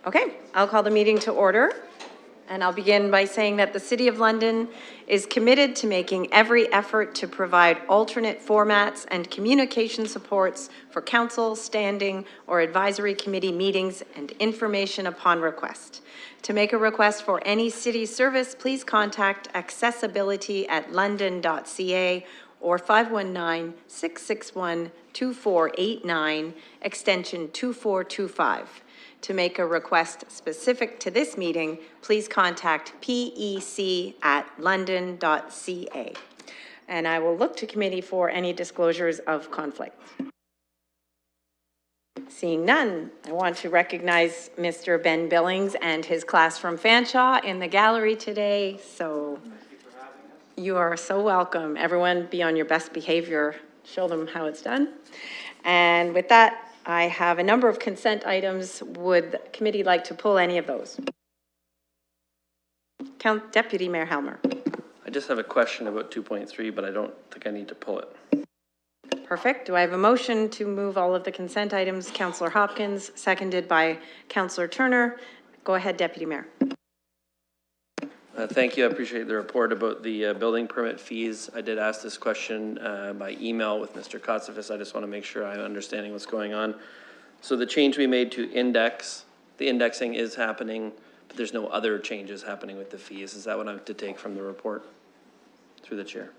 Okay, I'll call the meeting to order. And I'll begin by saying that the City of London is committed to making every effort to provide alternate formats and communication supports for council, standing, or advisory committee meetings and information upon request. To make a request for any city service, please contact accessibility@london.ca or 519-661-2489, extension 2425. To make a request specific to this meeting, please contact pec@london.ca. And I will look to committee for any disclosures of conflict. Seeing none, I want to recognize Mr. Ben Billings and his class from Fanshawe in the gallery today. So you are so welcome. Everyone be on your best behavior. Show them how it's done. And with that, I have a number of consent items. Would the committee like to pull any of those? Deputy Mayor Helmer. I just have a question about 2.3, but I don't think I need to pull it. Perfect. Do I have a motion to move all of the consent items? Councillor Hopkins, seconded by Councillor Turner. Go ahead, Deputy Mayor. Thank you. I appreciate the report about the building permit fees. I did ask this question by email with Mr. Kotsifis. I just want to make sure I'm understanding what's going on. So the change we made to index, the indexing is happening, but there's no other changes happening with the fees. Is that what I'm to take from the report through the chair?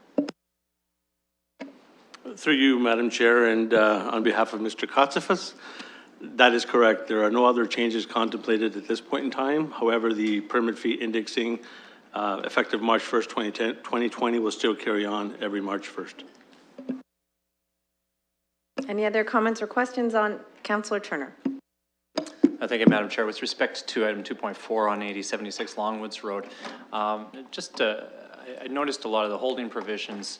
Through you, Madam Chair, and on behalf of Mr. Kotsifis, that is correct. There are no other changes contemplated at this point in time. However, the permit fee indexing effective March 1st, 2020 will still carry on every March 1st. Any other comments or questions on Councillor Turner? Thank you, Madam Chair. With respect to item 2.4 on 8076 Longwoods Road, I noticed a lot of the holding provisions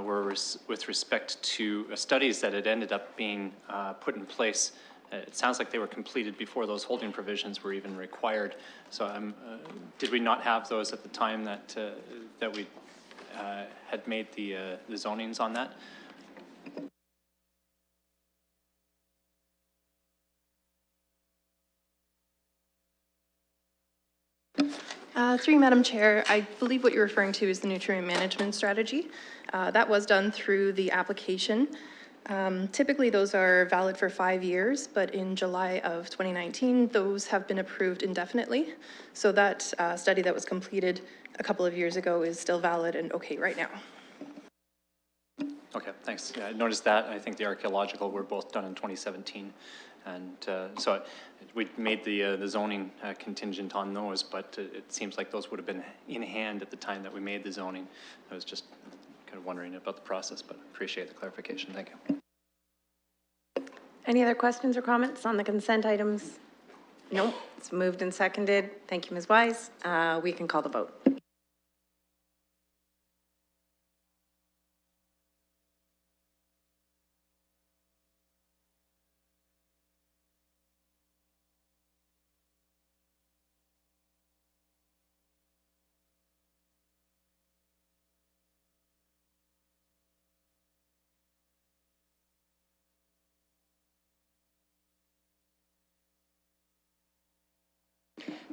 were with respect to studies that had ended up being put in place. It sounds like they were completed before those holding provisions were even required. So did we not have those at the time that we had made the zonings on that? Through you, Madam Chair, I believe what you're referring to is the nutrient management strategy. That was done through the application. Typically, those are valid for 5 years, but in July of 2019, those have been approved indefinitely. So that study that was completed a couple of years ago is still valid and okay right now. Okay, thanks. Yeah, I noticed that. I think the archaeological were both done in 2017. And so we made the zoning contingent on those, but it seems like those would have been in hand at the time that we made the zoning. I was just kind of wondering about the process, but appreciate the clarification. Thank you. Any other questions or comments on the consent items? No, it's moved and seconded. Thank you, Ms. Wise. We can call the vote.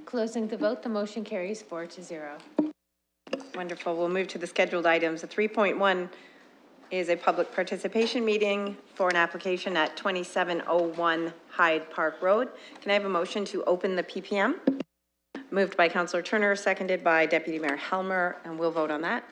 Closing the vote, the motion carries 4-0. Wonderful. We'll move to the scheduled items. The 3.1 is a public participation meeting for an application at 2701 Hyde Park Road. Can I have a motion to open the PPM? Moved by Councillor Turner, seconded by Deputy Mayor Helmer, and we'll vote on that.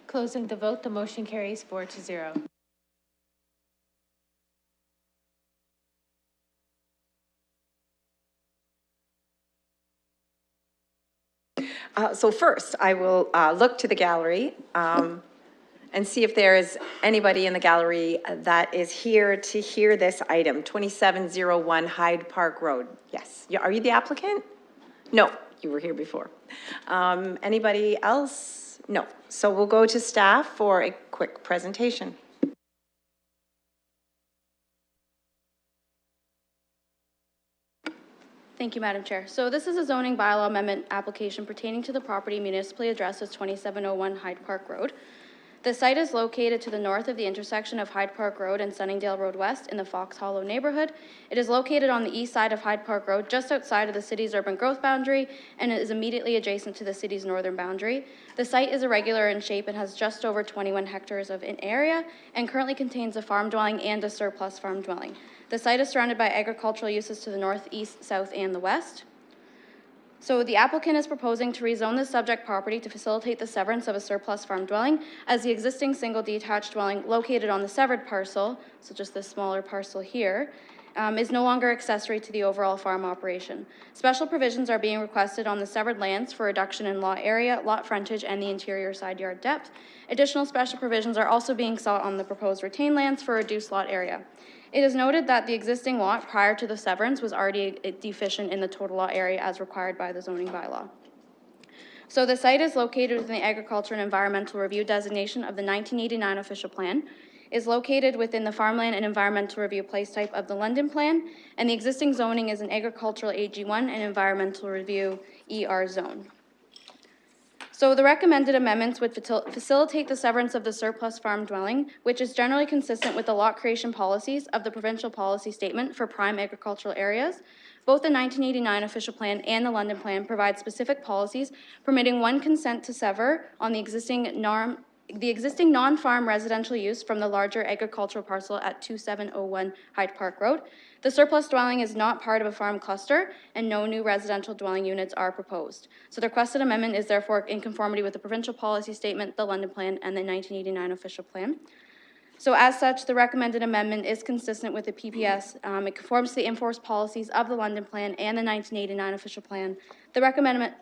Closing the vote, the motion carries 4-0. So first, I will look to the gallery and see if there is anybody in the gallery that is here to hear this item, 2701 Hyde Park Road. Yes. Are you the applicant? No, you were here before. Anybody else? No. So we'll go to staff for a quick presentation. Thank you, Madam Chair. So this is a zoning bylaw amendment application pertaining to the property municipally addressed as 2701 Hyde Park Road. The site is located to the north of the intersection of Hyde Park Road and Sunningdale Road West in the Fox Hollow neighborhood. It is located on the east side of Hyde Park Road, just outside of the city's urban growth boundary, and it is immediately adjacent to the city's northern boundary. The site is irregular in shape and has just over 21 hectares of an area and currently contains a farm dwelling and a surplus farm dwelling. The site is surrounded by agricultural uses to the north, east, south, and the west. So the applicant is proposing to rezone the subject property to facilitate the severance of a surplus farm dwelling, as the existing single detached dwelling located on the severed parcel, so just this smaller parcel here, is no longer accessory to the overall farm operation. Special provisions are being requested on the severed lands for reduction in lot area, lot frontage, and the interior side yard depth. Additional special provisions are also being sought on the proposed retained lands for reduced lot area. It is noted that the existing lot prior to the severance was already deficient in the total lot area as required by the zoning bylaw. So the site is located within the Agriculture and Environmental Review designation of the 1989 official plan, is located within the Farmland and Environmental Review place type of the London Plan, and the existing zoning is an Agricultural AG1 and Environmental Review ER zone. So the recommended amendments would facilitate the severance of the surplus farm dwelling, which is generally consistent with the lot creation policies of the provincial policy statement for prime agricultural areas. Both the 1989 official plan and the London Plan provide specific policies permitting one consent to sever on the existing non-farm residential use from the larger agricultural parcel at 2701 Hyde Park Road. The surplus dwelling is not part of a farm cluster, and no new residential dwelling units are proposed. So the requested amendment is therefore in conformity with the provincial policy statement, the London Plan, and the 1989 official plan. So as such, the recommended amendment is consistent with the PPS. It conforms to the enforced policies of the London Plan and the 1989 official plan. The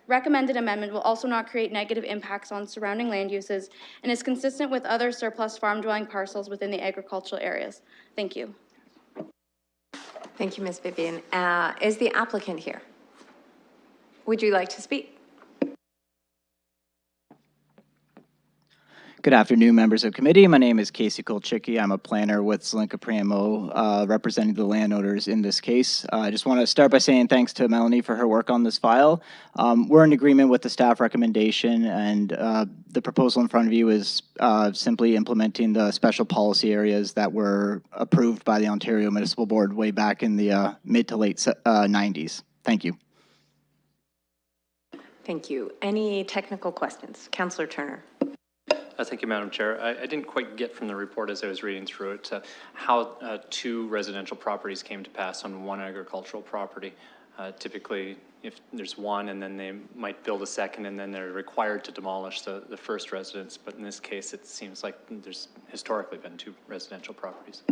recommended amendment will also not create negative impacts on surrounding land uses and is consistent with other surplus farm dwelling parcels within the agricultural areas. Thank you. Thank you, Ms. Vivian. Is the applicant here? Would you like to speak? Good afternoon, members of committee. My name is Casey Kolchicki. I'm a planner with Zelenka Priamo, representing the landowners in this case. I just want to start by saying thanks to Melanie for her work on this file. We're in agreement with the staff recommendation, and the proposal in front of you is simply implementing the special policy areas that were approved by the Ontario Municipal Board way back in the mid to late 90s. Thank you. Thank you. Any technical questions? Councillor Turner. Thank you, Madam Chair. I didn't quite get from the report as I was reading through it how two residential properties came to pass on one agricultural property. Typically, if there's one and then they might build a second and then they're required to demolish the first residence. But in this case, it seems like there's historically been two residential properties.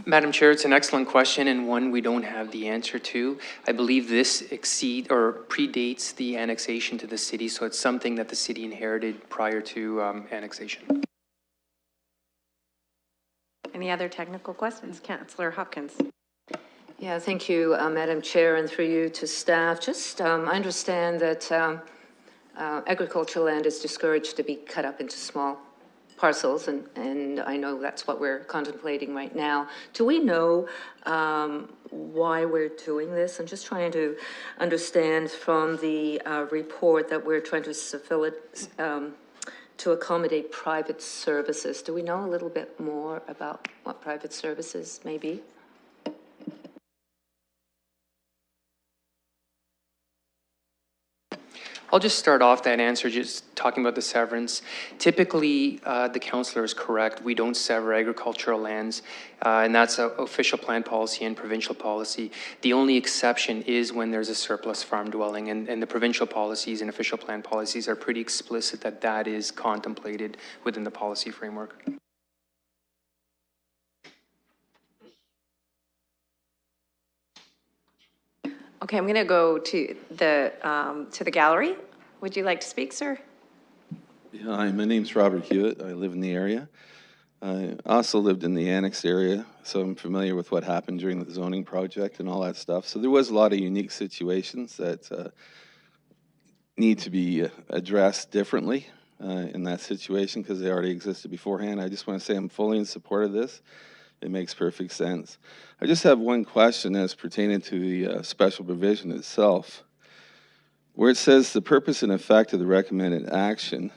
Madam Chair, it's an excellent question and one we don't have the answer to. I believe this predates the annexation to the city, so it's something that the city inherited prior to annexation. Any other technical questions? Councillor Hopkins. Yeah, thank you, Madam Chair, and through you to staff. Just, I understand that agricultural land is discouraged to be cut up into small parcels, and I know that's what we're contemplating right now. Do we know why we're doing this? I'm just trying to understand from the report that we're trying to accommodate private services. Do we know a little bit more about what private services may be? I'll just start off that answer just talking about the severance. Typically, the councillor is correct. We don't sever agricultural lands, and that's an official plan policy and provincial policy. The only exception is when there's a surplus farm dwelling, and the provincial policies and official plan policies are pretty explicit that that is contemplated within the policy framework. Okay, I'm going to go to the gallery. Would you like to speak, sir? Yeah, hi, my name's Robert Hewitt. I live in the area. I also lived in the annex area, so I'm familiar with what happened during the zoning project and all that stuff. So there was a lot of unique situations that need to be addressed differently in that situation because they already existed beforehand. I just want to say I'm fully in support of this It makes perfect sense. I just have one question as pertaining to the special provision itself. Where it says the purpose and effect of the recommended action,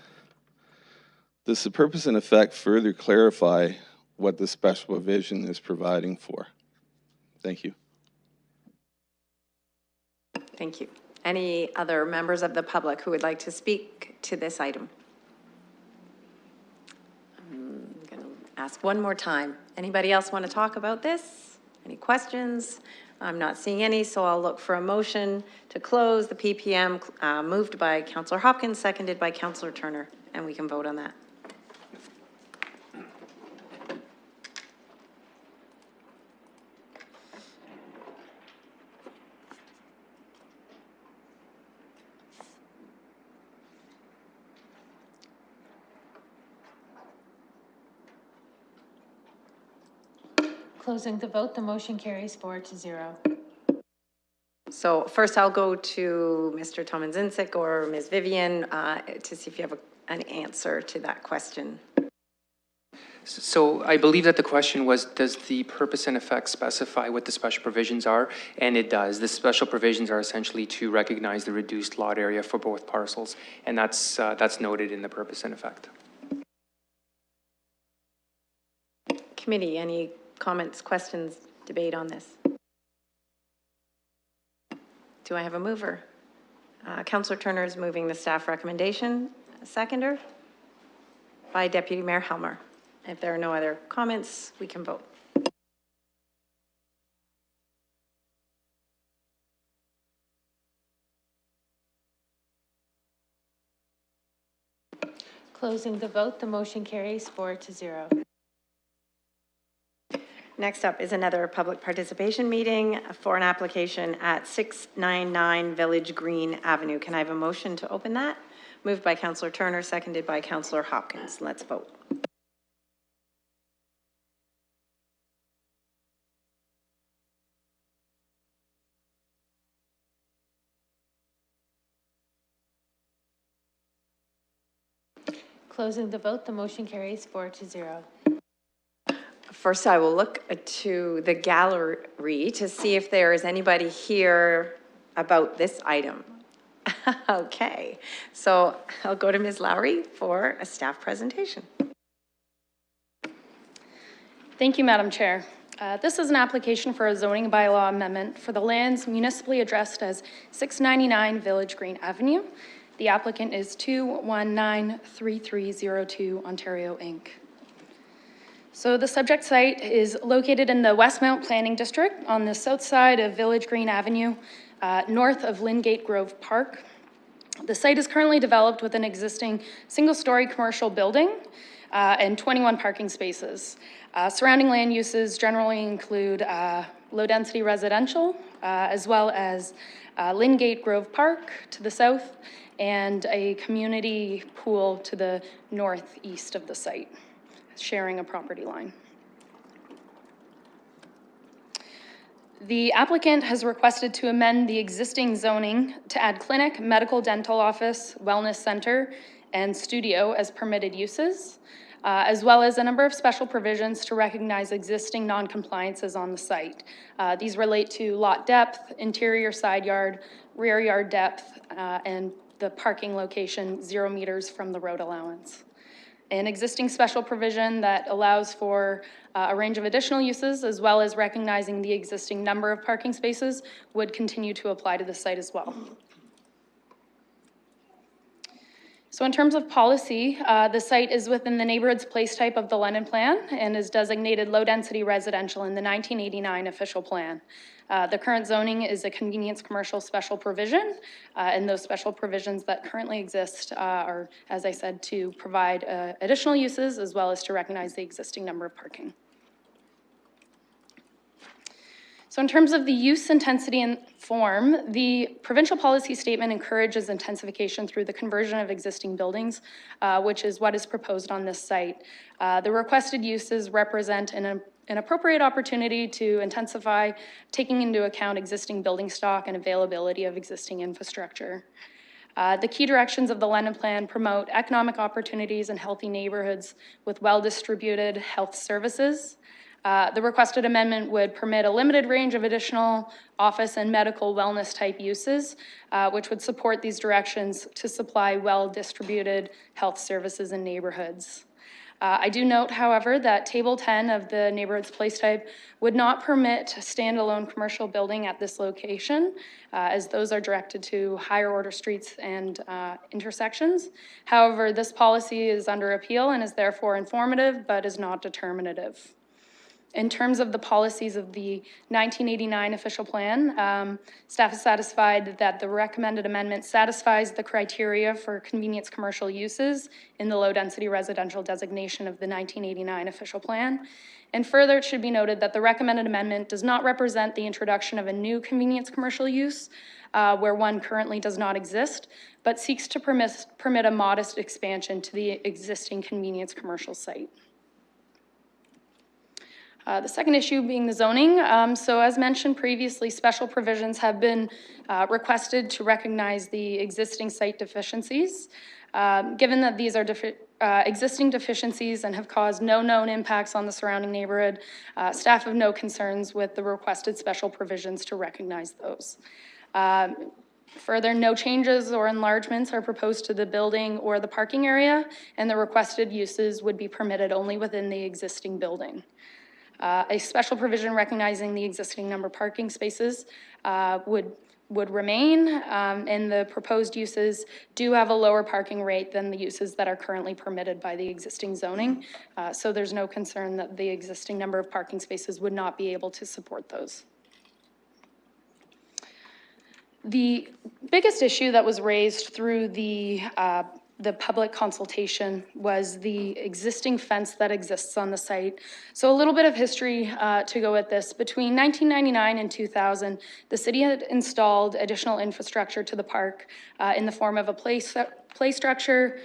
does the purpose and effect further clarify what the special provision is providing for? Thank you. Thank you. Any other members of the public who would like to speak to this item? I'm going to ask one more time. Anybody else want to talk about this? Any questions? I'm not seeing any, so I'll look for a motion to close the PPM, moved by Councillor Hopkins, seconded by Councillor Turner, and we can vote on that. Closing the vote, the motion carries 4-0. So first I'll go to Mr. Tomanzinsic or Ms. Vivian to see if you have an answer to that question. So I believe that the question was, does the purpose and effect specify what the special provisions are? And it does. The special provisions are essentially to recognize the reduced lot area for both parcels, and that's noted in the purpose and effect. Committee, any comments, questions, debate on this? Do I have a mover? Councillor Turner is moving the staff recommendation. A seconder by Deputy Mayor Helmer. If there are no other comments, we can vote. Closing the vote, the motion carries 4-0. Next up is another public participation meeting for an application at 699 Village Green Avenue. Can I have a motion to open that? Moved by Councillor Turner, seconded by Councillor Hopkins. Let's vote. Closing the vote, the motion carries 4-0. First, I will look to the gallery to see if there is anybody here about this item. Okay, so I'll go to Ms. Lowry for a staff presentation. Thank you, Madam Chair. This is an application for a zoning bylaw amendment for the lands municipally addressed as 699 Village Green Avenue. The applicant is 2193302 Ontario, Inc. So the subject site is located in the Westmount Planning District on the south side of Village Green Avenue, north of Lingate Grove Park. The site is currently developed with an existing single-story commercial building and 21 parking spaces. Surrounding land uses generally include low-density residential, as well as Lingate Grove Park to the south, and a community pool to the northeast of the site, sharing a property line. The applicant has requested to amend the existing zoning to add clinic, medical dental office, wellness center, and studio as permitted uses, as well as a number of special provisions to recognize existing non-compliances on the site. These relate to lot depth, interior side yard, rear yard depth, and the parking location 0 meters from the road allowance. An existing special provision that allows for a range of additional uses, as well as recognizing the existing number of parking spaces, would continue to apply to the site as well. So in terms of policy, the site is within the neighborhood's place type of the London Plan and is designated low-density residential in the 1989 official plan. The current zoning is a convenience commercial special provision, and those special provisions that currently exist are, as I said, to provide additional uses as well as to recognize the existing number of parking. So in terms of the use intensity and form, the provincial policy statement encourages intensification through the conversion of existing buildings, which is what is proposed on this site. The requested uses represent an appropriate opportunity to intensify, taking into account existing building stock and availability of existing infrastructure. The key directions of the London Plan promote economic opportunities and healthy neighborhoods with well-distributed health services. The requested amendment would permit a limited range of additional office and medical wellness type uses, which would support these directions to supply well-distributed health services in neighborhoods. I do note, however, that Table 10 of the Neighborhoods Place Type would not permit a standalone commercial building at this location, as those are directed to higher order streets and intersections. However, this policy is under appeal and is therefore informative, but is not determinative. In terms of the policies of the 1989 official plan, staff is satisfied that the recommended amendment satisfies the criteria for convenience commercial uses in the low-density residential designation of the 1989 official plan. And further, it should be noted that the recommended amendment does not represent the introduction of a new convenience commercial use where one currently does not exist, but seeks to permit a modest expansion to the existing convenience commercial site. The second issue being the zoning. So as mentioned previously, special provisions have been requested to recognize the existing site deficiencies. Given that these are existing deficiencies and have caused no known impacts on the surrounding neighborhood, staff have no concerns with the requested special provisions to recognize those. Further, no changes or enlargements are proposed to the building or the parking area, and the requested uses would be permitted only within the existing building. A special provision recognizing the existing number of parking spaces would remain, and the proposed uses do have a lower parking rate than the uses that are currently permitted by the existing zoning. So there's no concern that the existing number of parking spaces would not be able to support those. The biggest issue that was raised through the public consultation was the existing fence that exists on the site. So a little bit of history to go with this. Between 1999 and 2000, the city had installed additional infrastructure to the park in the form of a play structure,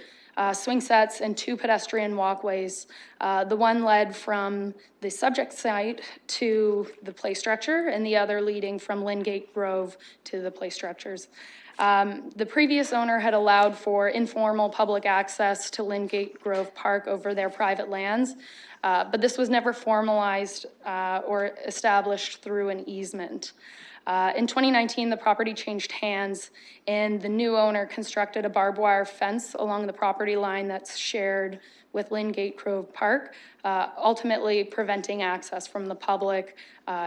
swing sets, and 2 pedestrian walkways. The one led from the subject site to the play structure, and the other leading from Lingate Grove to the play structures. The previous owner had allowed for informal public access to Lingate Grove Park over their private lands, but this was never formalized or established through an easement. In 2019, the property changed hands, and the new owner constructed a barbed wire fence along the property line that's shared with Lingate Grove Park, ultimately preventing access from the public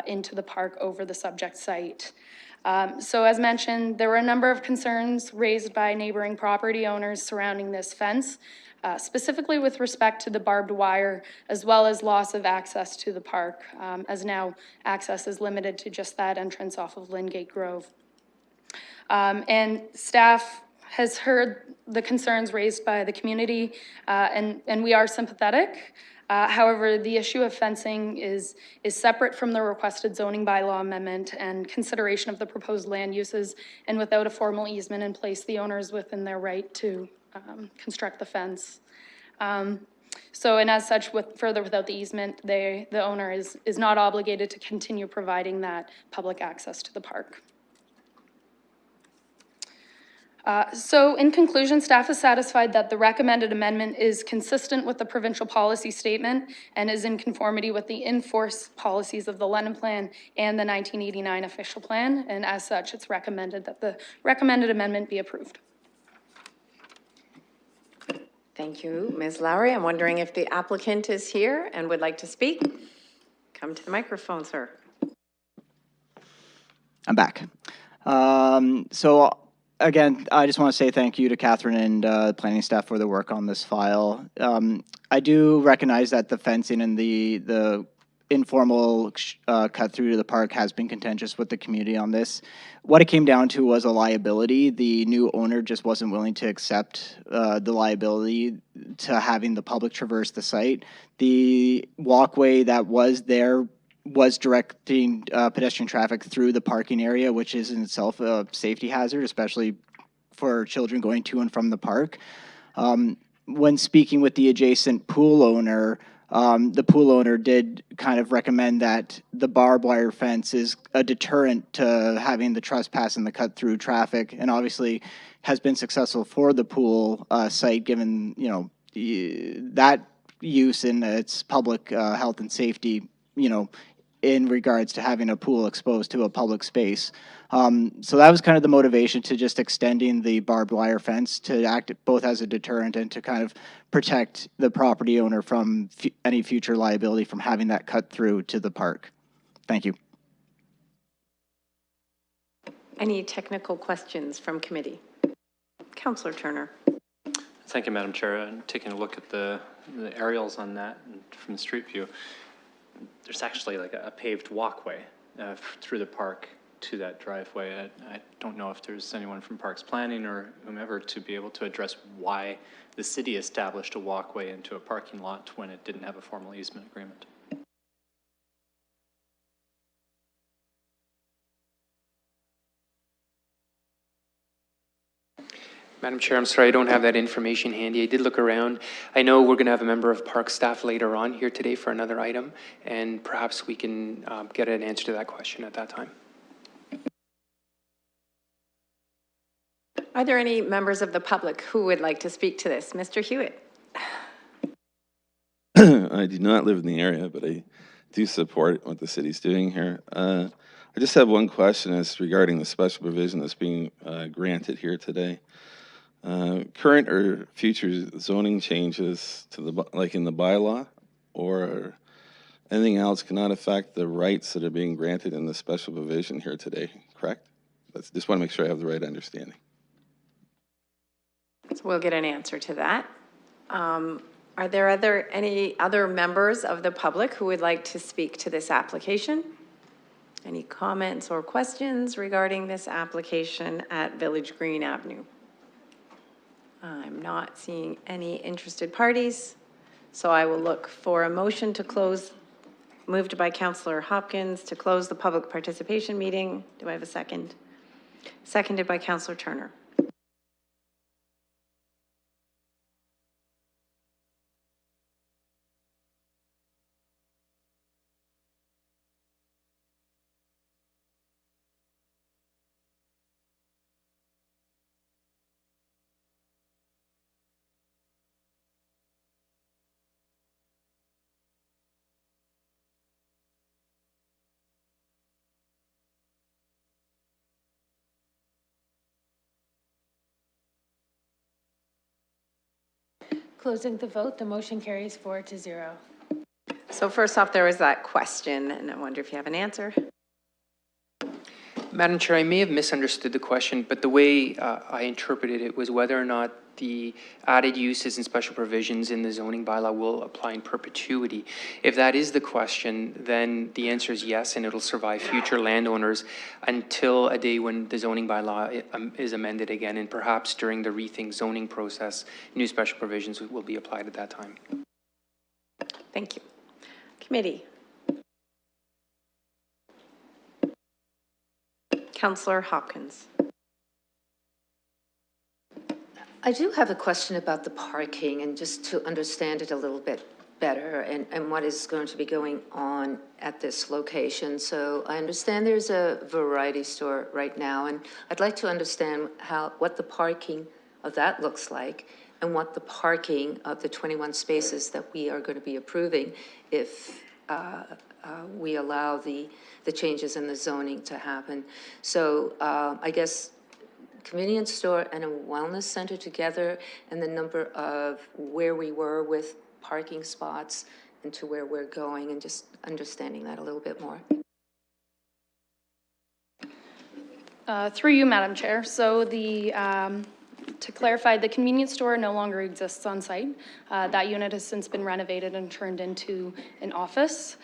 into the park over the subject site. So as mentioned, there were a number of concerns raised by neighboring property owners surrounding this fence, specifically with respect to the barbed wire, as well as loss of access to the park, as now access is limited to just that entrance off of Lingate Grove. And staff has heard the concerns raised by the community, and we are sympathetic. However, the issue of fencing is separate from the requested zoning bylaw amendment and consideration of the proposed land uses, and without a formal easement in place, the owner is within their right to construct the fence. So, and as such, without the easement, the owner is not obligated to continue providing that public access to the park. So in conclusion, staff is satisfied that the recommended amendment is consistent with the provincial policy statement and is in conformity with the in-force policies of the London Plan and the 1989 official plan, and as such, it's recommended that the recommended amendment be approved. Thank you, Ms. Lowry. I'm wondering if the applicant is here and would like to speak. Come to the microphone, sir. I'm back. So again, I just want to say thank you to Catherine and planning staff for the work on this file. I do recognize that the fencing and the informal cut through to the park has been contentious with the community on this. What it came down to was a liability. The new owner just wasn't willing to accept the liability to having the public traverse the site. The walkway that was there was directing pedestrian traffic through the parking area, which is in itself a safety hazard, especially for children going to and from the park. When speaking with the adjacent pool owner, the pool owner did kind of recommend that the barbed wire fence is a deterrent to having the trespass and the cut through traffic, and obviously has been successful for the pool site, given that use in its public health and safety in regards to having a pool exposed to a public space. So that was kind of the motivation to just extending the barbed wire fence to act both as a deterrent and to kind of protect the property owner from any future liability from having that cut through to the park. Thank you. Any technical questions from committee? Councillor Turner. Thank you, Madam Chair. And taking a look at the aerials on that and from the street view, there's actually like a paved walkway through the park to that driveway. I don't know if there's anyone from Parks Planning or whomever to be able to address why the city established a walkway into a parking lot when it didn't have a formal easement agreement. Madam Chair, I'm sorry, I don't have that information handy. I did look around. I know we're going to have a member of park staff later on here today for another item, and perhaps we can get an answer to that question at that time. Are there any members of the public who would like to speak to this? Mr. Hewitt. I do not live in the area, but I do support what the city's doing here. I just have one question as regarding the special provision that's being granted here today. Current or future zoning changes to the, like in the bylaw or anything else cannot affect the rights that are being granted in the special provision here today, correct? Just want to make sure I have the right understanding. So we'll get an answer to that. Are there any other members of the public who would like to speak to this application? Any comments or questions regarding this application at Village Green Avenue? I'm not seeing any interested parties, so I will look for a motion to close, moved by Councillor Hopkins, to close the public participation meeting. Do I have a second? Seconded by Councillor Turner. Closing the vote, the motion carries 4-0. So first off, there was that question, and I wonder if you have an answer. Madam Chair, I may have misunderstood the question, but the way I interpreted it was whether or not the added uses and special provisions in the zoning bylaw will apply in perpetuity. If that is the question, then the answer is yes, and it'll survive future landowners until a day when the zoning bylaw is amended again, and perhaps during the rethink zoning process, new special provisions will be applied at that time. Thank you. Committee. Councillor Hopkins. I do have a question about the parking, and just to understand it a little bit better and what is going to be going on at this location. So I understand there's a variety store right now, and I'd like to understand what the parking of that looks like and what the parking of the 21 spaces that we are going to be approving if we allow the changes in the zoning to happen. So I guess convenience store and a wellness center together, and the number of where we were with parking spots and to where we're going, and just understanding that a little bit more. Through you, Madam Chair. So to clarify, the convenience store no longer exists on site. That unit has since been renovated and turned into an office.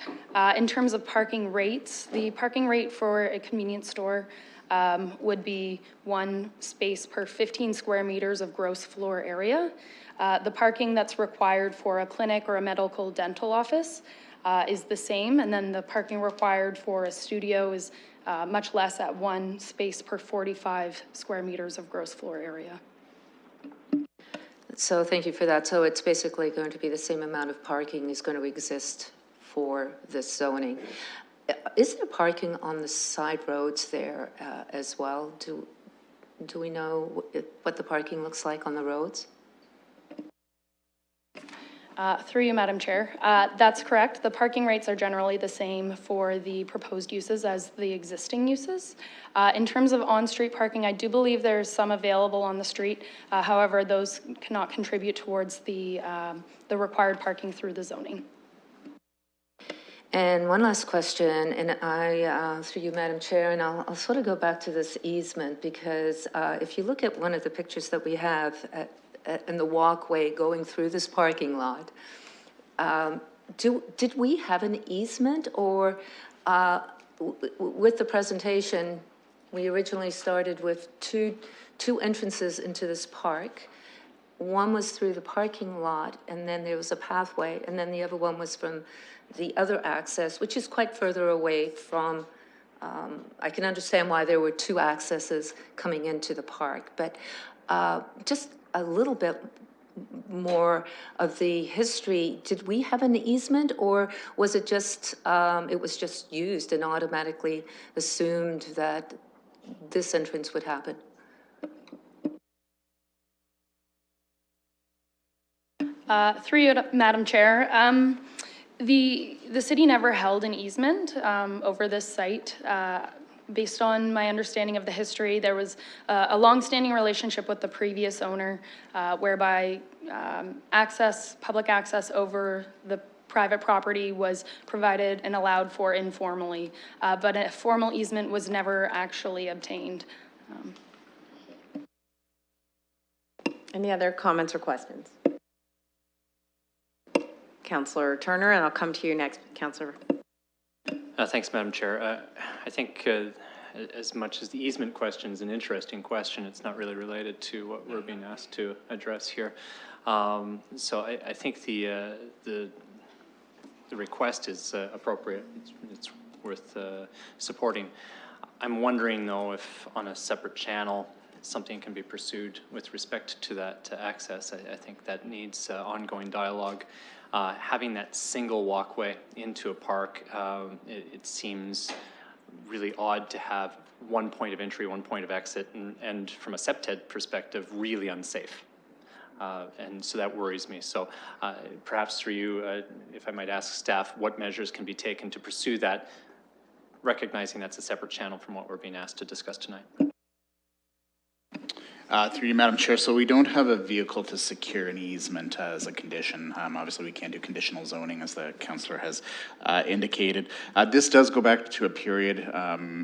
In terms of parking rates, the parking rate for a convenience store would be 1 space per 15 square meters of gross floor area. The parking that's required for a clinic or a medical dental office is the same, and then the parking required for a studio is much less at 1 space per 45 square meters of gross floor area. So thank you for that. So it's basically going to be the same amount of parking is going to exist for this zoning. Is there parking on the side roads there as well? Do we know what the parking looks like on the roads? Through you, Madam Chair. That's correct. The parking rates are generally the same for the proposed uses as the existing uses. In terms of on-street parking, I do believe there's some available on the street. However, those cannot contribute towards the required parking through the zoning. And one last question, and through you, Madam Chair, and I'll sort of go back to this easement, because if you look at one of the pictures that we have in the walkway going through this parking lot, did we have an easement, or with the presentation, we originally started with two entrances into this park. One was through the parking lot, and then there was a pathway, and then the other one was from the other access, which is quite further away from, I can understand why there were two accesses coming into the park, but just a little bit more of the history. Did we have an easement, or was it just, it was just used and automatically assumed that this entrance would happen? Through you, Madam Chair. The city never held an easement over this site. Based on my understanding of the history, there was a long-standing relationship with the previous owner whereby public access over the private property was provided and allowed for informally, but a formal easement was never actually obtained. Any other comments or questions? Councillor Turner, and I'll come to you next, Councillor. Thanks, Madam Chair. I think as much as the easement question is an interesting question, it's not really related to what we're being asked to address here. So I think the request is appropriate. It's worth supporting. I'm wondering, though, if on a separate channel something can be pursued with respect to that access. I think that needs ongoing dialogue. Having that single walkway into a park, it seems really odd to have one point of entry, one point of exit, and from a SEPTED perspective, really unsafe. And so that worries me. So perhaps through you, if I might ask staff, what measures can be taken to pursue that, recognizing that's a separate channel from what we're being asked to discuss tonight. Through you, Madam Chair, so we don't have a vehicle to secure an easement as a condition. Obviously, we can't do conditional zoning, as the councillor has indicated. This does go back to a period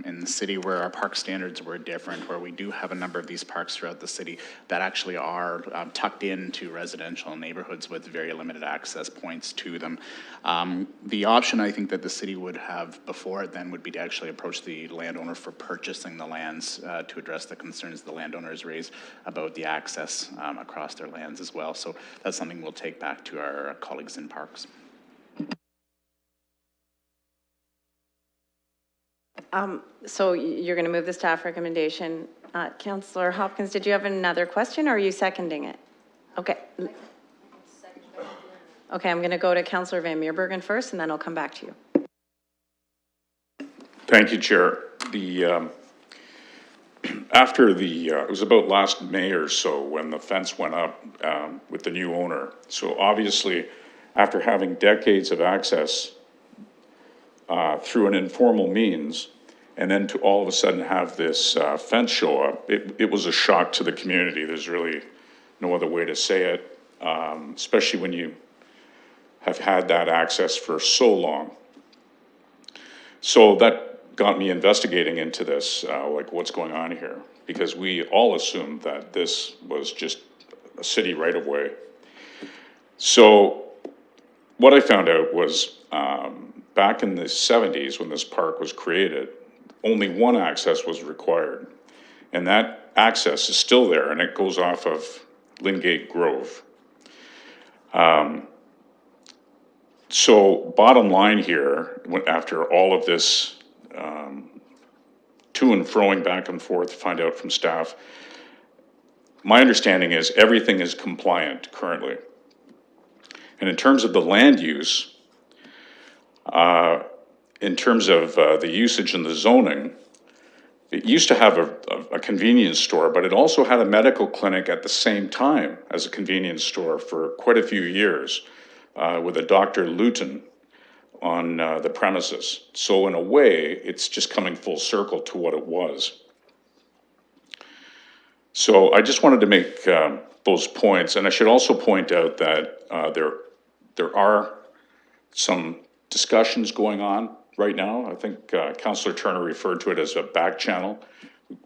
in the city where our park standards were different, where we do have a number of these parks throughout the city that actually are tucked into residential neighborhoods with very limited access points to them. The option I think that the city would have before it then would be to actually approach the landowner for purchasing the lands to address the concerns the landowners raised about the access across their lands as well. So that's something we'll take back to our colleagues in parks. So you're going to move the staff recommendation. Councillor Hopkins, did you have another question, or are you seconding it? Okay. Okay, I'm going to go to Councillor Van Meerbergen first, and then I'll come back to you. Thank you, Chair. After it was about last May or so when the fence went up with the new owner. So obviously, after having decades of access through an informal means, and then to all of a sudden have this fence show up, it was a shock to the community. There's really no other way to say it, especially when you have had that access for so long. So that got me investigating into this, like what's going on here, because we all assumed that this was just a city right-of-way. So what I found out was back in the 70s when this park was created, only one access was required. And that access is still there, and it goes off of Lingate Grove. So bottom line here, after all of this to and froing back and forth to find out from staff, my understanding is everything is compliant currently. And in terms of the land use, in terms of the usage and the zoning, it used to have a convenience store, but it also had a medical clinic at the same time as a convenience store for quite a few years. with a Dr. Luton on the premises. So in a way, it's just coming full circle to what it was. So I just wanted to make those points, and I should also point out that there are some discussions going on right now. I think Councillor Turner referred to it as a back channel.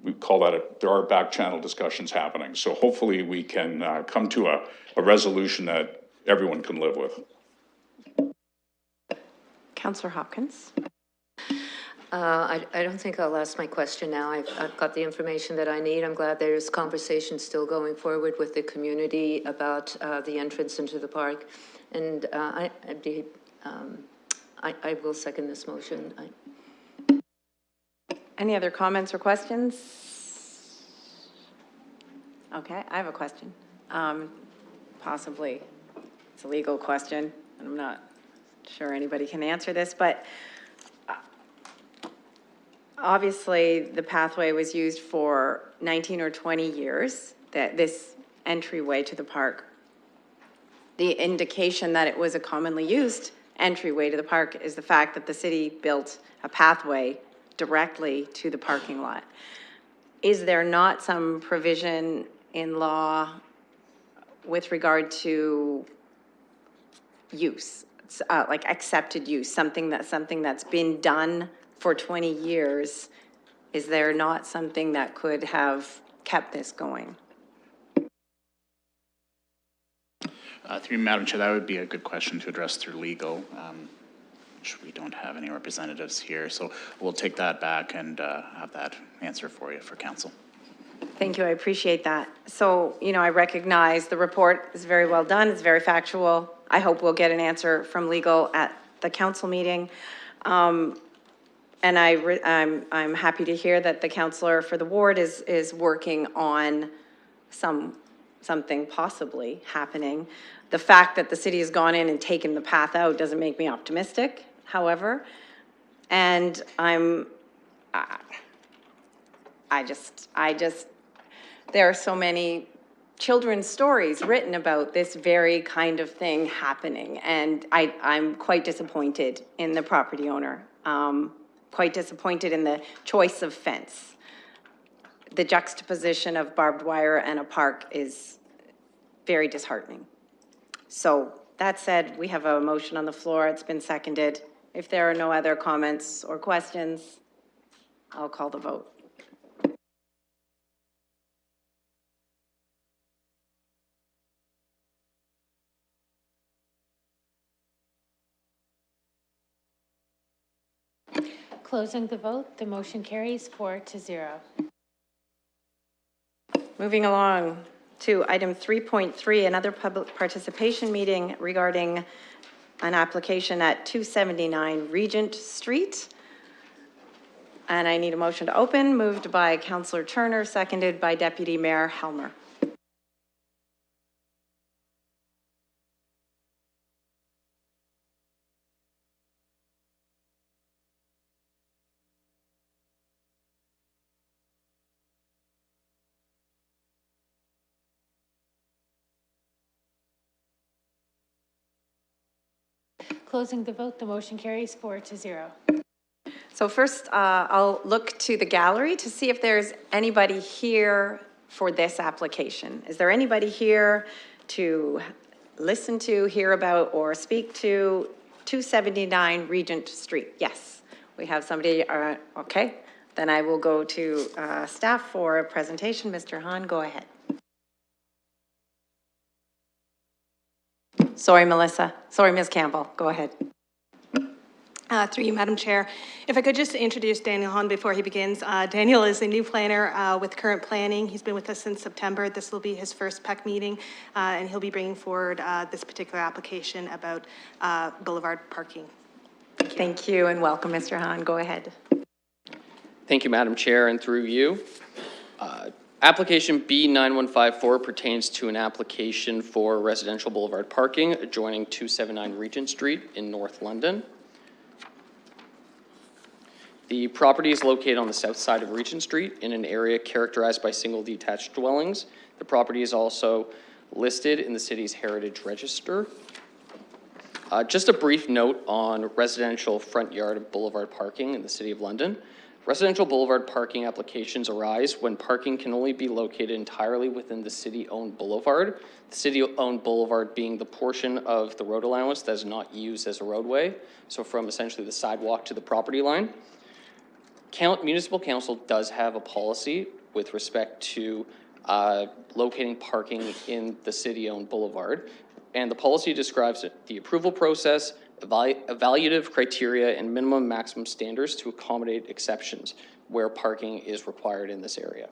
We call that there are back channel discussions happening. So hopefully we can come to a resolution that everyone can live with. Councillor Hopkins. I don't think I'll ask my question now. I've got the information that I need. I'm glad there's conversation still going forward with the community about the entrance into the park. And I will second this motion. Any other comments or questions? Okay, I have a question. Possibly it's a legal question, and I'm not sure anybody can answer this, but obviously the pathway was used for 19 or 20 years, that this entryway to the park. The indication that it was a commonly used entryway to the park is the fact that the city built a pathway directly to the parking lot. Is there not some provision in law with regard to use, like accepted use, something that's been done for 20 years? Is there not something that could have kept this going? Through Madam Chair, that would be a good question to address through legal. Which we don't have any representatives here, so we'll take that back and have that answer for you for council. Thank you, I appreciate that. So, you know, I recognize the report is very well done, it's very factual. I hope we'll get an answer from legal at the council meeting. And I'm happy to hear that the councillor for the ward is working on something possibly happening. The fact that the city has gone in and taken the path out doesn't make me optimistic, however. And there are so many children's stories written about this very kind of thing happening. And I'm quite disappointed in the property owner, quite disappointed in the choice of fence. The juxtaposition of barbed wire and a park is very disheartening. So that said, we have a motion on the floor. It's been seconded. If there are no other comments or questions, I'll call the vote. Closing the vote, the motion carries 4-0. Moving along to item 3.3, another public participation meeting regarding an application at 279 Regent Street. And I need a motion to open, moved by Councillor Turner, seconded by Deputy Mayor Helmer. Closing the vote, the motion carries 4-0. So first, I'll look to the gallery to see if there's anybody here for this application. Is there anybody here to listen to, hear about, or speak to 279 Regent Street? Yes, we have somebody. Okay, then I will go to staff for a presentation. Mr. Hahn, go ahead. Sorry, Melissa. Sorry, Ms. Campbell. Go ahead. Through you, Madam Chair. If I could just introduce Daniel Hahn before he begins. Daniel is a new planner with Current Planning. He's been with us since September. This will be his first PEC meeting, and he'll be bringing forward this particular application about boulevard parking. Thank you, and welcome, Mr. Hahn. Go ahead. Thank you, Madam Chair, and through you. Application B9154 pertains to an application for residential boulevard parking adjoining 279 Regent Street in North London. The property is located on the south side of Regent Street in an area characterized by single detached dwellings. The property is also listed in the city's Heritage Register. Just a brief note on residential front yard and boulevard parking in the City of London. Residential boulevard parking applications arise when parking can only be located entirely within the city-owned boulevard. The city-owned boulevard being the portion of the road allowance that is not used as a roadway, so from essentially the sidewalk to the property line. Municipal Council does have a policy with respect to locating parking in the city-owned boulevard, and the policy describes the approval process, evaluative criteria, and minimum maximum standards to accommodate exceptions where parking is required in this area.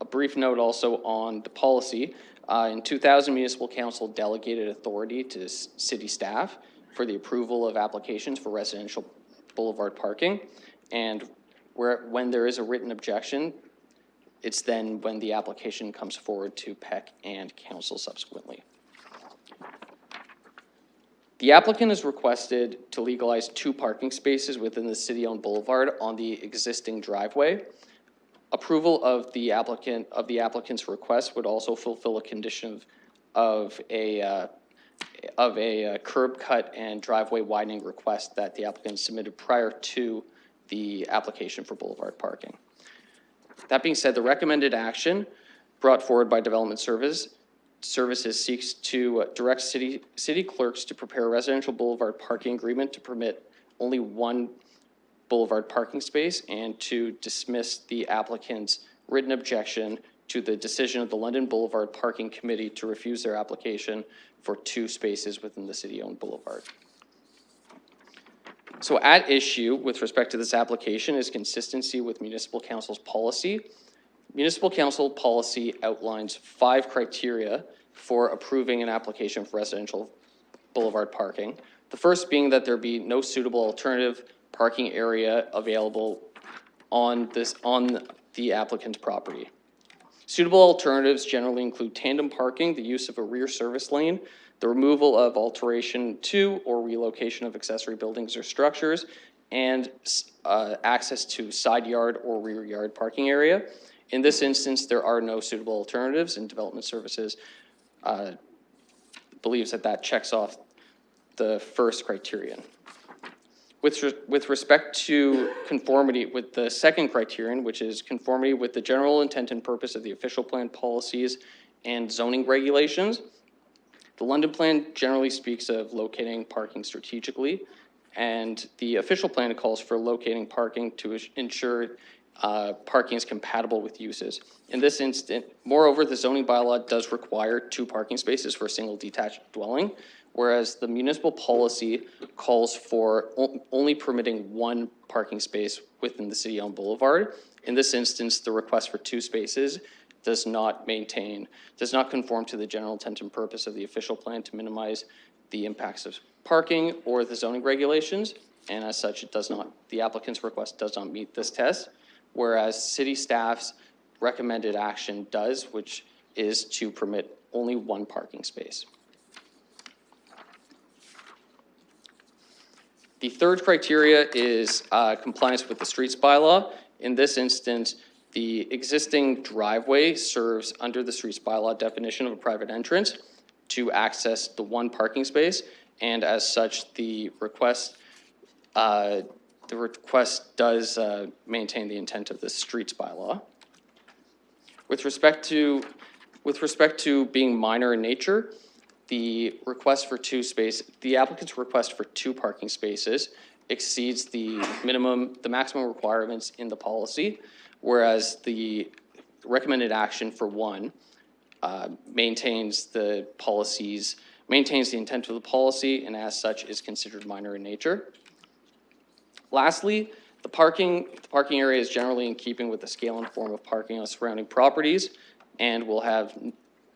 A brief note also on the policy. In 2000, Municipal Council delegated authority to city staff for the approval of applications for residential boulevard parking. And when there is a written objection, it's then when the application comes forward to PEC and Council subsequently. The applicant is requested to legalize 2 parking spaces within the city-owned boulevard on the existing driveway. Approval of the applicant's request would also fulfill a condition of a curb cut and driveway widening request that the applicant submitted prior to the application for boulevard parking. That being said, the recommended action brought forward by Development Services seeks to direct city clerks to prepare a residential boulevard parking agreement to permit only 1 boulevard parking space and to dismiss the applicant's written objection to the decision of the London Boulevard Parking Committee to refuse their application for 2 spaces within the city-owned boulevard. So at issue with respect to this application is consistency with Municipal Council's policy. Municipal Council policy outlines 5 criteria for approving an application for residential boulevard parking. The first being that there be no suitable alternative parking area available on the applicant's property. Suitable alternatives generally include tandem parking, the use of a rear service lane, the removal of alteration to or relocation of accessory buildings or structures, and access to side yard or rear yard parking area. In this instance, there are no suitable alternatives, and Development Services believes that checks off the first criterion. With respect to conformity with the second criterion, which is conformity with the general intent and purpose of the official plan policies and zoning regulations, the London Plan generally speaks of locating parking strategically, and the official plan calls for locating parking to ensure parking is compatible with uses. In this instant, moreover, the zoning bylaw does require 2 parking spaces for a single detached dwelling, whereas the municipal policy calls for only permitting 1 parking space within the city-owned boulevard. In this instance, the request for 2 spaces does not conform to the general intent and purpose of the official plan to minimize the impacts of parking or the zoning regulations, and as such, the applicant's request does not meet this test, whereas city staff's recommended action does, which is to permit only 1 parking space. The third criteria is compliance with the streets bylaw. In this instance, the existing driveway serves under the streets bylaw definition of a private entrance to access the 1 parking space, and as such, the request does maintain the intent of the streets bylaw. With respect to being minor in nature, the applicant's request for 2 parking spaces exceeds the maximum requirements in the policy, whereas the recommended action for 1 maintains the intent of the policy, and as such is considered minor in nature. Lastly, the parking area is generally in keeping with the scale and form of parking on surrounding properties and will have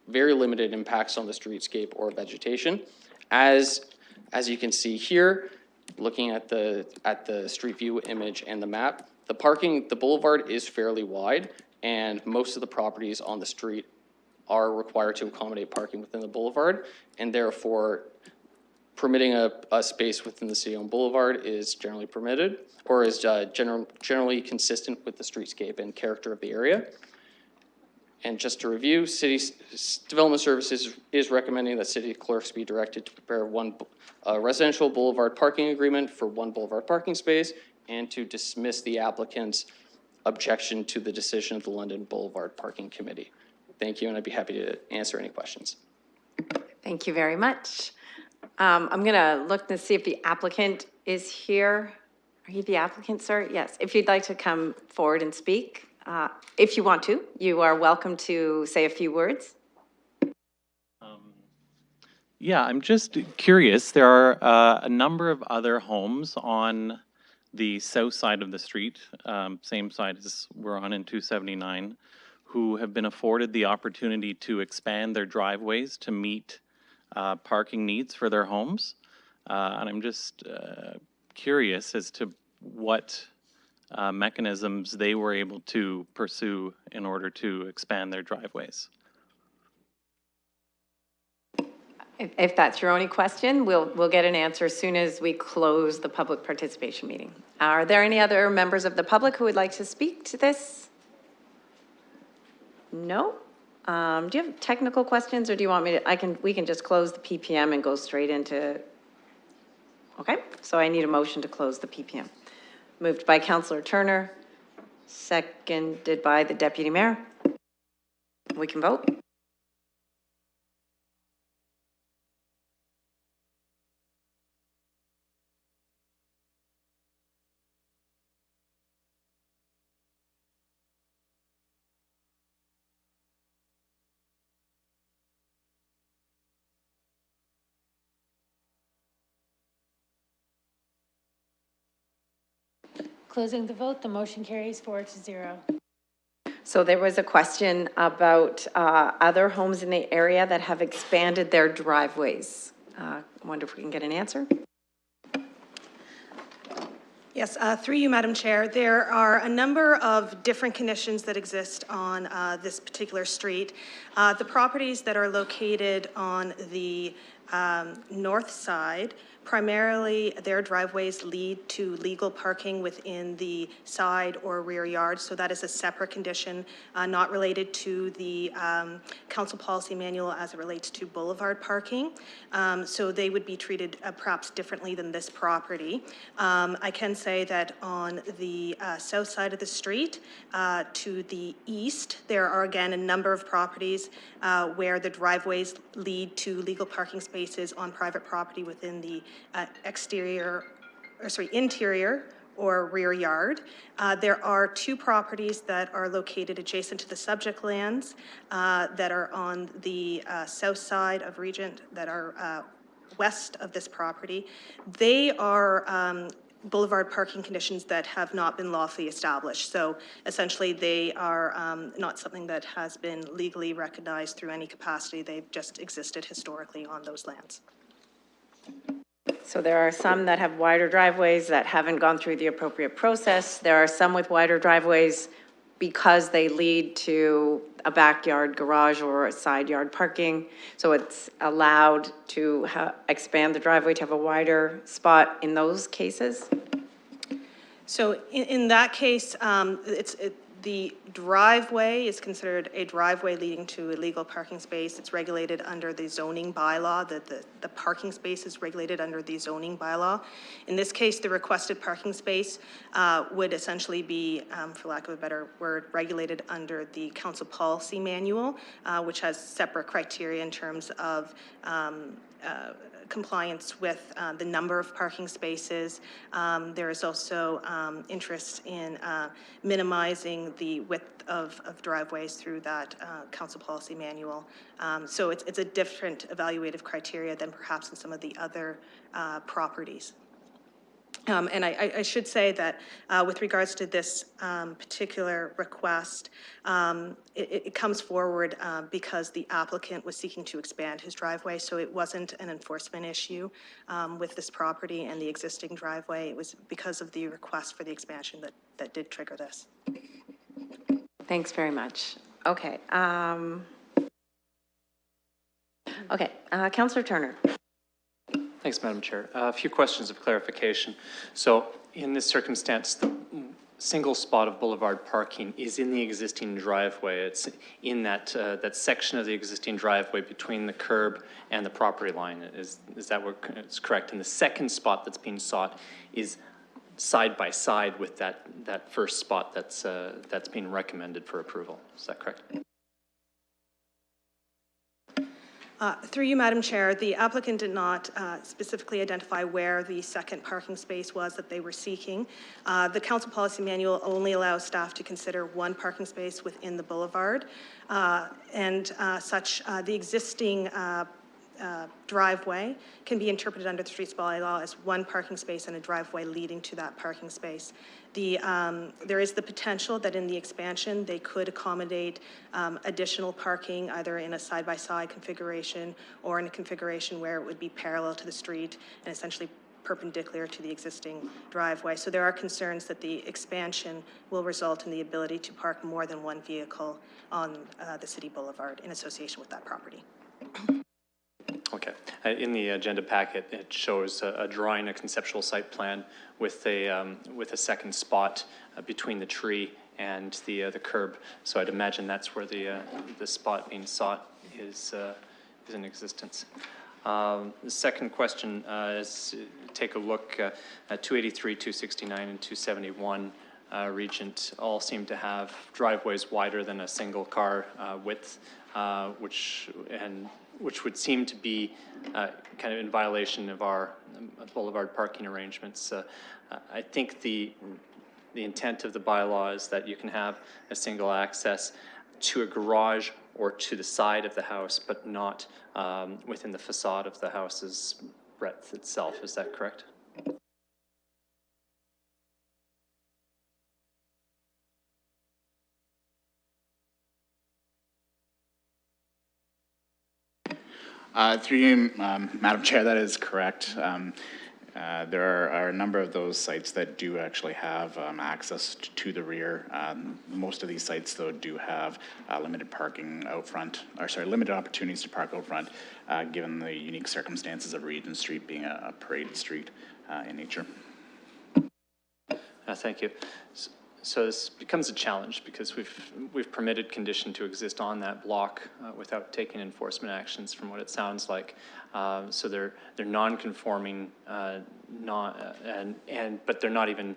very limited impacts on the streetscape or vegetation. As you can see here, looking at the street view image and the map, the boulevard is fairly wide, and most of the properties on the street are required to accommodate parking within the boulevard, and therefore permitting a space within the city-owned boulevard is generally permitted, or is generally consistent with the streetscape and character of the area. And just to review, Development Services is recommending that city clerks be directed to prepare one residential boulevard parking agreement for one boulevard parking space and to dismiss the applicant's objection to the decision of the London Boulevard Parking Committee. Thank you, and I'd be happy to answer any questions. Thank you very much. I'm going to look to see if the applicant is here. Are you the applicant, sir? Yes. If you'd like to come forward and speak, if you want to, you are welcome to say a few words. Yeah, I'm just curious. There are a number of other homes on the south side of the street, same side as we're on in 279, who have been afforded the opportunity to expand their driveways to meet parking needs for their homes. And I'm just curious as to what mechanisms they were able to pursue in order to expand their driveways. If that's your only question, we'll get an answer as soon as we close the public participation meeting. Are there any other members of the public who would like to speak to this? No? Do you have technical questions, or do you want me to, we can just close the PPM and go straight into, okay, so I need a motion to close the PPM. Moved by Councillor Turner, seconded by the Deputy Mayor. We can vote. Closing the vote, the motion carries 4-0. So there was a question about other homes in the area that have expanded their driveways. I wonder if we can get an answer. Yes, through you, Madam Chair, there are a number of different conditions that exist on this particular street. The properties that are located on the north side, primarily their driveways lead to legal parking within the side or rear yard. So that is a separate condition, not related to the council policy manual as it relates to boulevard parking. So they would be treated perhaps differently than this property. I can say that on the south side of the street to the east, there are again a number of properties where the driveways lead to legal parking spaces on private property within the interior or rear yard. There are two properties that are located adjacent to the subject lands that are on the south side of Regent that are west of this property. They are boulevard parking conditions that have not been lawfully established. So essentially they are not something that has been legally recognized through any capacity. They've just existed historically on those lands. So there are some that have wider driveways that haven't gone through the appropriate process. There are some with wider driveways because they lead to a backyard garage or a side yard parking. So it's allowed to expand the driveway to have a wider spot in those cases? So in that case, the driveway is considered a driveway leading to a legal parking space. It's regulated under the zoning bylaw. The parking space is regulated under the zoning bylaw. In this case, the requested parking space would essentially be, for lack of a better word, regulated under the council policy manual, which has separate criteria in terms of compliance with the number of parking spaces. There is also interest in minimizing the width of driveways through that council policy manual. So it's a different evaluative criteria than perhaps in some of the other properties. And I should say that with regards to this particular request, it comes forward because the applicant was seeking to expand his driveway, so it wasn't an enforcement issue with this property and the existing driveway. It was because of the request for the expansion that did trigger this. Thanks very much. Okay. Councillor Turner. Thanks, Madam Chair. A few questions of clarification. So in this circumstance, single spot of boulevard parking is in the existing driveway. It's in that, that section of the existing driveway between the curb and the property line. Is that what is correct? And the second spot that's being sought is side by side with that first spot that's being recommended for approval. Is that correct? Through you, Madam Chair, the applicant did not specifically identify where the second parking space was that they were seeking. The Council Policy Manual only allows staff to consider one parking space within the boulevard, the existing driveway can be interpreted under the streets bylaw as one parking space and a driveway leading to that parking space. There is the potential that in the expansion they could accommodate additional parking either in a side-by-side configuration or in a configuration where it would be parallel to the street and essentially perpendicular to the existing driveway. So there are concerns that the expansion will result in the ability to park more than one vehicle on the city boulevard in association with that property. Okay. In the agenda packet, it shows a drawing, a conceptual site plan with a second spot between the tree and the curb. So I'd imagine that's where the spot being sought is in existence. The second question is take a look at 283, 269, and 271. Regent all seem to have driveways wider than a single car width, which would seem to be kind of in violation of our boulevard parking arrangements. I think the intent of the bylaw is that you can have a single access to a garage or to the side of the house, but not within the facade of the house's breadth itself. Is that correct? Through you, Madam Chair, that is correct. There are a number of those sites that do actually have access to the rear. Most of these sites, though, do have limited parking out front, or sorry, limited opportunities to park out front, given the unique circumstances of Regent Street being a parade street in nature. Thank you. So this becomes a challenge because we've permitted condition to exist on that block without taking enforcement actions, from what it sounds like. So they're non-conforming, but they're not even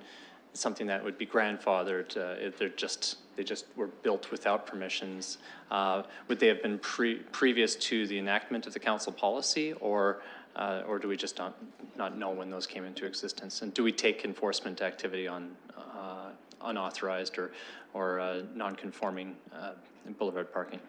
something that would be grandfathered. They just were built without permissions. Would they have been previous to the enactment of the council policy, or do we just not know when those came into existence? And do we take enforcement activity on unauthorized or non-conforming boulevard parking?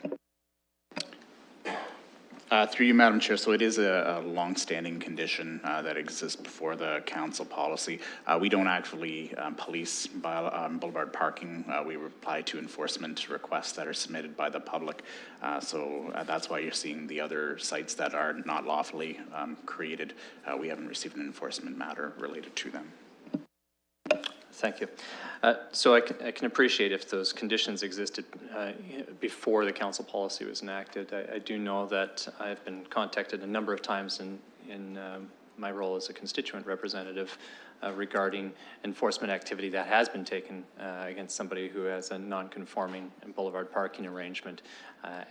Through you, Madam Chair, so it is a long-standing condition that exists before the council policy. We don't actually police boulevard parking. We reply to enforcement requests that are submitted by the public. So that's why you're seeing the other sites that are not lawfully created. We haven't received an enforcement matter related to them. Thank you. So I can appreciate if those conditions existed before the council policy was enacted. I do know that I've been contacted a number of times in my role as a constituent representative regarding enforcement activity that has been taken against somebody who has a non-conforming boulevard parking arrangement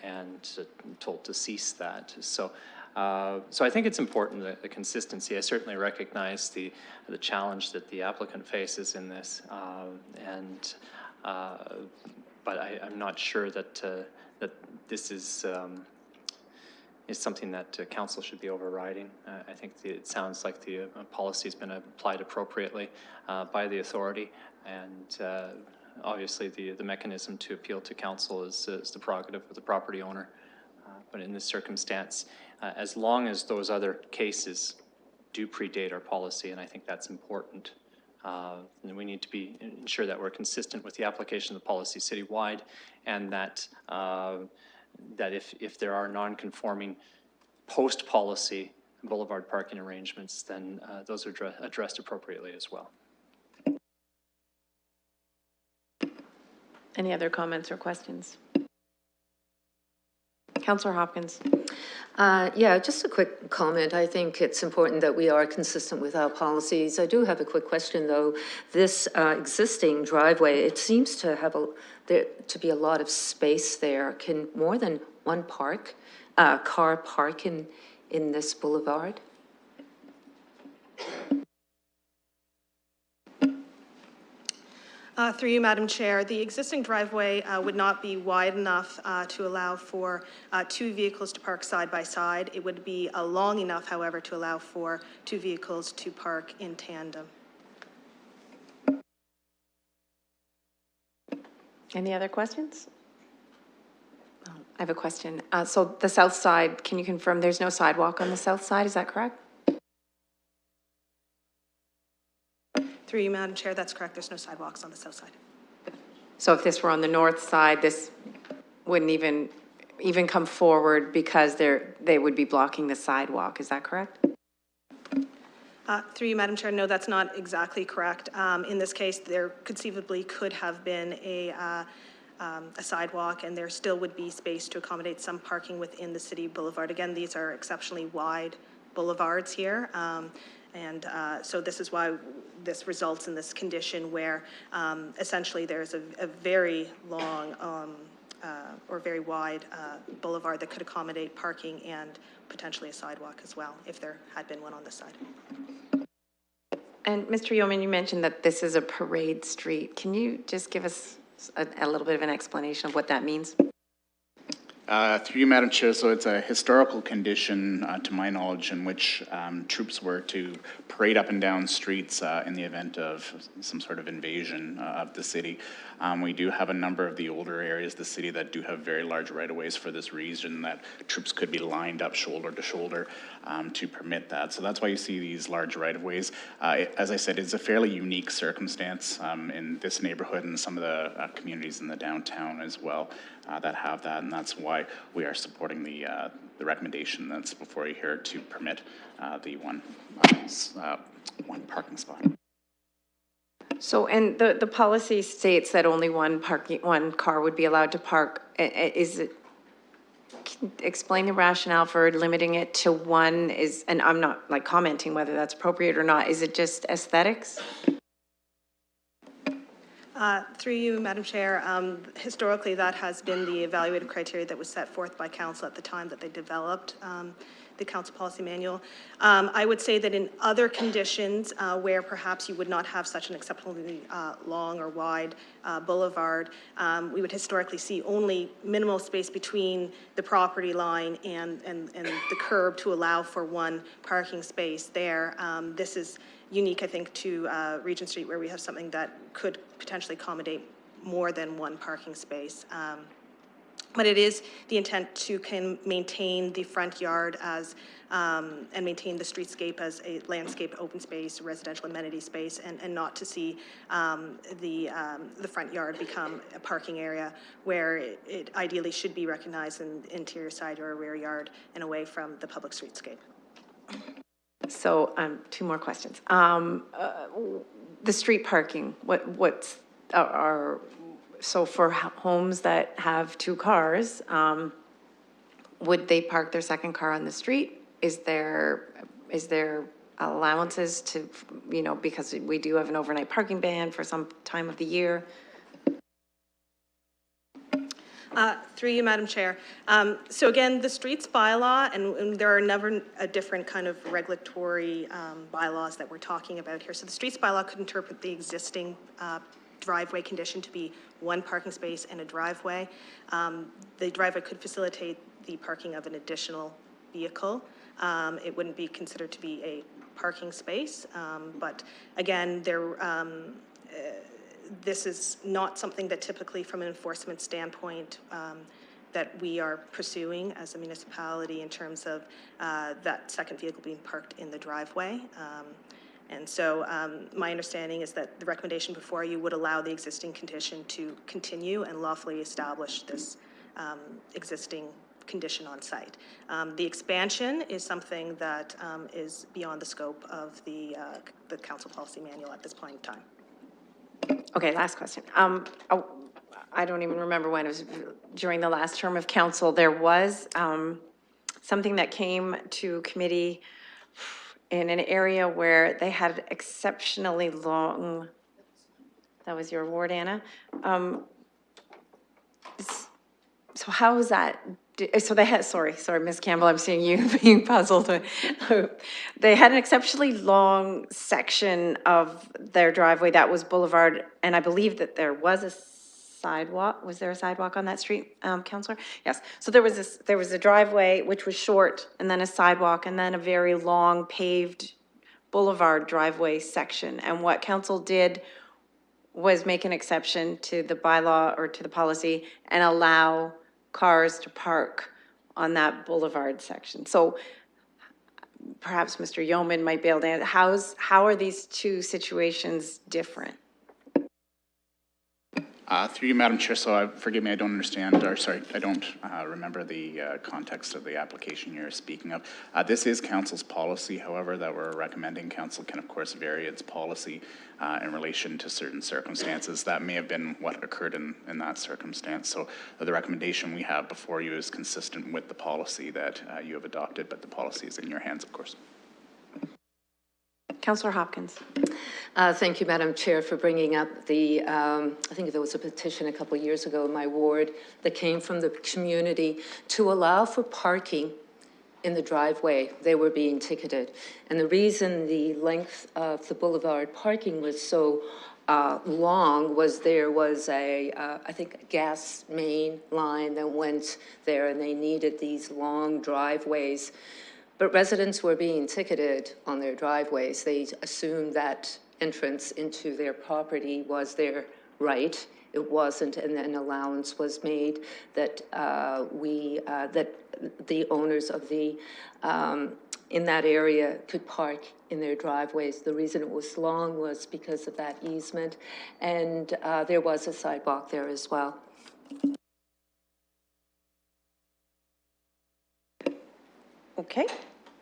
and told to cease that. So I think it's important that the consistency. I certainly recognize the challenge that the applicant faces in this, but I'm not sure that that this is something that council should be overriding. I think it sounds like the policy has been applied appropriately by the authority, and obviously the mechanism to appeal to council is the prerogative of the property owner. But in this circumstance, as long as those other cases do predate our policy, and I think that's important, and we need to ensure that we're consistent with the application of the policy citywide, and that that if there are non-conforming post-policy boulevard parking arrangements, then those are addressed appropriately as well. Any other comments or questions? Councillor Hopkins. Yeah, just a quick comment. I think it's important that we are consistent with our policies. I do have a quick question, though. This existing driveway, it seems to have there to be a lot of space there. Can more than one car park in this boulevard? Through you, Madam Chair, the existing driveway would not be wide enough to allow for 2 vehicles to park side by side. It would be long enough, however, to allow for 2 vehicles to park in tandem. Any other questions? I have a question. So the south side, can you confirm there's no sidewalk on the south side? Is that correct? Through you, Madam Chair, that's correct. There's no sidewalks on the south side. So if this were on the north side, this wouldn't even come forward because they would be blocking the sidewalk. Is that correct? Through you, Madam Chair, no, that's not exactly correct. In this case, there conceivably could have been a sidewalk, and there still would be space to accommodate some parking within the city boulevard. Again, these are exceptionally wide boulevards here. So this is why this results in this condition where essentially there's a very long or very wide boulevard that could accommodate parking and potentially a sidewalk as well, if there had been one on this side. And Mr. Yeoman, you mentioned that this is a parade street. Can you just give us a little bit of an explanation of what that means? Through you, Madam Chair, so it's a historical condition, to my knowledge, in which troops were to parade up and down streets in the event of some sort of invasion of the city. We do have a number of the older areas of the city that do have very large right-of-ways for this reason, that troops could be lined up shoulder to shoulder to permit that. So that's why you see these large right-of-ways. As I said, it's a fairly unique circumstance in this neighborhood and some of the communities in the downtown as well that have that, and that's why we are supporting the recommendation that's before you here to permit the one parking spot. So, and the policy states that only one car would be allowed to park. Explain the rationale for limiting it to one and I'm not like commenting whether that's appropriate or not. Is it just aesthetics? Through you, Madam Chair, historically that has been the evaluated criteria that was set forth by Council at the time that they developed the Council Policy Manual. I would say that in other conditions where perhaps you would not have such an exceptionally long or wide boulevard, we would historically see only minimal space between the property line and the curb to allow for one parking space there. This is unique, I think, to Regent Street, where we have something that could potentially accommodate more than one parking space. But it is the intent to maintain the front yard as and maintain the streetscape as a landscape open space, residential amenity space, and not to see the front yard become a parking area where it ideally should be recognized in the interior side or a rear yard and away from the public streetscape. So, 2 more questions. The street parking, so for homes that have 2 cars, would they park their second car on the street? Is there allowances to, because we do have an overnight parking ban for some time of the year? Through you, Madam Chair. So again, the streets bylaw, and there are a number of different kind of regulatory bylaws that we're talking about here. So the streets bylaw could interpret the existing driveway condition to be 1 parking space and a driveway. The driveway could facilitate the parking of an additional vehicle. It wouldn't be considered to be a parking space, but again, this is not something that typically from an enforcement standpoint that we are pursuing as a municipality in terms of that second vehicle being parked in the driveway. And so my understanding is that the recommendation before you would allow the existing condition to continue and lawfully establish this existing condition on site. The expansion is something that is beyond the scope of the Council Policy Manual at this point in time. Okay, last question. I don't even remember when. It was during the last term of council, there was something that came to committee in an area where they had exceptionally long, that was your ward, Anna? So how is that, so they had, sorry, Ms. Campbell, I'm seeing you being puzzled. They had an exceptionally long section of their driveway that was boulevard, and I believe that there was a sidewalk. Was there a sidewalk on that street, Counselor? Yes. So there was a driveway which was short, and then a sidewalk, and then a very long paved boulevard driveway section. And what council did was make an exception to the bylaw or to the policy and allow cars to park on that boulevard section. So perhaps Mr. Yeoman might be able to answer, how are these two situations different? Through you, Madam Chair, so forgive me, I don't understand, or sorry, I don't remember the context of the application you're speaking of. This is council's policy, however, that we're recommending. Council can, of course, vary its policy in relation to certain circumstances. That may have been what occurred in that circumstance. So the recommendation we have before you is consistent with the policy that you have adopted, but the policy is in your hands, of course. Councillor Hopkins. Thank you, Madam Chair, for bringing up the, I think there was a petition a couple of years ago in my ward that came from the community to allow for parking in the driveway. They were being ticketed. And the reason the length of the boulevard parking was so long was there was I think a gas main line that went there, and they needed these long driveways. But residents were being ticketed on their driveways. They assumed that entrance into their property was their right. It wasn't, and then allowance was made that that the owners of the in that area could park in their driveways. The reason it was long was because of that easement, and there was a sidewalk there as well. Okay.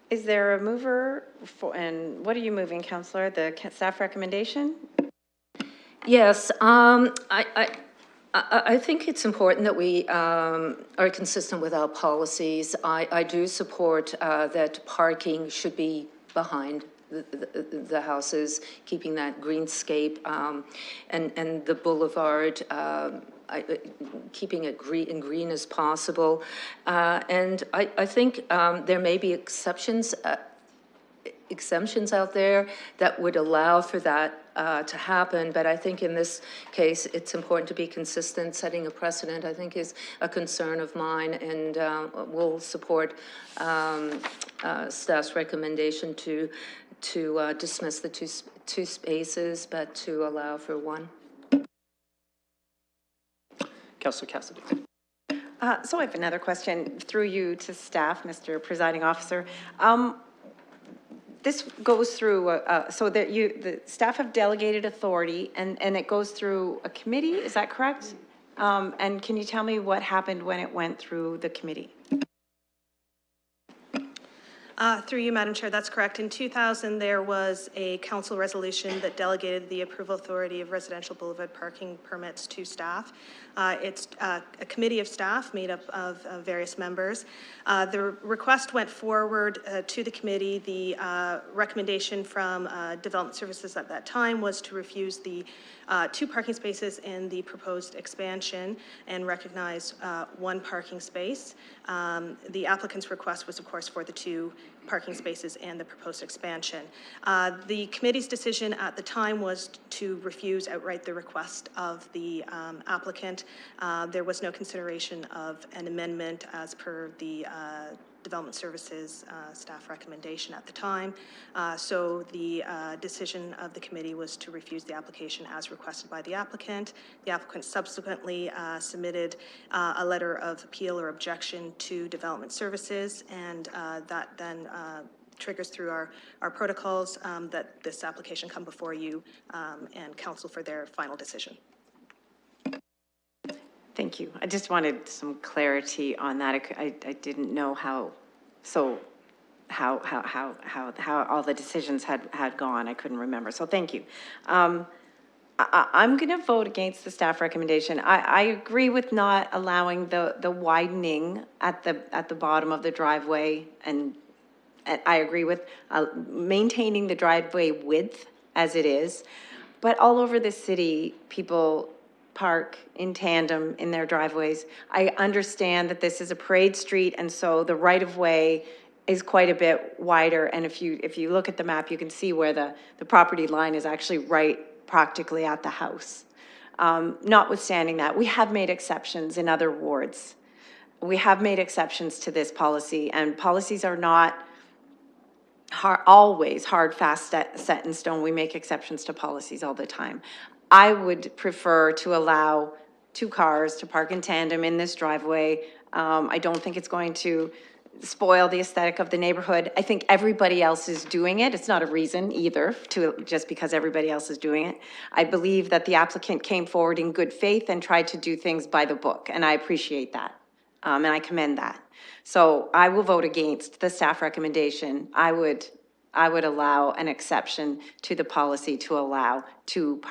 Is there a mover for, and what are you moving, Councillor? The staff recommendation? Yes, I think it's important that we are consistent with our policies. I do support that parking should be behind the houses, keeping that greenscape and the boulevard, keeping it green as possible. And I think there may be exemptions out there that would allow for that to happen, but I think in this case, it's important to be consistent. Setting a precedent, I think, is a concern of mine, and we'll support staff's recommendation to dismiss the two spaces, but to allow for one. Councillor Cassidy. So I have another question through you to staff, Mr. Presiding Officer. This goes through, so that the staff have delegated authority and it goes through a committee, is that correct? And can you tell me what happened when it went through the committee? Through you, Madam Chair, that's correct. In 2000, there was a council resolution that delegated the approval authority of residential boulevard parking permits to staff. It's a committee of staff made up of various members. The request went forward to the committee. The recommendation from Development Services at that time was to refuse the 2 parking spaces in the proposed expansion and recognize 1 parking space. The applicant's request was, of course, for the 2 parking spaces and the proposed expansion. The committee's decision at the time was to refuse outright the request of the applicant. There was no consideration of an amendment as per the Development Services staff recommendation at the time. So the decision of the committee was to refuse the application as requested by the applicant. The applicant subsequently submitted a letter of appeal or objection to Development Services, and that then triggers through our protocols that this application come before you and council for their final decision. Thank you. I just wanted some clarity on that. I didn't know how how all the decisions had gone. I couldn't remember. So thank you. I'm going to vote against the staff recommendation. I agree with not allowing the widening at the bottom of the driveway, and I agree with maintaining the driveway width as it is. But all over the city, people park in tandem in their driveways. I understand that this is a parade street, and so the right-of-way is quite a bit wider. And if you look at the map, you can see where the property line is actually right practically at the house. Notwithstanding that, we have made exceptions in other wards. We have made exceptions to this policy, and policies are not always hard, fast, set in stone. We make exceptions to policies all the time. I would prefer to allow 2 cars to park in tandem in this driveway. I don't think it's going to spoil the aesthetic of the neighborhood. I think everybody else is doing it. It's not a reason either to just because everybody else is doing it. I believe that the applicant came forward in good faith and tried to do things by the book, and I appreciate that. And I commend that. So I will vote against the staff recommendation. I would allow an exception to the policy to allow 2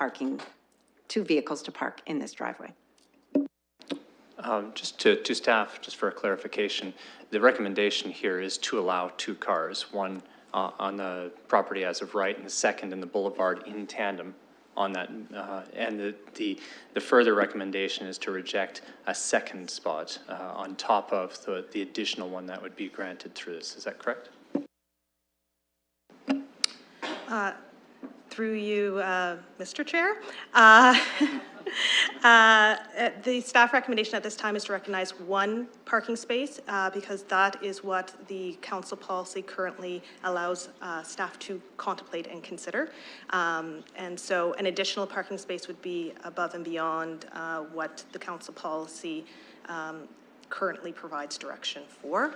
vehicles to park in this driveway. Just to staff, just for a clarification, the recommendation here is to allow 2 cars, one on the property as of right and the second in the boulevard in tandem on that. And the further recommendation is to reject a second spot on top of the additional one that would be granted through this. Is that correct? Through you, Mr. Chair. The staff recommendation at this time is to recognize 1 parking space because that is what the council policy currently allows staff to contemplate and consider. And so an additional parking space would be above and beyond what the council policy currently provides direction for.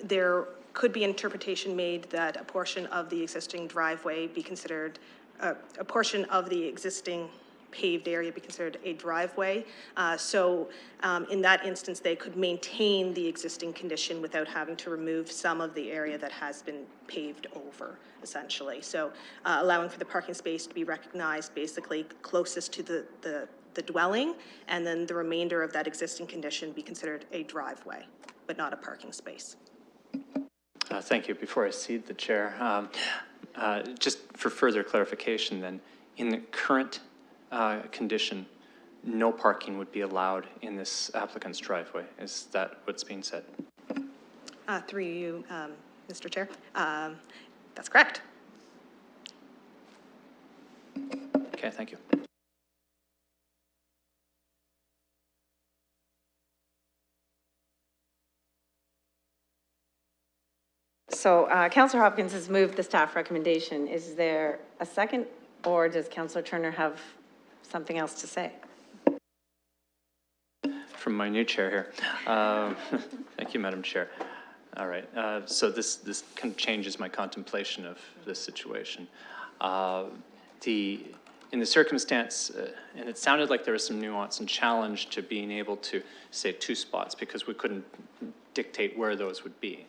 There could be interpretation made that a portion of the existing driveway be considered, a portion of the existing paved area be considered a driveway. So in that instance, they could maintain the existing condition without having to remove some of the area that has been paved over, essentially. So allowing for the parking space to be recognized basically closest to the dwelling, and then the remainder of that existing condition be considered a driveway, but not a parking space. Thank you. Before I cede the chair, just for further clarification then, in the current condition, no parking would be allowed in this applicant's driveway. Is that what's being said? Through you, Mr. Chair. That's correct. Okay, thank you. So Councillor Hopkins has moved the staff recommendation. Is there a second, or does Councillor Turner have something else to say? From my new chair here. Thank you, Madam Chair. All right, so this kind of changes my contemplation of this situation. In the circumstance, and it sounded like there was some nuance and challenge to being able to say 2 spots because we couldn't dictate where those would be.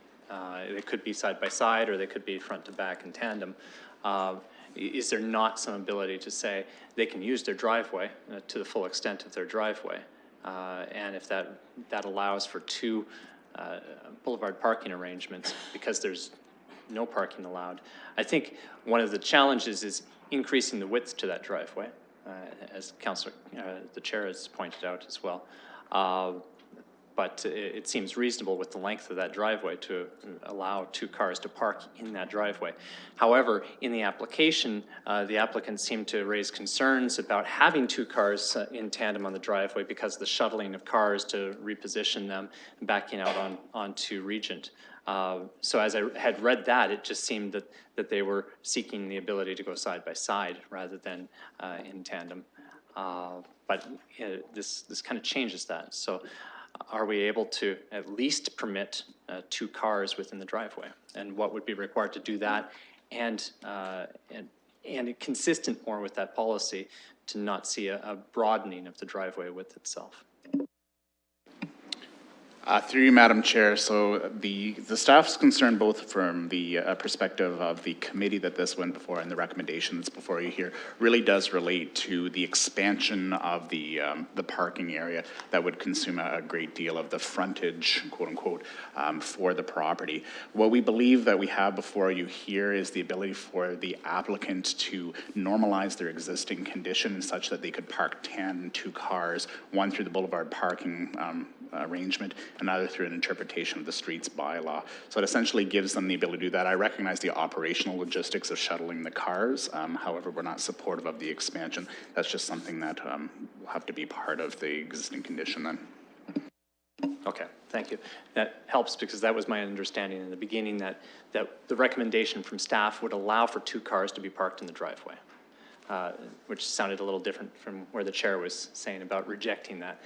They could be side by side or they could be front to back in tandem. Is there not some ability to say they can use their driveway to the full extent of their driveway? And if that allows for 2 boulevard parking arrangements because there's no parking allowed. I think one of the challenges is increasing the width to that driveway, as Councillor, the chair has pointed out as well. But it seems reasonable with the length of that driveway to allow 2 cars to park in that driveway. However, in the application, the applicant seemed to raise concerns about having 2 cars in tandem on the driveway because of the shuttling of cars to reposition them, backing out onto Regent. So as I had read that, it just seemed that they were seeking the ability to go side by side rather than in tandem. But this kind of changes that. So are we able to at least permit 2 cars within the driveway? And what would be required to do that? And consistent more with that policy to not see a broadening of the driveway width itself. Through you, Madam Chair, so the staff's concerned both from the perspective of the committee that this went before and the recommendations before you here really does relate to the expansion of the parking area that would consume a great deal of the frontage, quote unquote, for the property. What we believe that we have before you here is the ability for the applicant to normalize their existing condition such that they could park 2 cars, one through the boulevard parking arrangement, another through an interpretation of the streets bylaw. So it essentially gives them the ability to do that. I recognize the operational logistics of shuttling the cars. However, we're not supportive of the expansion. That's just something that will have to be part of the existing condition then. Okay, thank you. That helps because that was my understanding in the beginning that the recommendation from staff would allow for 2 cars to be parked in the driveway. Which sounded a little different from where the chair was saying about rejecting that.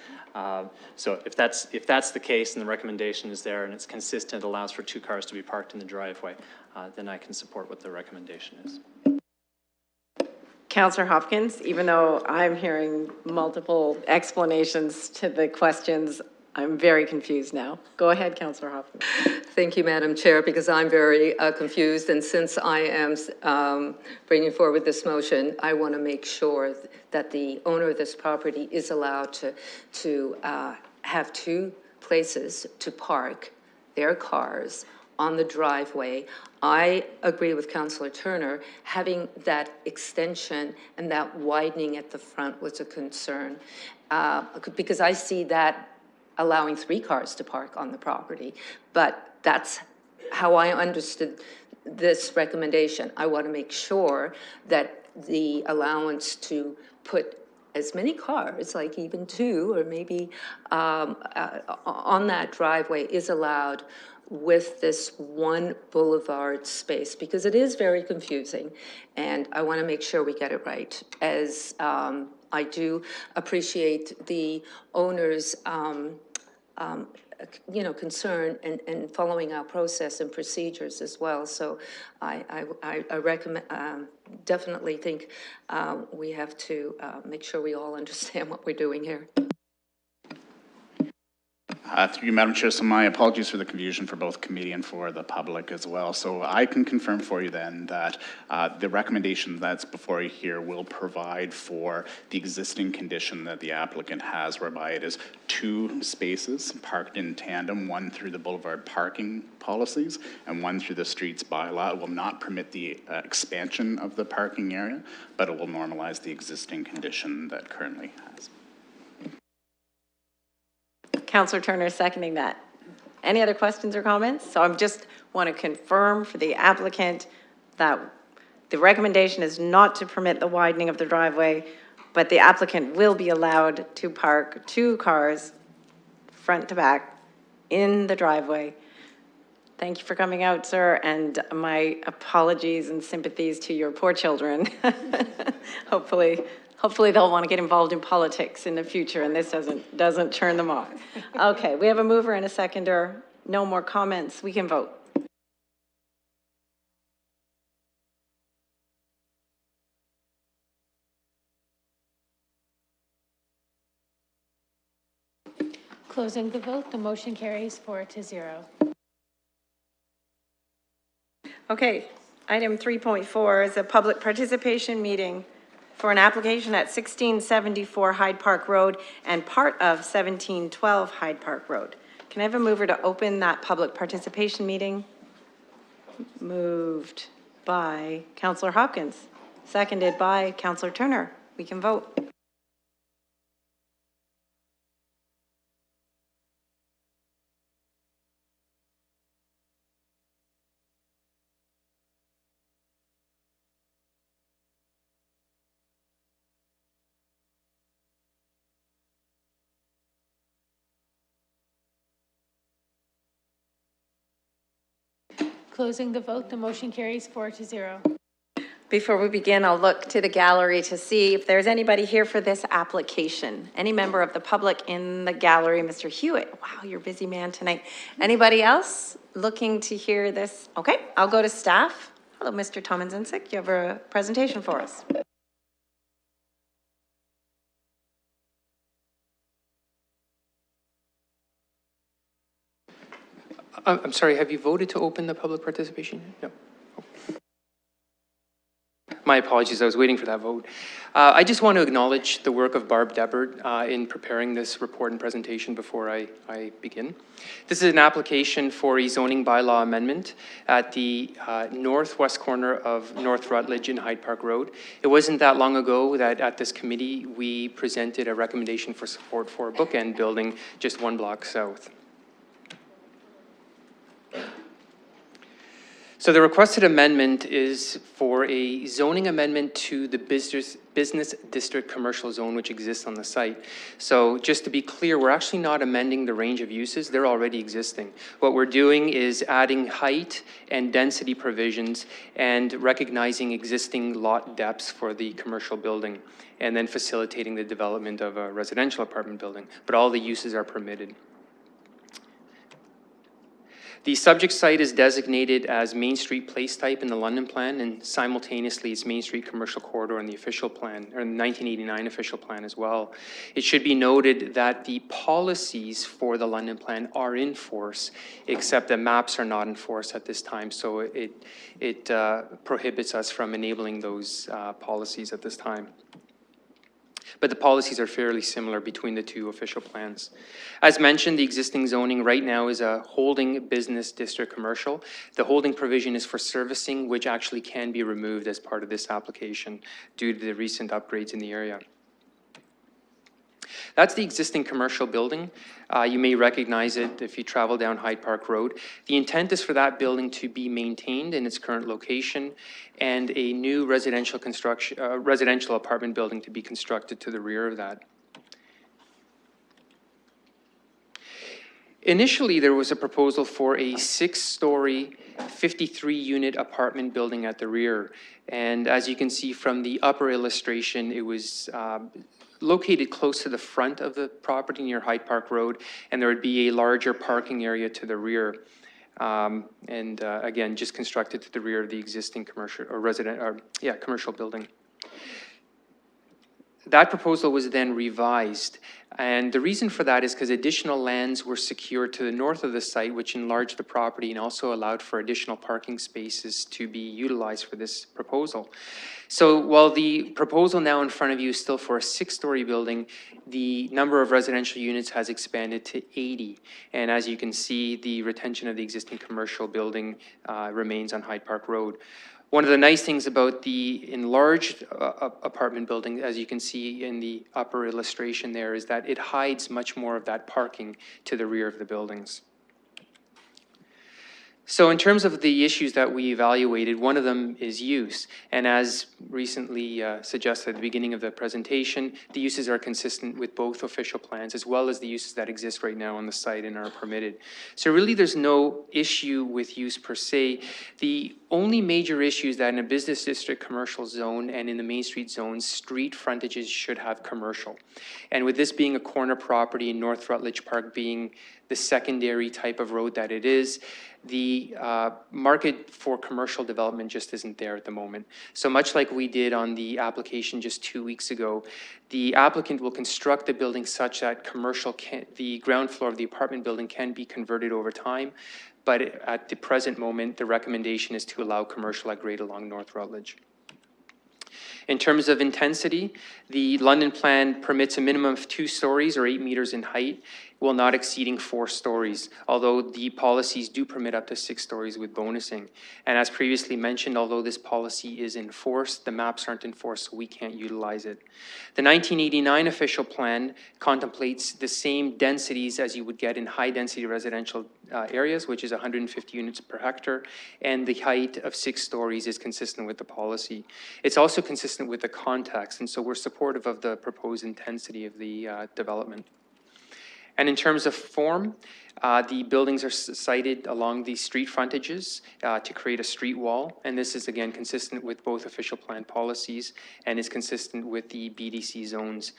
So if that's the case and the recommendation is there and it's consistent, allows for 2 cars to be parked in the driveway, then I can support what the recommendation is. Councillor Hopkins, even though I'm hearing multiple explanations to the questions, I'm very confused now. Go ahead, Councillor Hopkins. Thank you, Madam Chair, because I'm very confused, and since I am bringing forward this motion, I want to make sure that the owner of this property is allowed to have 2 places to park their cars on the driveway. I agree with Councillor Turner, having that extension and that widening at the front was a concern, because I see that allowing 3 cars to park on the property, but that's how I understood this recommendation. I want to make sure that the allowance to put as many cars, like even 2 or maybe on that driveway is allowed with this one boulevard space, because it is very confusing, and I want to make sure we get it right, as I do appreciate the owner's concern and following our process and procedures as well. So I recommend, definitely think we have to make sure we all understand what we're doing here. Through you, Madam Chair, so my apologies for the confusion for both committee and for the public as well. So I can confirm for you then that the recommendation that's before you here will provide for the existing condition that the applicant has, whereby it is 2 spaces parked in tandem, one through the boulevard parking policies and one through the streets bylaw. It will not permit the expansion of the parking area, but it will normalize the existing condition that currently has. Councillor Turner is seconding that. Any other questions or comments? So I just want to confirm for the applicant that the recommendation is not to permit the widening of the driveway, but the applicant will be allowed to park 2 cars front to back in the driveway. Thank you for coming out, sir, and my apologies and sympathies to your poor children. Hopefully they'll want to get involved in politics in the future and this doesn't turn them off. Okay, we have a mover and a seconder. No more comments. We can vote. Closing the vote, the motion carries 4-0. Okay, item 3.4 is a public participation meeting for an application at 1674 Hyde Park Road and part of 1712 Hyde Park Road. Can I have a mover to open that public participation meeting? Moved by Councillor Hopkins, seconded by Councillor Turner. We can vote. Closing the vote, the motion carries 4-0. Before we begin, I'll look to the gallery to see if there's anybody here for this application. Any member of the public in the gallery? Mr. Hewitt, wow, you're a busy man tonight. Anybody else looking to hear this? Okay, I'll go to staff. Hello, Mr. Tomanzinsic, you have a presentation for us. I'm sorry, have you voted to open the public participation? No. My apologies, I was waiting for that vote. I just want to acknowledge the work of Barb Debert in preparing this report and presentation before I begin. This is an application for a zoning bylaw amendment at the northwest corner of North Rutledge and Hyde Park Road. It wasn't that long ago that at this committee we presented a recommendation for support for a bookend building just 1 block south. So the requested amendment is for a zoning amendment to the business district commercial zone which exists on the site. So just to be clear, we're actually not amending the range of uses, they're already existing. What we're doing is adding height and density provisions and recognizing existing lot depths for the commercial building, and then facilitating the development of a residential apartment building, but all the uses are permitted. The subject site is designated as Main Street Place Type in the London Plan, and simultaneously it's Main Street Commercial Corridor in the official plan, or the 1989 official plan as well. It should be noted that the policies for the London Plan are in force, except that maps are not in force at this time, so it prohibits us from enabling those policies at this time. But the policies are fairly similar between the two official plans. As mentioned, the existing zoning right now is a holding business district commercial. The holding provision is for servicing, which actually can be removed as part of this application due to the recent upgrades in the area. That's the existing commercial building. You may recognize it if you travel down Hyde Park Road. The intent is for that building to be maintained in its current location and a new residential apartment building to be constructed to the rear of that. Initially, there was a proposal for a 6-story, 53-unit apartment building at the rear. And as you can see from the upper illustration, it was located close to the front of the property near Hyde Park Road, and there would be a larger parking area to the rear. Again, just constructed to the rear of the existing commercial or commercial building. That proposal was then revised, and the reason for that is because additional lands were secured to the north of the site, which enlarged the property and also allowed for additional parking spaces to be utilized for this proposal. So while the proposal now in front of you is still for a 6-story building, the number of residential units has expanded to 80. And as you can see, the retention of the existing commercial building remains on Hyde Park Road. One of the nice things about the enlarged apartment building, as you can see in the upper illustration there, is that it hides much more of that parking to the rear of the buildings. So in terms of the issues that we evaluated, one of them is use. And as recently suggested at the beginning of the presentation, the uses are consistent with both official plans as well as the uses that exist right now on the site and are permitted. So really there's no issue with use per se. The only major issue is that in a business district commercial zone and in the Main Street zones, street frontages should have commercial. And with this being a corner property and North Rutledge Park being the secondary type of road that it is, the market for commercial development just isn't there at the moment. So much like we did on the application just 2 weeks ago, the applicant will construct the building such that the ground floor of the apartment building can be converted over time. But at the present moment, the recommendation is to allow commercial at grade along North Rutledge. In terms of intensity, the London plan permits a minimum of 2 stories or 8 meters in height, while not exceeding 4 stories, although the policies do permit up to 6 stories with bonusing. And as previously mentioned, although this policy is enforced, the maps aren't enforced, so we can't utilize it. The 1989 official plan contemplates the same densities as you would get in high-density residential areas, which is 150 units per hectare, and the height of 6 stories is consistent with the policy. It's also consistent with the context, and so we're supportive of the proposed intensity of the development. And in terms of form, the buildings are sited along the street frontages to create a street wall. And this is, again, consistent with both official plan policies and is consistent with the BDC zones.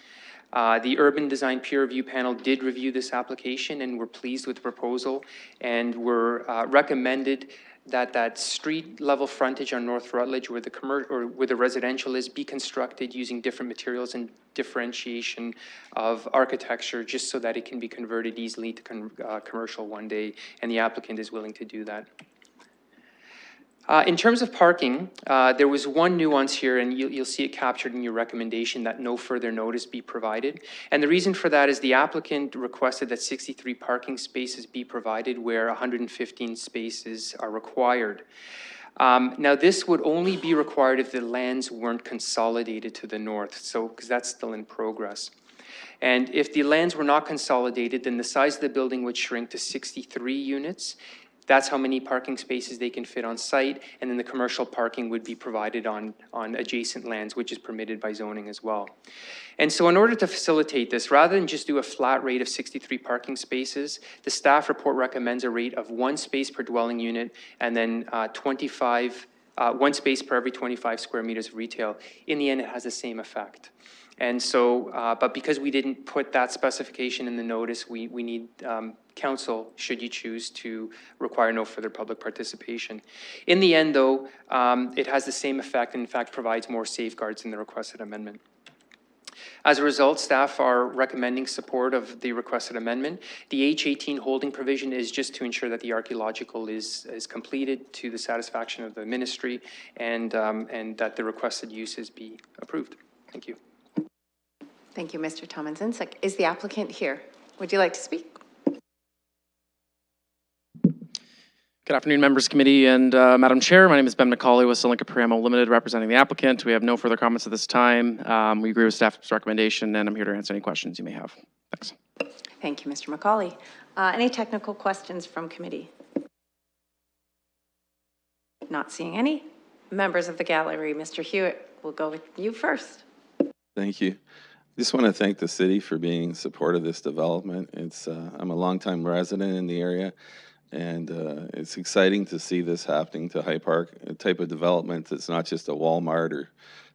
The Urban Design Peer Review Panel did review this application and were pleased with the proposal and were recommended that street level frontage on North Rutledge where where the residential is be constructed using different materials and differentiation of architecture, just so that it can be converted easily to commercial one day, and the applicant is willing to do that. In terms of parking, there was one nuance here, and you'll see it captured in your recommendation that no further notice be provided. And the reason for that is the applicant requested that 63 parking spaces be provided where 115 spaces are required. Now, this would only be required if the lands weren't consolidated to the north, so because that's still in progress. And if the lands were not consolidated, then the size of the building would shrink to 63 units. That's how many parking spaces they can fit on site, and then the commercial parking would be provided on adjacent lands, which is permitted by zoning as well. And so in order to facilitate this, rather than just do a flat rate of 63 parking spaces, the staff report recommends a rate of 1 space per dwelling unit, and then 1 space per every 25 square meters of retail. In the end, it has the same effect. And so, but because we didn't put that specification in the notice, we need council, should you choose to require no further public participation. In the end, though, it has the same effect and in fact provides more safeguards in the requested amendment. As a result, staff are recommending support of the requested amendment. The H18 holding provision is just to ensure that the archaeological is completed to the satisfaction of the ministry and that the requested uses be approved. Thank you. Thank you, Mr. Tomlinson. Is the applicant here? Would you like to speak? Good afternoon, members committee and Madam Chair. My name is Ben McCauley with Selinka Priamo Limited, representing the applicant. We have no further comments at this time. We agree with staff's recommendation, and I'm here to answer any questions you may have. Thanks. Thank you, Mr. McCauley. Any technical questions from committee? Not seeing any. Members of the gallery, Mr. Hewitt, we'll go with you first. Thank you. I just want to thank the city for being in support of this development. I'm a longtime resident in the area, and it's exciting to see this happening to High Park, a type of development that's not just a Walmart or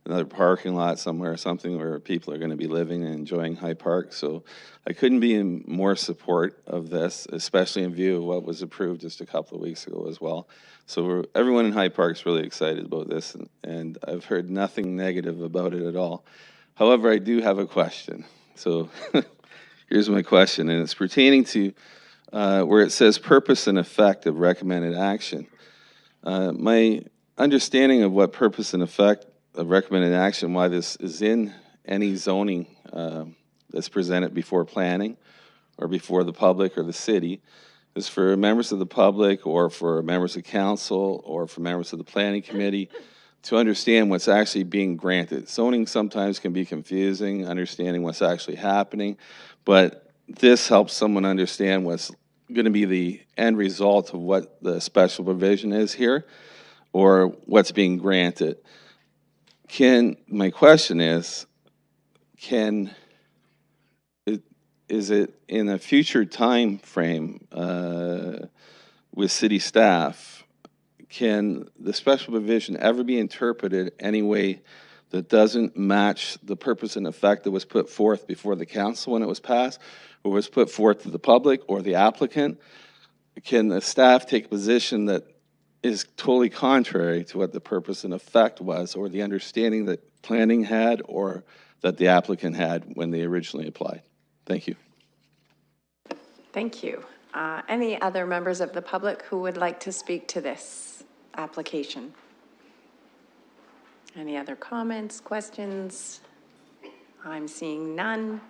another parking lot somewhere, something where people are going to be living and enjoying High Park. So I couldn't be in more support of this, especially in view of what was approved just a couple of weeks ago as well. So everyone in High Park is really excited about this, and I've heard nothing negative about it at all. However, I do have a question. So here's my question, and it's pertaining to where it says purpose and effect of recommended action. My understanding of what purpose and effect of recommended action, why this is in any zoning that's presented before planning or before the public or the city, is for members of the public or for members of council or for members of the planning committee to understand what's actually being granted. Zoning sometimes can be confusing, understanding what's actually happening, but this helps someone understand what's going to be the end result of what the special provision is here or what's being granted. My question is it in a future time frame with city staff, can the special provision ever be interpreted any way that doesn't match the purpose and effect that was put forth before the council when it was passed, or was put forth to the public or the applicant? Can the staff take a position that is totally contrary to what the purpose and effect was, or the understanding that planning had or that the applicant had when they originally applied? Thank you. Thank you. Any other members of the public who would like to speak to this application? Any other comments, questions? I'm seeing none.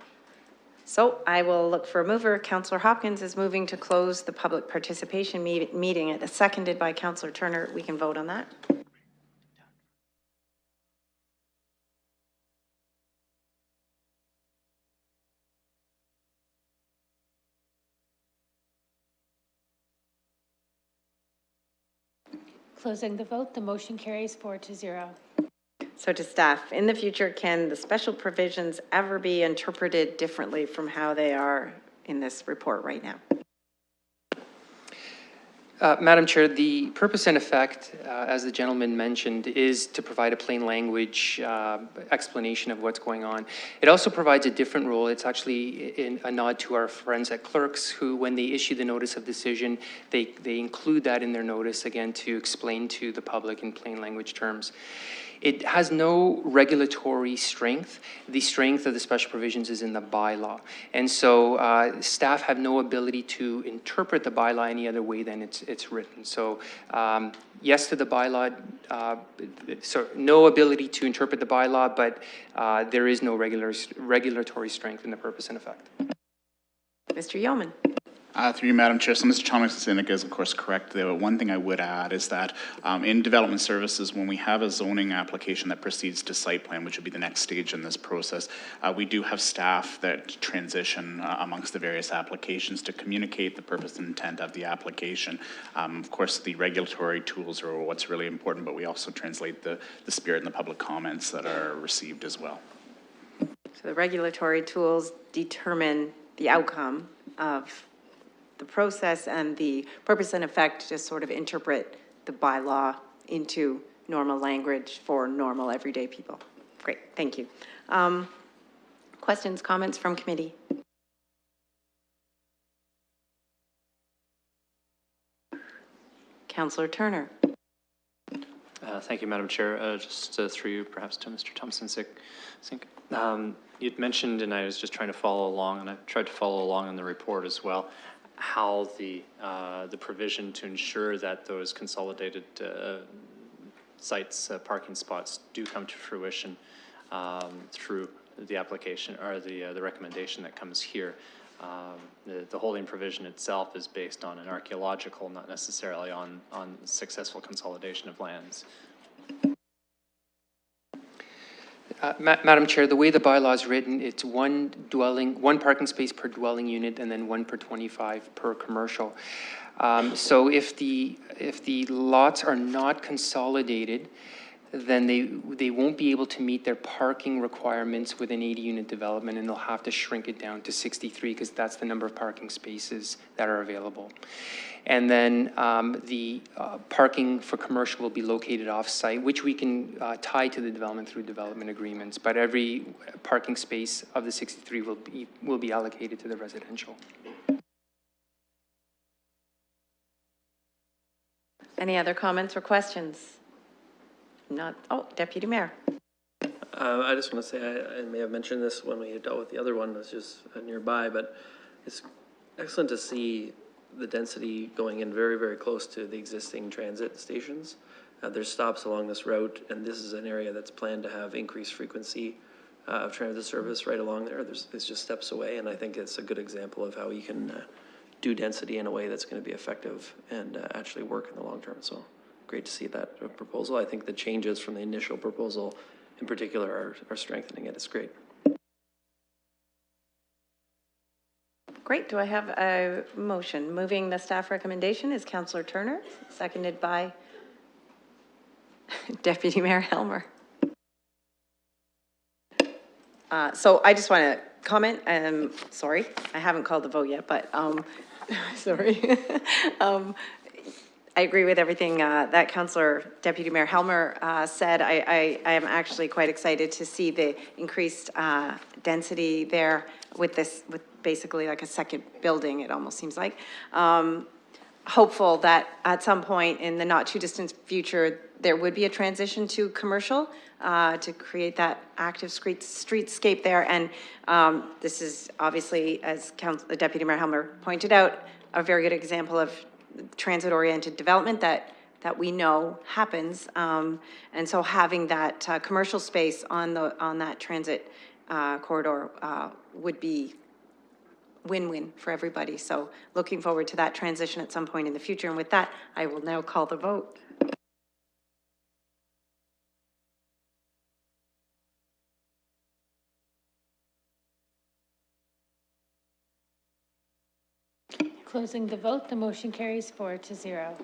So I will look for a mover. Councillor Hopkins is moving to close the public participation meeting. It is seconded by Councillor Turner. We can vote on that. Closing the vote, the motion carries 4-0. So to staff, in the future, can the special provisions ever be interpreted differently from how they are in this report right now? Madam Chair, the purpose and effect, as the gentleman mentioned, is to provide a plain language explanation of what's going on. It also provides a different role. It's actually a nod to our friends at clerks who, when they issue the notice of decision, they include that in their notice, again, to explain to the public in plain language terms. It has no regulatory strength. The strength of the special provisions is in the bylaw. And so staff have no ability to interpret the bylaw any other way than it's written. So yes to the bylaw, so no ability to interpret the bylaw, but there is no regulatory strength in the purpose and effect. Mr. Yeoman. Through you, Madam Chair. So Mr. Thomas-Cynic is, of course, correct there. One thing I would add is that in development services, when we have a zoning application that proceeds to site plan, which would be the next stage in this process, we do have staff that transition amongst the various applications to communicate the purpose and intent of the application. Of course, the regulatory tools are what's really important, but we also translate the spirit and the public comments that are received as well. So the regulatory tools determine the outcome of the process, and the purpose and effect just sort of interpret the bylaw into normal language for normal everyday people. Great, thank you. Questions, comments from committee? Councillor Turner. Thank you, Madam Chair. Just through you, perhaps to Mr. Thompson-Sink. You'd mentioned, and I was just trying to follow along, and I've tried to follow along in the report as well, how the provision to ensure that those consolidated sites, parking spots, do come to fruition through the application or the recommendation that comes here. The holding provision itself is based on an archaeological, not necessarily on successful consolidation of lands. Madam Chair, the way the bylaw is written, it's one parking space per dwelling unit, and then 1 per 25 per commercial. So if the lots are not consolidated, then they won't be able to meet their parking requirements with an 80-unit development, and they'll have to shrink it down to 63 because that's the number of parking spaces that are available. And then the parking for commercial will be located off-site, which we can tie to the development through development agreements. But every parking space of the 63 will be allocated to the residential. Any other comments or questions? Not, oh, Deputy Mayor. I just want to say, I may have mentioned this when we dealt with the other one that's just nearby, but it's excellent to see the density going in very, very close to the existing transit stations. There's stops along this route, and this is an area that's planned to have increased frequency of transit service right along there. It's just steps away, and I think it's a good example of how you can do density in a way that's going to be effective and actually work in the long term. So great to see that proposal. I think the changes from the initial proposal in particular are strengthening it. It's great. Great, do I have a motion? Moving the staff recommendation is Councillor Turner, seconded by Deputy Mayor Helmer. So I just want to comment, sorry, I haven't called the vote yet, but sorry. I agree with everything that Councillor Deputy Mayor Helmer said. I am actually quite excited to see the increased density there with this, with basically like a second building, it almost seems like. Hopeful that at some point in the not too distant future, there would be a transition to commercial to create that active streetscape there. And this is obviously, as Deputy Mayor Helmer pointed out, a very good example of transit-oriented development that we know happens. And so having that commercial space on that transit corridor would be win-win for everybody. So looking forward to that transition at some point in the future. And with that, I will now call the vote. Closing the vote, the motion carries 4-0.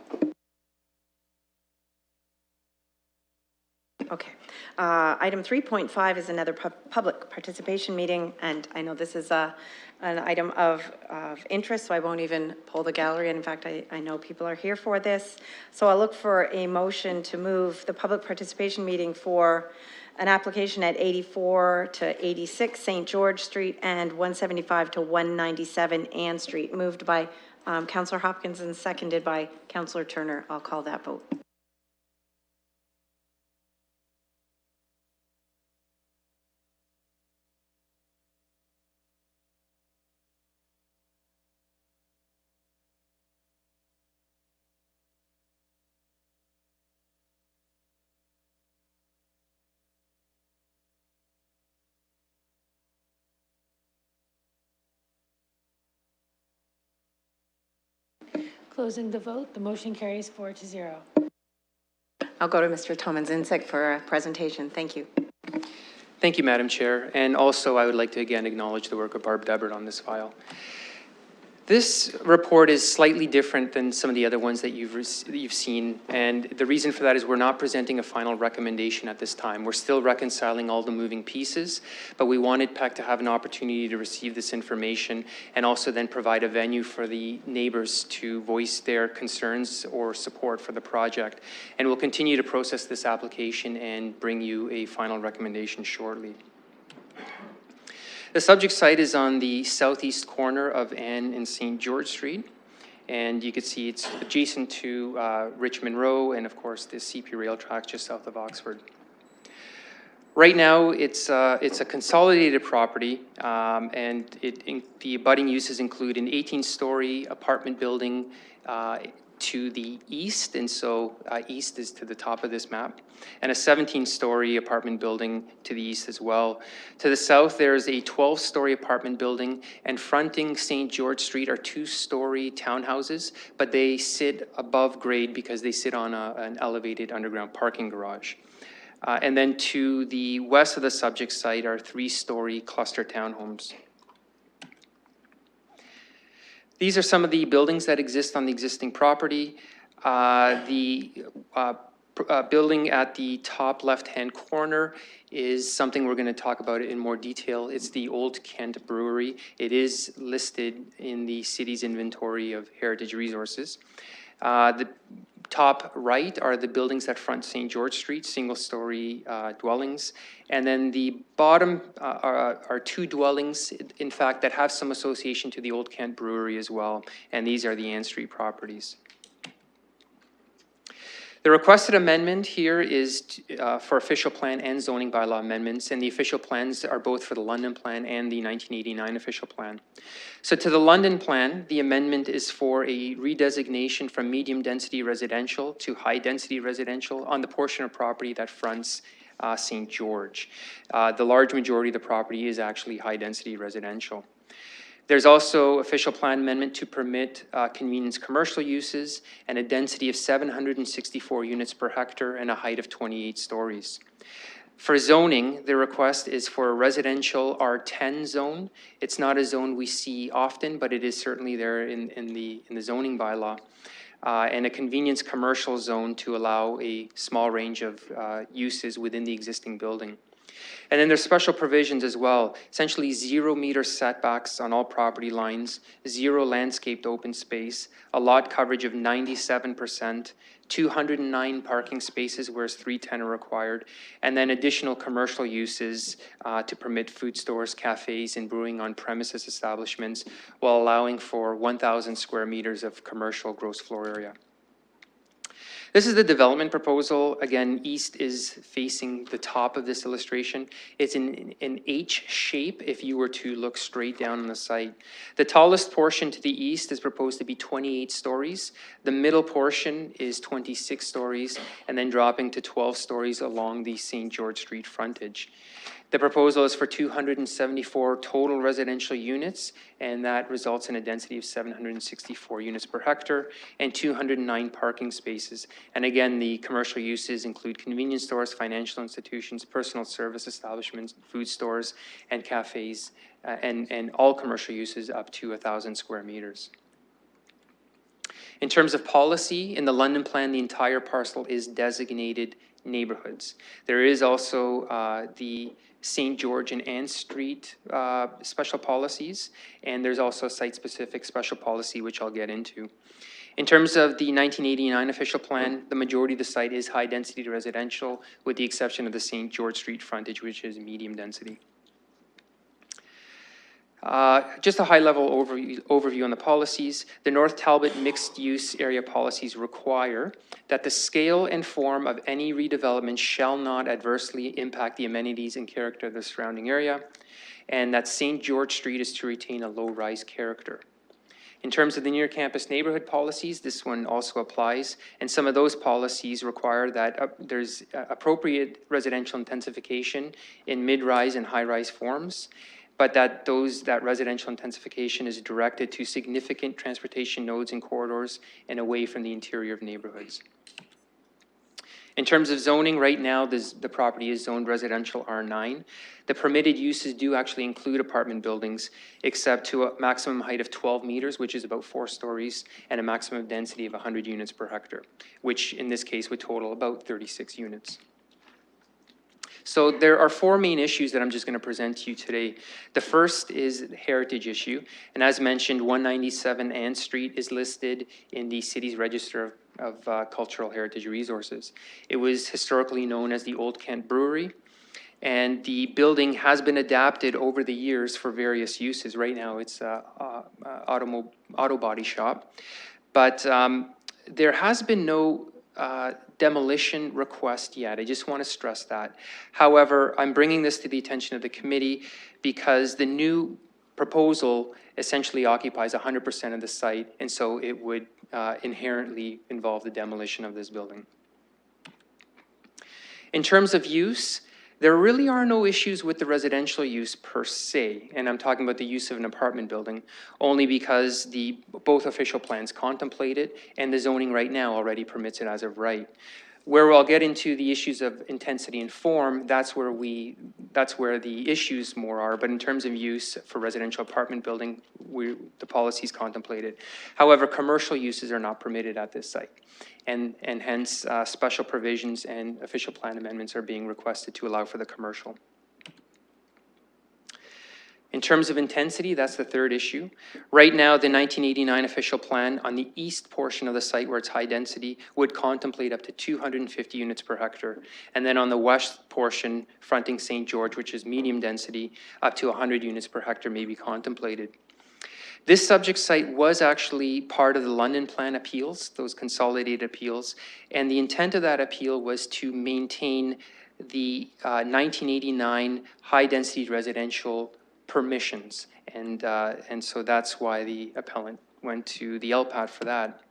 Okay. Item 3.5 is another public participation meeting, and I know this is an item of interest, so I won't even pull the gallery. In fact, I know people are here for this. So I'll look for a motion to move the public participation meeting for an application at 84 to 86 St. George Street and 175 to 197 Ann Street, moved by Councillor Hopkins and seconded by Councillor Turner. I'll call that vote. Closing the vote, the motion carries 4-0. I'll go to Mr. Toman-Zinzek for a presentation. Thank you. Thank you, Madam Chair. And also, I would like to again acknowledge the work of Barb Debbert on this file. This report is slightly different than some of the other ones that you've seen, and the reason for that is we're not presenting a final recommendation at this time. We're still reconciling all the moving pieces, but we wanted PEC to have an opportunity to receive this information and also then provide a venue for the neighbors to voice their concerns or support for the project. And we'll continue to process this application and bring you a final recommendation shortly. The subject site is on the southeast corner of Ann and St. George Street, and you can see it's adjacent to Richmond Row and, of course, the CP rail track just south of Oxford. Right now, it's a consolidated property, and the abutting uses include an 18-story apartment building to the east, and so east is to the top of this map, and a 17-story apartment building to the east as well. To the south, there's a 12-story apartment building, and fronting St. George Street are 2-story townhouses, but they sit above grade because they sit on an elevated underground parking garage. And then to the west of the subject site are 3-story cluster townhomes. These are some of the buildings that exist on the existing property. The building at the top left-hand corner is something we're going to talk about in more detail. It's the Old Kent Brewery. It is listed in the city's inventory of heritage resources. The top right are the buildings that front St. George Street, single-story dwellings. And then the bottom are 2 dwellings, in fact, that have some association to the Old Kent Brewery as well. And these are the Ann Street properties. The requested amendment here is for official plan and zoning bylaw amendments, and the official plans are both for the London Plan and the 1989 official plan. So to the London Plan, the amendment is for a redesignation from medium density residential to high density residential on the portion of property that fronts St. George. The large majority of the property is actually high density residential. There's also official plan amendment to permit convenience commercial uses and a density of 764 units per hectare and a height of 28 stories. For zoning, the request is for a residential R10 zone. It's not a zone we see often, but it is certainly there in the zoning bylaw. And a convenience commercial zone to allow a small range of uses within the existing building. And then there's special provisions as well, essentially 0-meter setbacks on all property lines, 0 landscaped open space, a lot coverage of 97%, 209 parking spaces, whereas 310 are required, and then additional commercial uses to permit food stores, cafes, and brewing on premises establishments, while allowing for 1,000 square meters of commercial gross floor area. This is the development proposal. Again, east is facing the top of this illustration. It's in an H shape if you were to look straight down on the site. The tallest portion to the east is proposed to be 28 stories. The middle portion is 26 stories, and then dropping to 12 stories along the St. George Street frontage. The proposal is for 274 total residential units, and that results in a density of 764 units per hectare and 209 parking spaces. And again, the commercial uses include convenience stores, financial institutions, personal service establishments, food stores, and cafes, and all commercial uses up to 1,000 square meters. In terms of policy, in the London Plan, the entire parcel is designated neighborhoods. There is also the St. George and Ann Street special policies, and there's also a site-specific special policy, which I'll get into. In terms of the 1989 official plan, the majority of the site is high-density residential, with the exception of the St. George Street frontage, which is medium density. Just a high-level overview on the policies. The North Talbot mixed-use area policies require that the scale and form of any redevelopment shall not adversely impact the amenities and character of the surrounding area, and that St. George Street is to retain a low-rise character. In terms of the near-campus neighborhood policies, this one also applies, and some of those policies require that there's appropriate residential intensification in mid-rise and high-rise forms, but that residential intensification is directed to significant transportation nodes and corridors and away from the interior of neighborhoods. In terms of zoning, right now, the property is zoned residential R9. The permitted uses do actually include apartment buildings, except to a maximum height of 12 meters, which is about 4 stories, and a maximum density of 100 units per hectare, which in this case would total about 36 units. So there are 4 main issues that I'm just going to present to you today. The first is the heritage issue, and as mentioned, 197 Ann Street is listed in the city's register of cultural heritage resources. It was historically known as the Old Kent Brewery, and the building has been adapted over the years for various uses. Right now, it's an auto body shop, but there has been no demolition request yet. I just want to stress that. However, I'm bringing this to the attention of the committee because the new proposal essentially occupies 100% of the site, and so it would inherently involve the demolition of this building. In terms of use, there really are no issues with the residential use per se, and I'm talking about the use of an apartment building, only because both official plans contemplate it, and the zoning right now already permits it as of right. Where I'll get into the issues of intensity and form, that's where the issues more are, but in terms of use for residential apartment building, the policies contemplate it. However, commercial uses are not permitted at this site, and hence special provisions and official plan amendments are being requested to allow for the commercial. In terms of intensity, that's the third issue. Right now, the 1989 official plan on the east portion of the site where it's high density would contemplate up to 250 units per hectare. And then on the west portion, fronting St. George, which is medium density, up to 100 units per hectare may be contemplated. This subject site was actually part of the London Plan appeals, those consolidated appeals, and the intent of that appeal was to maintain the 1989 high-density residential permissions, and so that's why the appellant went to the LPAT for that.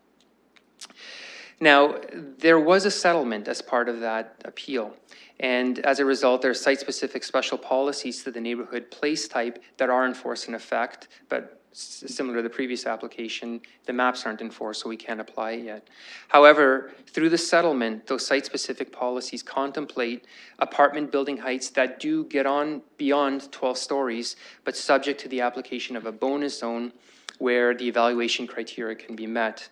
Now, there was a settlement as part of that appeal, and as a result, there are site-specific special policies to the neighborhood place type that are in force in effect, but similar to the previous application, the maps aren't enforced, so we can't apply it yet. However, through the settlement, those site-specific policies contemplate apartment building heights that do get on beyond 12 stories, but subject to the application of a bonus zone where the evaluation criteria can be met.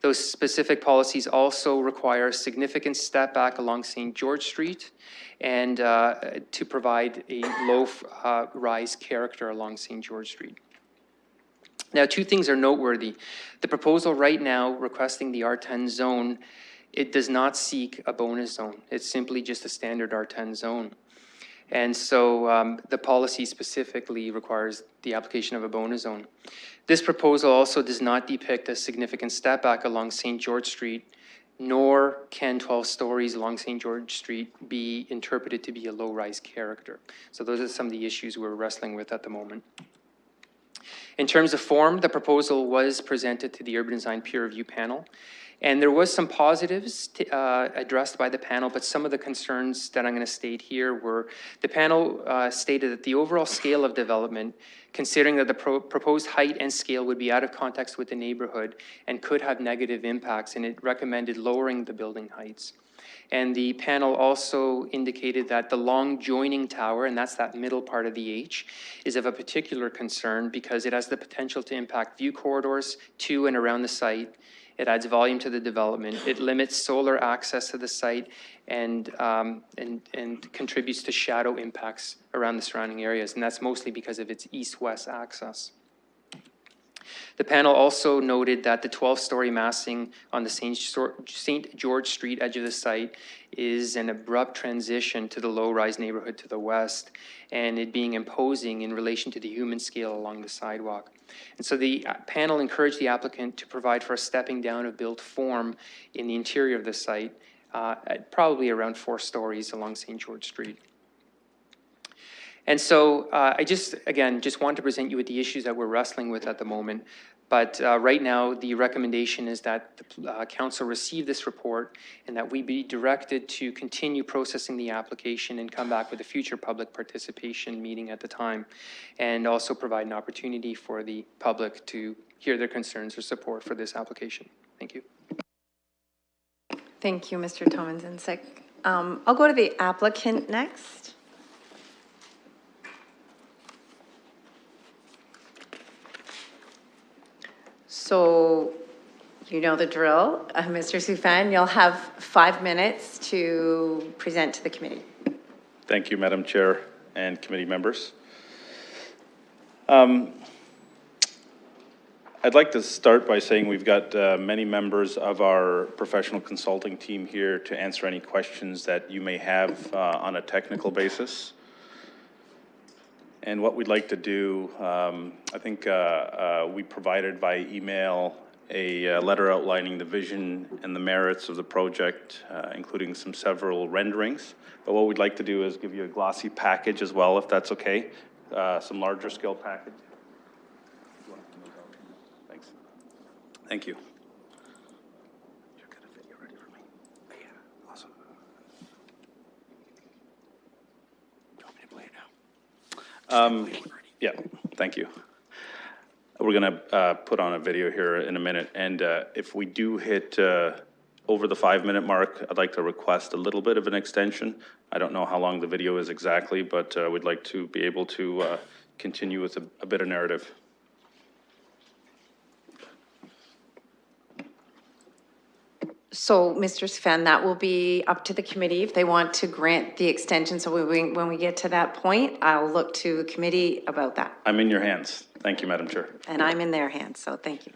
Those specific policies also require a significant step back along St. George Street and to provide a low-rise character along St. George Street. Now, 2 things are noteworthy. The proposal right now requesting the R10 zone, it does not seek a bonus zone. It's simply just a standard R10 zone. And so the policy specifically requires the application of a bonus zone. This proposal also does not depict a significant step back along St. George Street, nor can 12 stories along St. George Street be interpreted to be a low-rise character. So those are some of the issues we're wrestling with at the moment. In terms of form, the proposal was presented to the Urban Design Peer Review Panel, and there was some positives addressed by the panel, but some of the concerns that I'm going to state here were the panel stated that the overall scale of development, considering that the proposed height and scale would be out of context with the neighborhood and could have negative impacts, and it recommended lowering the building heights. And the panel also indicated that the long joining tower, and that's that middle part of the H, is of a particular concern because it has the potential to impact view corridors to and around the site It adds volume to the development. It limits solar access to the site and contributes to shadow impacts around the surrounding areas, and that's mostly because of its east-west access. The panel also noted that the 12-story massing on the St. George Street edge of the site is an abrupt transition to the low-rise neighborhood to the west, and it being imposing in relation to the human scale along the sidewalk. And so the panel encouraged the applicant to provide for a stepping down of built form in the interior of the site at probably around 4 stories along St. George Street. And so I just want to present you with the issues that we're wrestling with at the moment. But right now, the recommendation is that the council receive this report and that we be directed to continue processing the application and come back with a future public participation meeting at the time, and also provide an opportunity for the public to hear their concerns or support for this application. Thank you. Thank you, Mr. Tomanzinski. I'll go to the applicant next. So you know the drill. Mr. Soufan, you'll have 5 minutes to present to the committee. Thank you, Madam Chair and committee members. I'd like to start by saying we've got many members of our professional consulting team here to answer any questions that you may have on a technical basis. And what we'd like to do, I think we provided by email a letter outlining the vision and the merits of the project, including several renderings. But what we'd like to do is give you a glossy package as well, if that's okay, some larger scale package. Thanks. Thank you. You're good at it. You're ready for me? Yeah, awesome. Do you want me to play it now? Yeah, thank you. We're gonna put on a video here in a minute, and if we do hit over the 5-minute mark, I'd like to request a little bit of an extension. I don't know how long the video is exactly, but we'd like to be able to continue with a bit of narrative. So, Mr. Soufan, that will be up to the committee if they want to grant the extension. So when we get to that point, I'll look to the committee about that. I'm in your hands. Thank you, Madam Chair. And I'm in their hands, so thank you.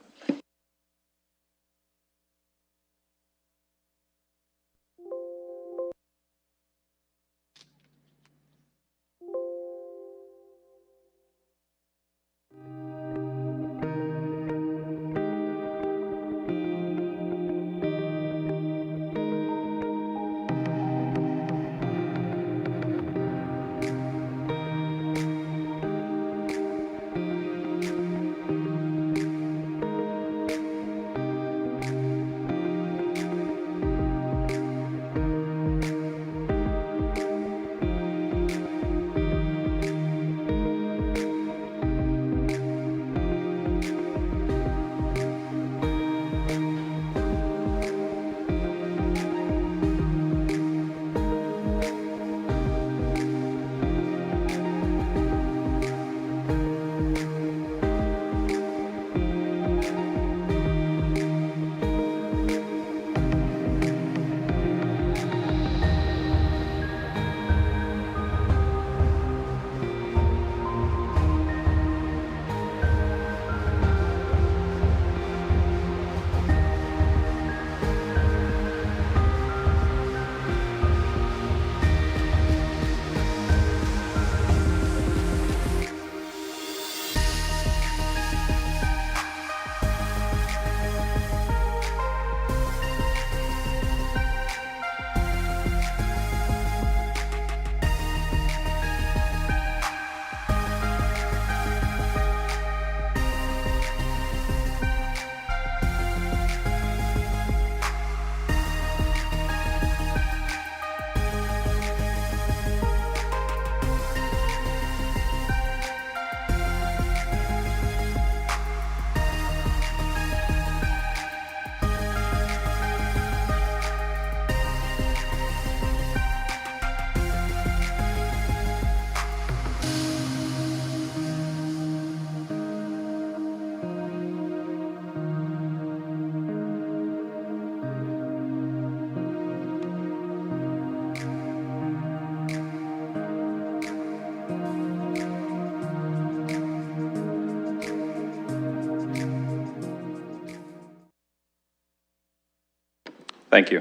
Thank you.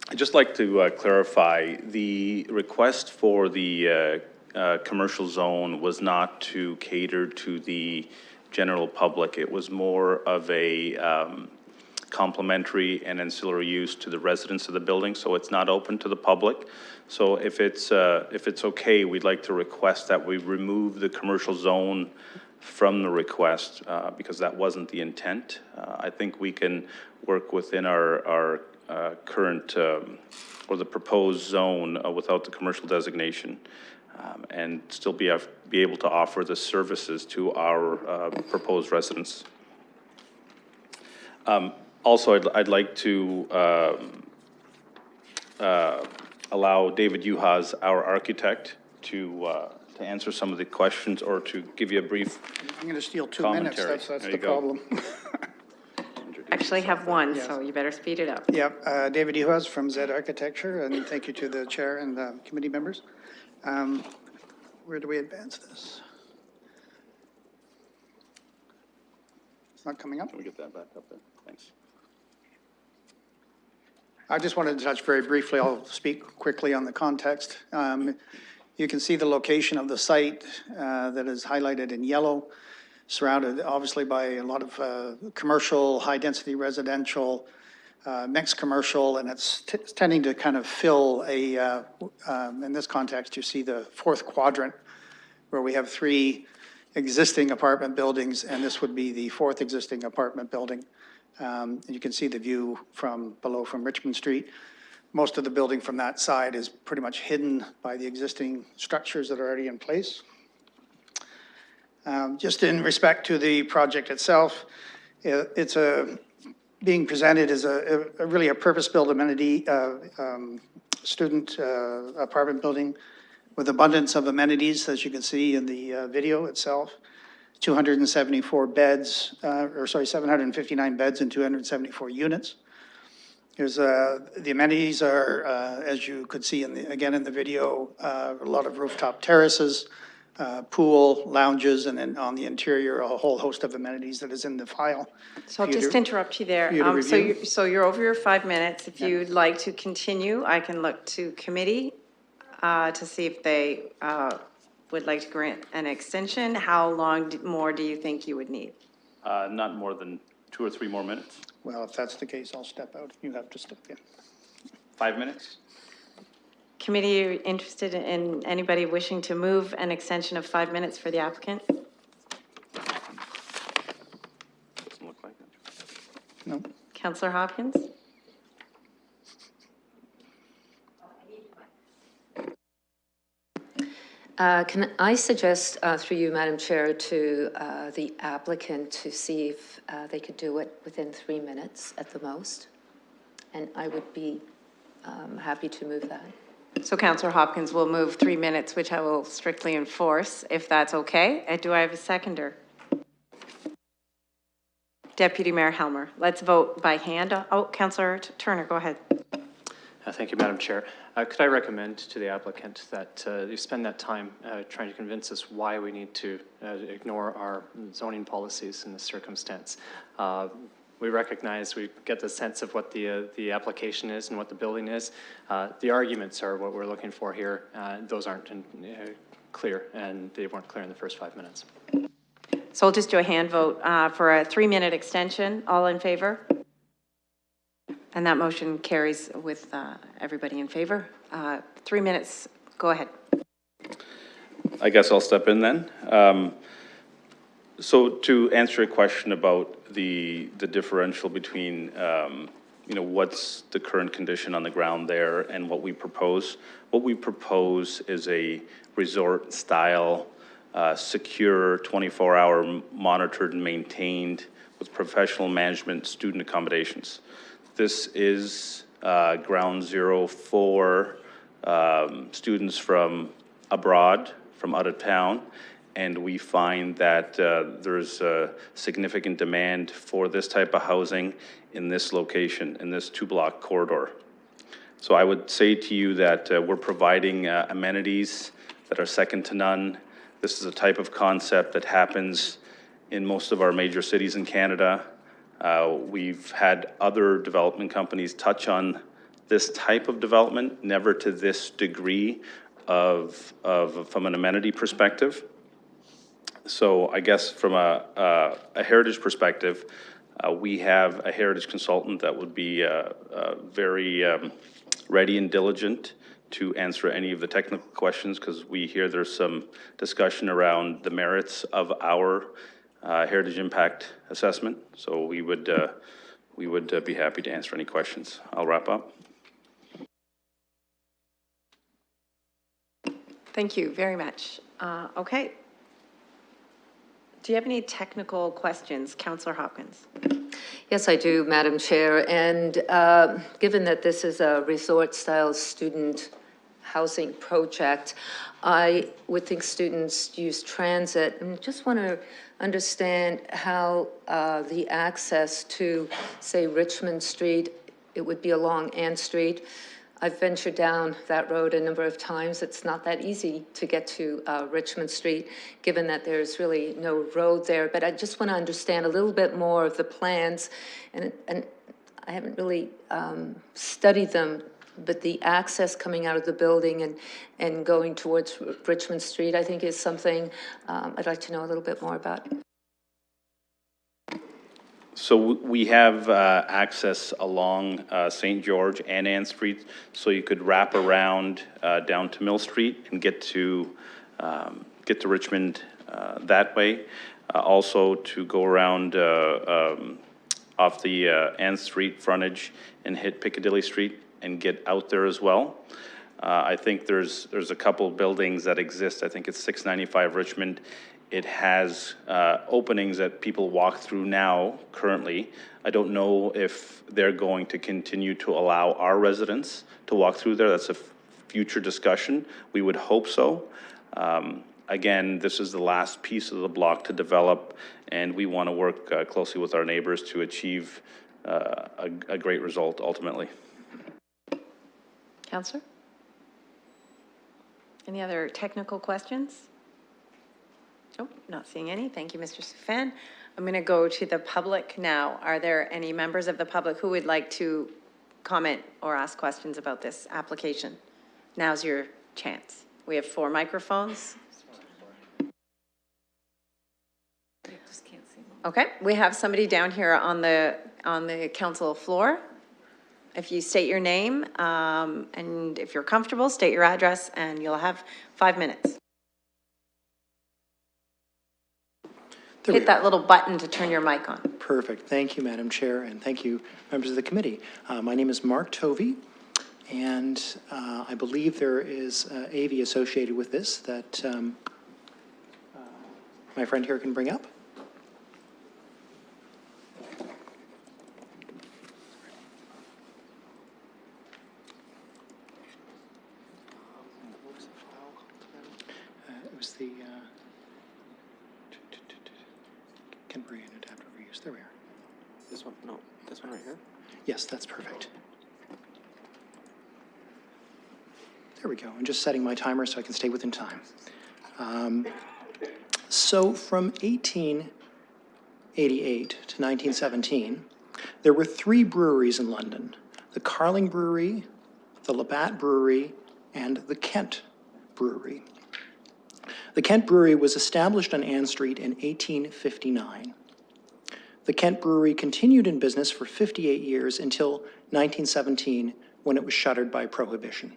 I'd just like to clarify, the request for the commercial zone was not to cater to the general public. It was more of a complementary and ancillary use to the residents of the building, so it's not open to the public. So if it's okay, we'd like to request that we remove the commercial zone from the request, because that wasn't the intent. I think we can work within our current or the proposed zone without the commercial designation, and still be able to offer the services to our proposed residents. Also, I'd like to allow David Uhas, our architect, to answer some of the questions or to give you a brief I'm going to steal 2 minutes. commentary. That's There the you go. problem. Actually have one, so you better speed it up. Yep. David Uhas from Z Architecture, and thank you to the chair and the committee members. Where do we advance this? It's not coming up? Can we get that back up there? Thanks. I just wanted to touch very briefly, I'll speak quickly on the context. You can see the location of the site that is highlighted in yellow, surrounded obviously by a lot of commercial, high-density residential, mixed commercial, and it's tending to kind of fill a, in this context, you see the fourth quadrant where we have 3 existing apartment buildings, and this would be the 4th existing apartment building. And you can see the view from below from Richmond Street. Most of the building from that side is pretty much hidden by the existing structures that are already in place. Just in respect to the project itself, it's being presented as really a purpose-built amenity student apartment building with abundance of amenities, as you can see in the video itself. 274 beds, 759 beds and 274 units. There's the amenities are, as you could see again in the video, a lot of rooftop terraces, pool, lounges, and then on the interior, a whole host of amenities that is in the file. So I'll just interrupt you there. So you're over your 5 minutes. If you'd like to continue, I can look to committee to see if they would like to grant an extension. How long more do you think you would need? Not more than 2 or 3 more minutes. Well, if that's the case, I'll step out. You have to step in. 5 minutes? Committee, are you interested in anybody wishing to move an extension of 5 minutes for the applicant? Doesn't look like it. No. Councillor Hopkins? Can I suggest, through you, Madam Chair, to the applicant to see if they could do it within 3 minutes at the most? And I would be happy to move that. So Councillor Hopkins will move 3 minutes, which I will strictly enforce, if that's okay. Do I have a seconder? Deputy Mayor Helmer. Let's vote by hand. Oh, Councillor Turner, go ahead. Thank you, Madam Chair. Could I recommend to the applicant that you spend that time trying to convince us why we need to ignore our zoning policies in this circumstance? We recognize, we get the sense of what the application is and what the building is. The arguments are what we're looking for here. Those aren't clear, and they weren't clear in the first 5 minutes. So I'll just do a hand vote for a 3-minute extension. All in favor? And that motion carries with everybody in favor. 3 minutes, go ahead. I guess I'll step in then. So to answer a question about the differential between, what's the current condition on the ground there and what we propose is a resort style, secure, 24-hour monitored and maintained with professional management student accommodations. This is ground zero for students from abroad, from out of town, and we find that there's a significant demand for this type of housing in this location, in this 2-block corridor. So I would say to you that we're providing amenities that are second to none. This is a type of concept that happens in most of our major cities in Canada. We've had other development companies touch on this type of development, never to this degree from an amenity perspective. So I guess from a heritage perspective, we have a heritage consultant that would be very ready and diligent to answer any of the technical questions, because we hear there's some discussion around the merits of our heritage impact assessment. So we would be happy to answer any questions. I'll wrap up. Thank you very much. Okay. Do you have any technical questions, Councillor Hopkins? Yes, I do, Madam Chair. And given that this is a resort-style student housing project, I would think students use transit, and just want to understand how the access to, say, Richmond Street, it would be along Ann Street. I've ventured down that road a number of times. It's not that easy to get to Richmond Street, given that there's really no road there. But I just want to understand a little bit more of the plans, and I haven't really studied them, but the access coming out of the building and going towards Richmond Street, I think is something I'd like to know a little bit more about. So we have access along St. George and Ann Street, so you could wrap around down to Mill Street and get to Richmond that way. Also to go around off the Ann Street frontage and hit Piccadilly Street and get out there as well. I think there's a couple buildings that exist. I think it's 695 Richmond. It has openings that people walk through now, currently. I don't know if they're going to continue to allow our residents to walk through there. That's a future discussion. We would hope so. Again, this is the last piece of the block to develop, and we want to work closely with our neighbors to achieve a great result ultimately. Councillor? Any other technical questions? Nope, not seeing any. Thank you, Mr. Safan. I'm going to go to the public now. Are there any members of the public who would like to comment or ask questions about this application? Now's your chance. We have 4 microphones. Okay, we have somebody down here on the council floor. If you state your name and if you're comfortable, state your address, and you'll have 5 minutes. Hit that little button to turn your mic on. Perfect. Thank you, Madam Chair, and thank you, members of the committee. My name is Mark Tovey, and I believe there is AV associated with this that my friend here can bring up. It was the temporary and adaptive reuse. There we are. This one? No, this one right here? Yes, that's perfect. There we go. I'm just setting my timer so I can stay within time. So from 1888 to 1917, there were 3 breweries in London: the Carling Brewery, the Labatt Brewery, and the Kent Brewery. The Kent Brewery was established on Ann Street in 1859. The Kent Brewery continued in business for 58 years until 1917, when it was shuttered by prohibition.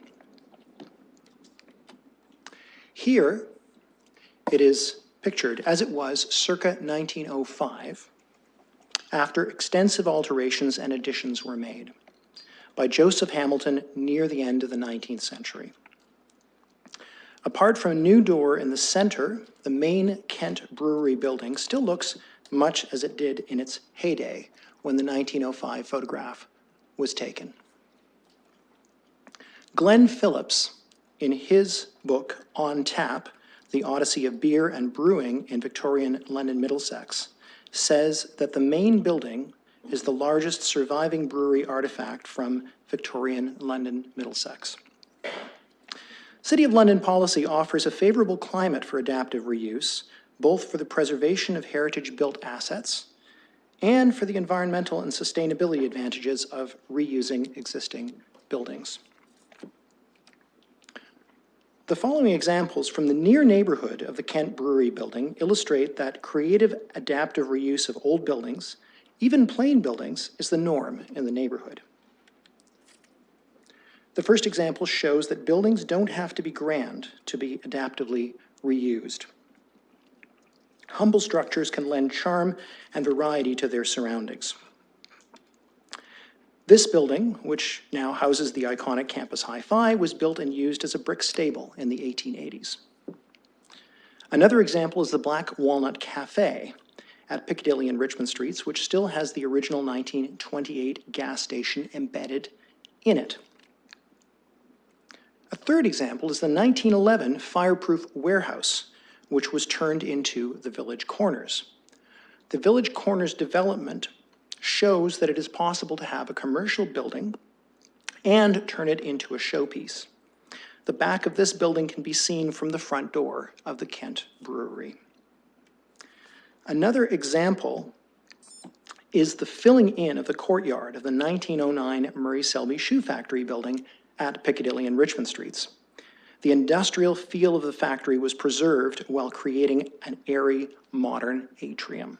Here, it is pictured as it was circa 1905, after extensive alterations and additions were made by Joseph Hamilton near the end of the 19th century. Apart from a new door in the center, the main Kent Brewery building still looks much as it did in its heyday when the 1905 photograph was taken. Glenn Phillips, in his book On Tap, The Odyssey of Beer and Brewing in Victorian London, Middlesex, says that the main building is the largest surviving brewery artifact from Victorian London, Middlesex. City of London policy offers a favorable climate for adaptive reuse, both for the preservation of heritage-built assets and for the environmental and sustainability advantages of reusing existing buildings. The following examples from the near neighborhood of the Kent Brewery building illustrate that creative adaptive reuse of old buildings, even plain buildings, is the norm in the neighborhood. The first example shows that buildings don't have to be grand to be adaptively reused. Humble structures can lend charm and variety to their surroundings. This building, which now houses the iconic Campus Hi-Fi, was built and used as a brick stable in the 1880s. Another example is the Black Walnut Cafe at Piccadilly and Richmond Streets, which still has the original 1928 gas station embedded in it. A third example is the 1911 fireproof warehouse, which was turned into the Village Corners. The Village Corners development shows that it is possible to have a commercial building and turn it into a showpiece. The back of this building can be seen from the front door of the Kent Brewery. Another example is the filling in of the courtyard of the 1909 Murray Selby Shoe Factory building at Piccadilly and Richmond Streets. The industrial feel of the factory was preserved while creating an airy, modern atrium.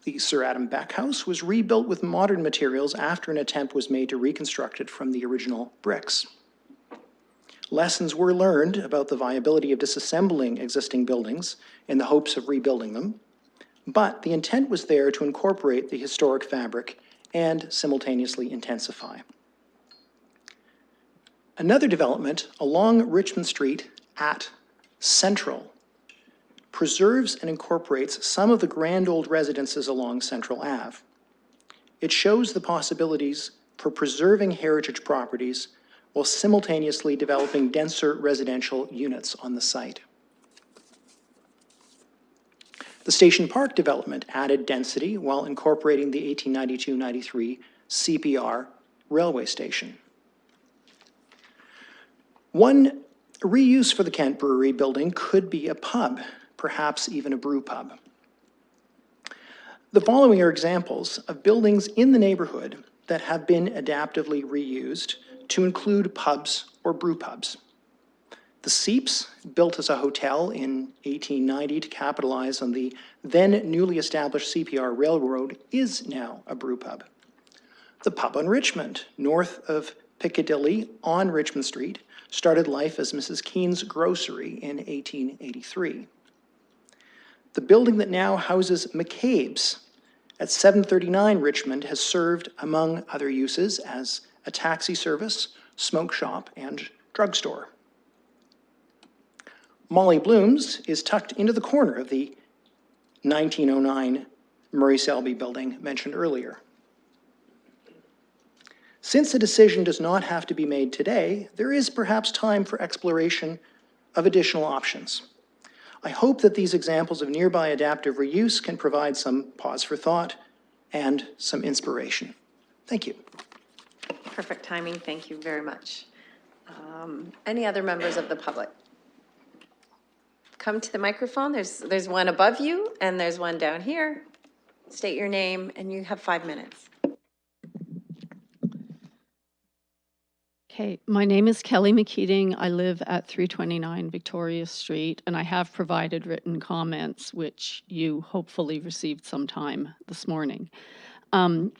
The Sir Adam Beck House was rebuilt with modern materials after an attempt was made to reconstruct it from the original bricks. Lessons were learned about the viability of disassembling existing buildings in the hopes of rebuilding them, but the intent was there to incorporate the historic fabric and simultaneously intensify. Another development along Richmond Street at Central preserves and incorporates some of the grand old residences along Central Ave. It shows the possibilities for preserving heritage properties while simultaneously developing denser residential units on the site. The Station Park development added density while incorporating the 1892-93 CPR railway station. One reuse for the Kent Brewery building could be a pub, perhaps even a brew pub. The following are examples of buildings in the neighborhood that have been adaptively reused to include pubs or brew pubs. The Seeps, built as a hotel in 1890 to capitalize on the then newly established CPR Railroad, is now a brew pub. The Pub on Richmond, north of Piccadilly on Richmond Street, started life as Mrs. Keen's Grocery in 1883. The building that now houses McCabe's at 739 Richmond has served, among other uses, as a taxi service, smoke shop, and drugstore. Molly Bloom's is tucked into the corner of the 1909 Murray Selby building mentioned earlier. Since a decision does not have to be made today, there is perhaps time for exploration of additional options. I hope that these examples of nearby adaptive reuse can provide some pause for thought and some inspiration. Thank you. Perfect timing. Thank you very much. Any other members of the public? Come to the microphone. There's one above you and there's one down here. State your name and you have 5 minutes. Okay, my name is Kelly McKeating. I live at 329 Victoria Street, and I have provided written comments, which you hopefully received sometime this morning. One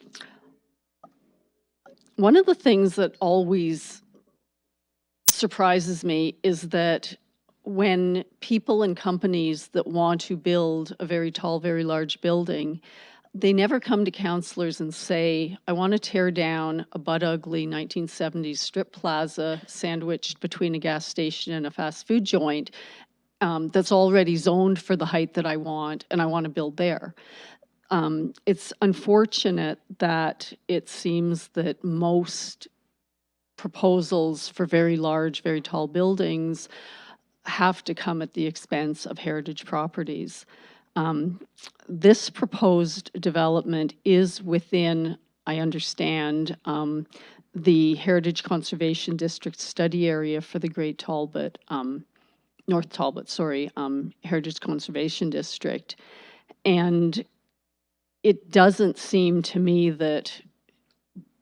of the things that always surprises me is that when people and companies that want to build a very tall, very large building, they never come to councillors and say, I want to tear down a butt-ugly 1970s strip plaza sandwiched between a gas station and a fast food joint that's already zoned for the height that I want, and I want to build there. It's unfortunate that it seems that most proposals for very large, very tall buildings have to come at the expense of heritage properties. This proposed development is within, I understand, the Heritage Conservation District study area for the Great Talbot, North Talbot, sorry, Heritage Conservation District. And it doesn't seem to me that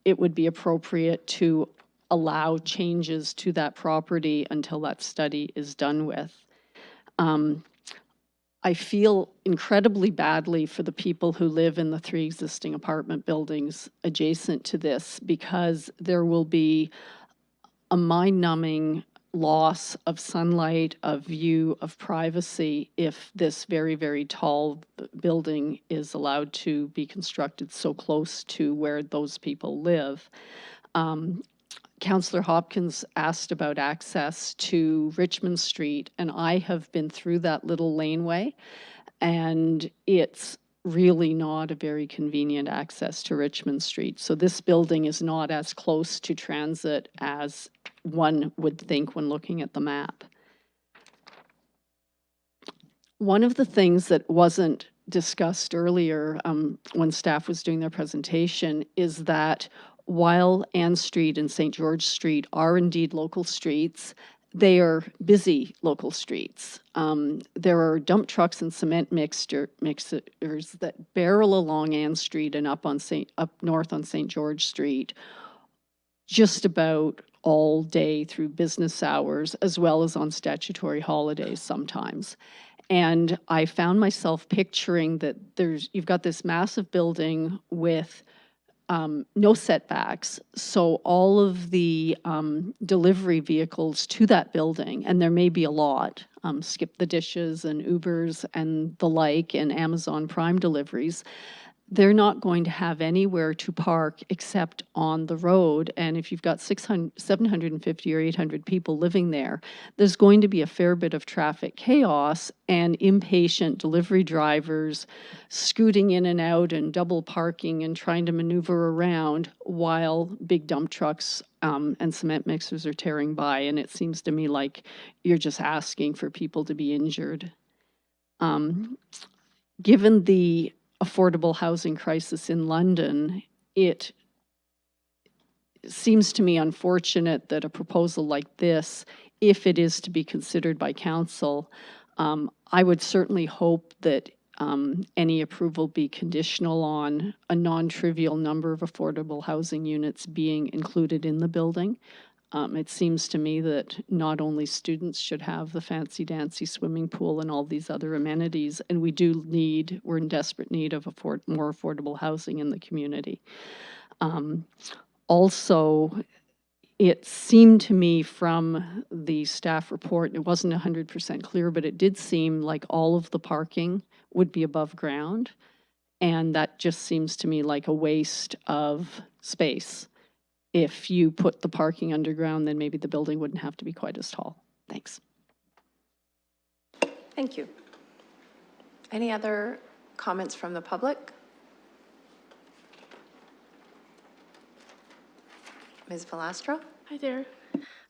it would be appropriate to allow changes to that property until that study is done with. I feel incredibly badly for the people who live in the 3 existing apartment buildings adjacent to this, because there will be a mind-numbing loss of sunlight, of view, of privacy if this very, very tall building is allowed to be constructed so close to where those people live. Councillor Hopkins asked about access to Richmond Street, and I have been through that little laneway, and it's really not a very convenient access to Richmond Street. So this building is not as close to transit as one would think when looking at the map. One of the things that wasn't discussed earlier when staff was doing their presentation is that while Ann Street and St. George Street are indeed local streets, they are busy local streets. There are dump trucks and cement mixers that barrel along Ann Street and up north on St. George Street just about all day through business hours, as well as on statutory holidays sometimes. And I found myself picturing that you've got this massive building with no setbacks. So all of the delivery vehicles to that building, and there may be a lot, Skip the Dishes and Ubers and the like, and Amazon Prime deliveries, they're not going to have anywhere to park except on the road. And if you've got 750 or 800 people living there, there's going to be a fair bit of traffic chaos and impatient delivery drivers scooting in and out and double parking and trying to maneuver around while big dump trucks and cement mixers are tearing by. And it seems to me like you're just asking for people to be injured. Given the affordable housing crisis in London, it seems to me unfortunate that a proposal like this, if it is to be considered by council, I would certainly hope that any approval be conditional on a non-trivial number of affordable housing units being included in the building. It seems to me that not only students should have the fancy-dancy swimming pool and all these other amenities, and we're in desperate need of more affordable housing in the community. Also, it seemed to me from the staff report, it wasn't 100% clear, but it did seem like all of the parking would be above ground, and that just seems to me like a waste of space. If you put the parking underground, then maybe the building wouldn't have to be quite as tall. Thanks. Thank you. Any other comments from the public? Ms. Velastro? Hi there.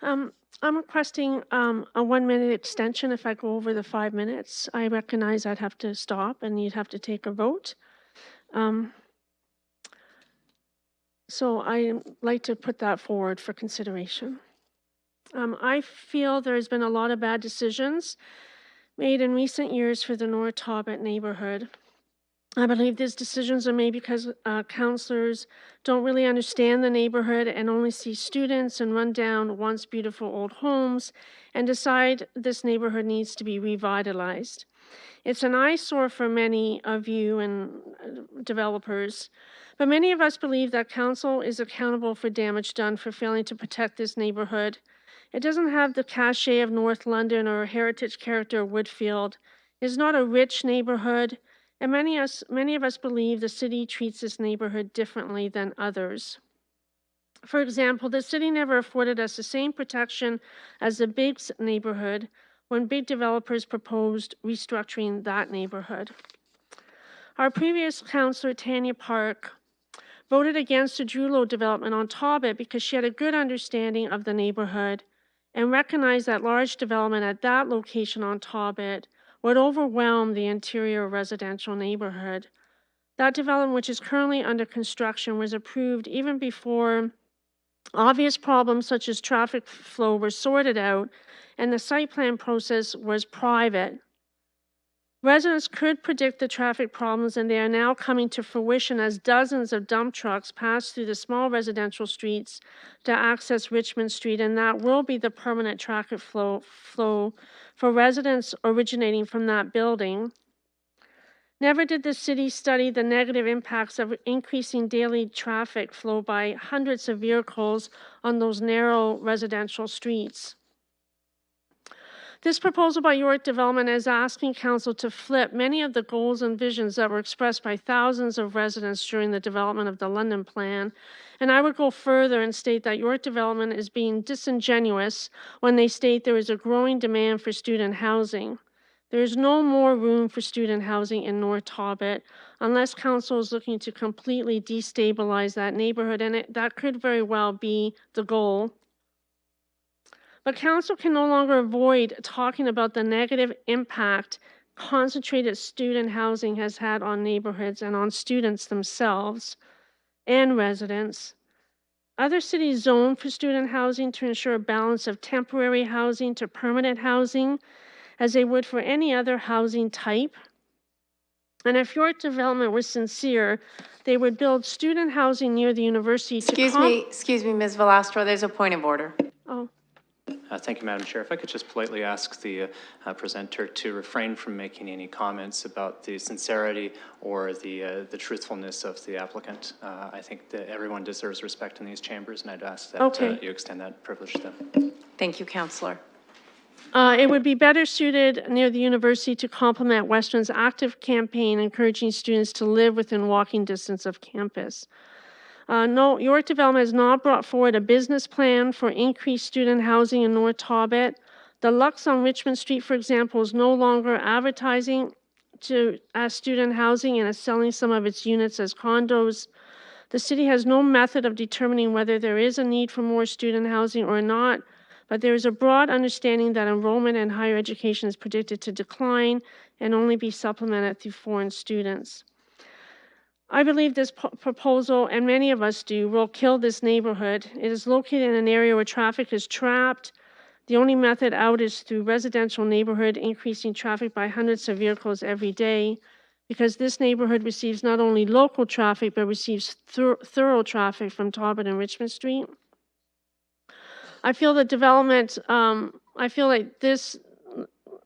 I'm requesting a 1-minute extension if I go over the 5 minutes. I recognize I'd have to stop and you'd have to take a vote. So I'd like to put that forward for consideration. I feel there's been a lot of bad decisions made in recent years for the North Talbot neighborhood. I believe these decisions are made because counselors don't really understand the neighborhood and only see students and run down once beautiful old homes and decide this neighborhood needs to be revitalized. It's an eyesore for many of you and developers, but many of us believe that council is accountable for damage done for failing to protect this neighborhood. It doesn't have the cachet of North London or heritage character of Woodfield. It's not a rich neighborhood, and many of us believe the city treats this neighborhood differently than others. For example, the city never afforded us the same protection as the Biggs neighborhood when big developers proposed restructuring that neighborhood. Our previous councillor, Tanya Park, voted against the Drulo development on Talbot because she had a good understanding of the neighborhood and recognized that large development at that location on Talbot would overwhelm the interior residential neighborhood. That development, which is currently under construction, was approved even before obvious problems such as traffic flow were sorted out, and the site plan process was private. Residents could predict the traffic problems, and they are now coming to fruition as dozens of dump trucks pass through the small residential streets to access Richmond Street, and that will be the permanent traffic flow for residents originating from that building. Never did the city study the negative impacts of increasing daily traffic flow by hundreds of vehicles on those narrow residential streets. This proposal by York Development is asking Council to flip many of the goals and visions that were expressed by thousands of residents during the development of the London Plan. And I would go further and state that York Development is being disingenuous when they state there is a growing demand for student housing. There is no more room for student housing in North Talbot unless Council is looking to completely destabilize that neighborhood, and that could very well be the goal. But Council can no longer avoid talking about the negative impact concentrated student housing has had on neighborhoods and on students themselves and residents. Other cities zone for student housing to ensure a balance of temporary housing to permanent housing, as they would for any other housing type. And if York Development was sincere, they would build student housing near the university. Excuse me, Ms. Velastro, there's a point of order. Oh. Thank you, Madam Chair. If I could just politely ask the presenter to refrain from making any comments about the sincerity or the truthfulness of the applicant. I think that everyone deserves respect in these chambers, and I'd ask that you extend that privilege to them. Thank you, Councillor. It would be better suited near the university to complement Western's active campaign encouraging students to live within walking distance of campus. No, York Development has not brought forward a business plan for increased student housing in North Talbot. The Lux on Richmond Street, for example, is no longer advertising as student housing and is selling some of its units as condos. The city has no method of determining whether there is a need for more student housing or not, but there is a broad understanding that enrollment in higher education is predicted to decline and only be supplemented through foreign students. I believe this proposal, and many of us do, will kill this neighborhood. It is located in an area where traffic is trapped. The only method out is through residential neighborhood, increasing traffic by hundreds of vehicles every day, because this neighborhood receives not only local traffic, but receives thorough traffic from Talbot and Richmond Street. I feel that development, I feel like this,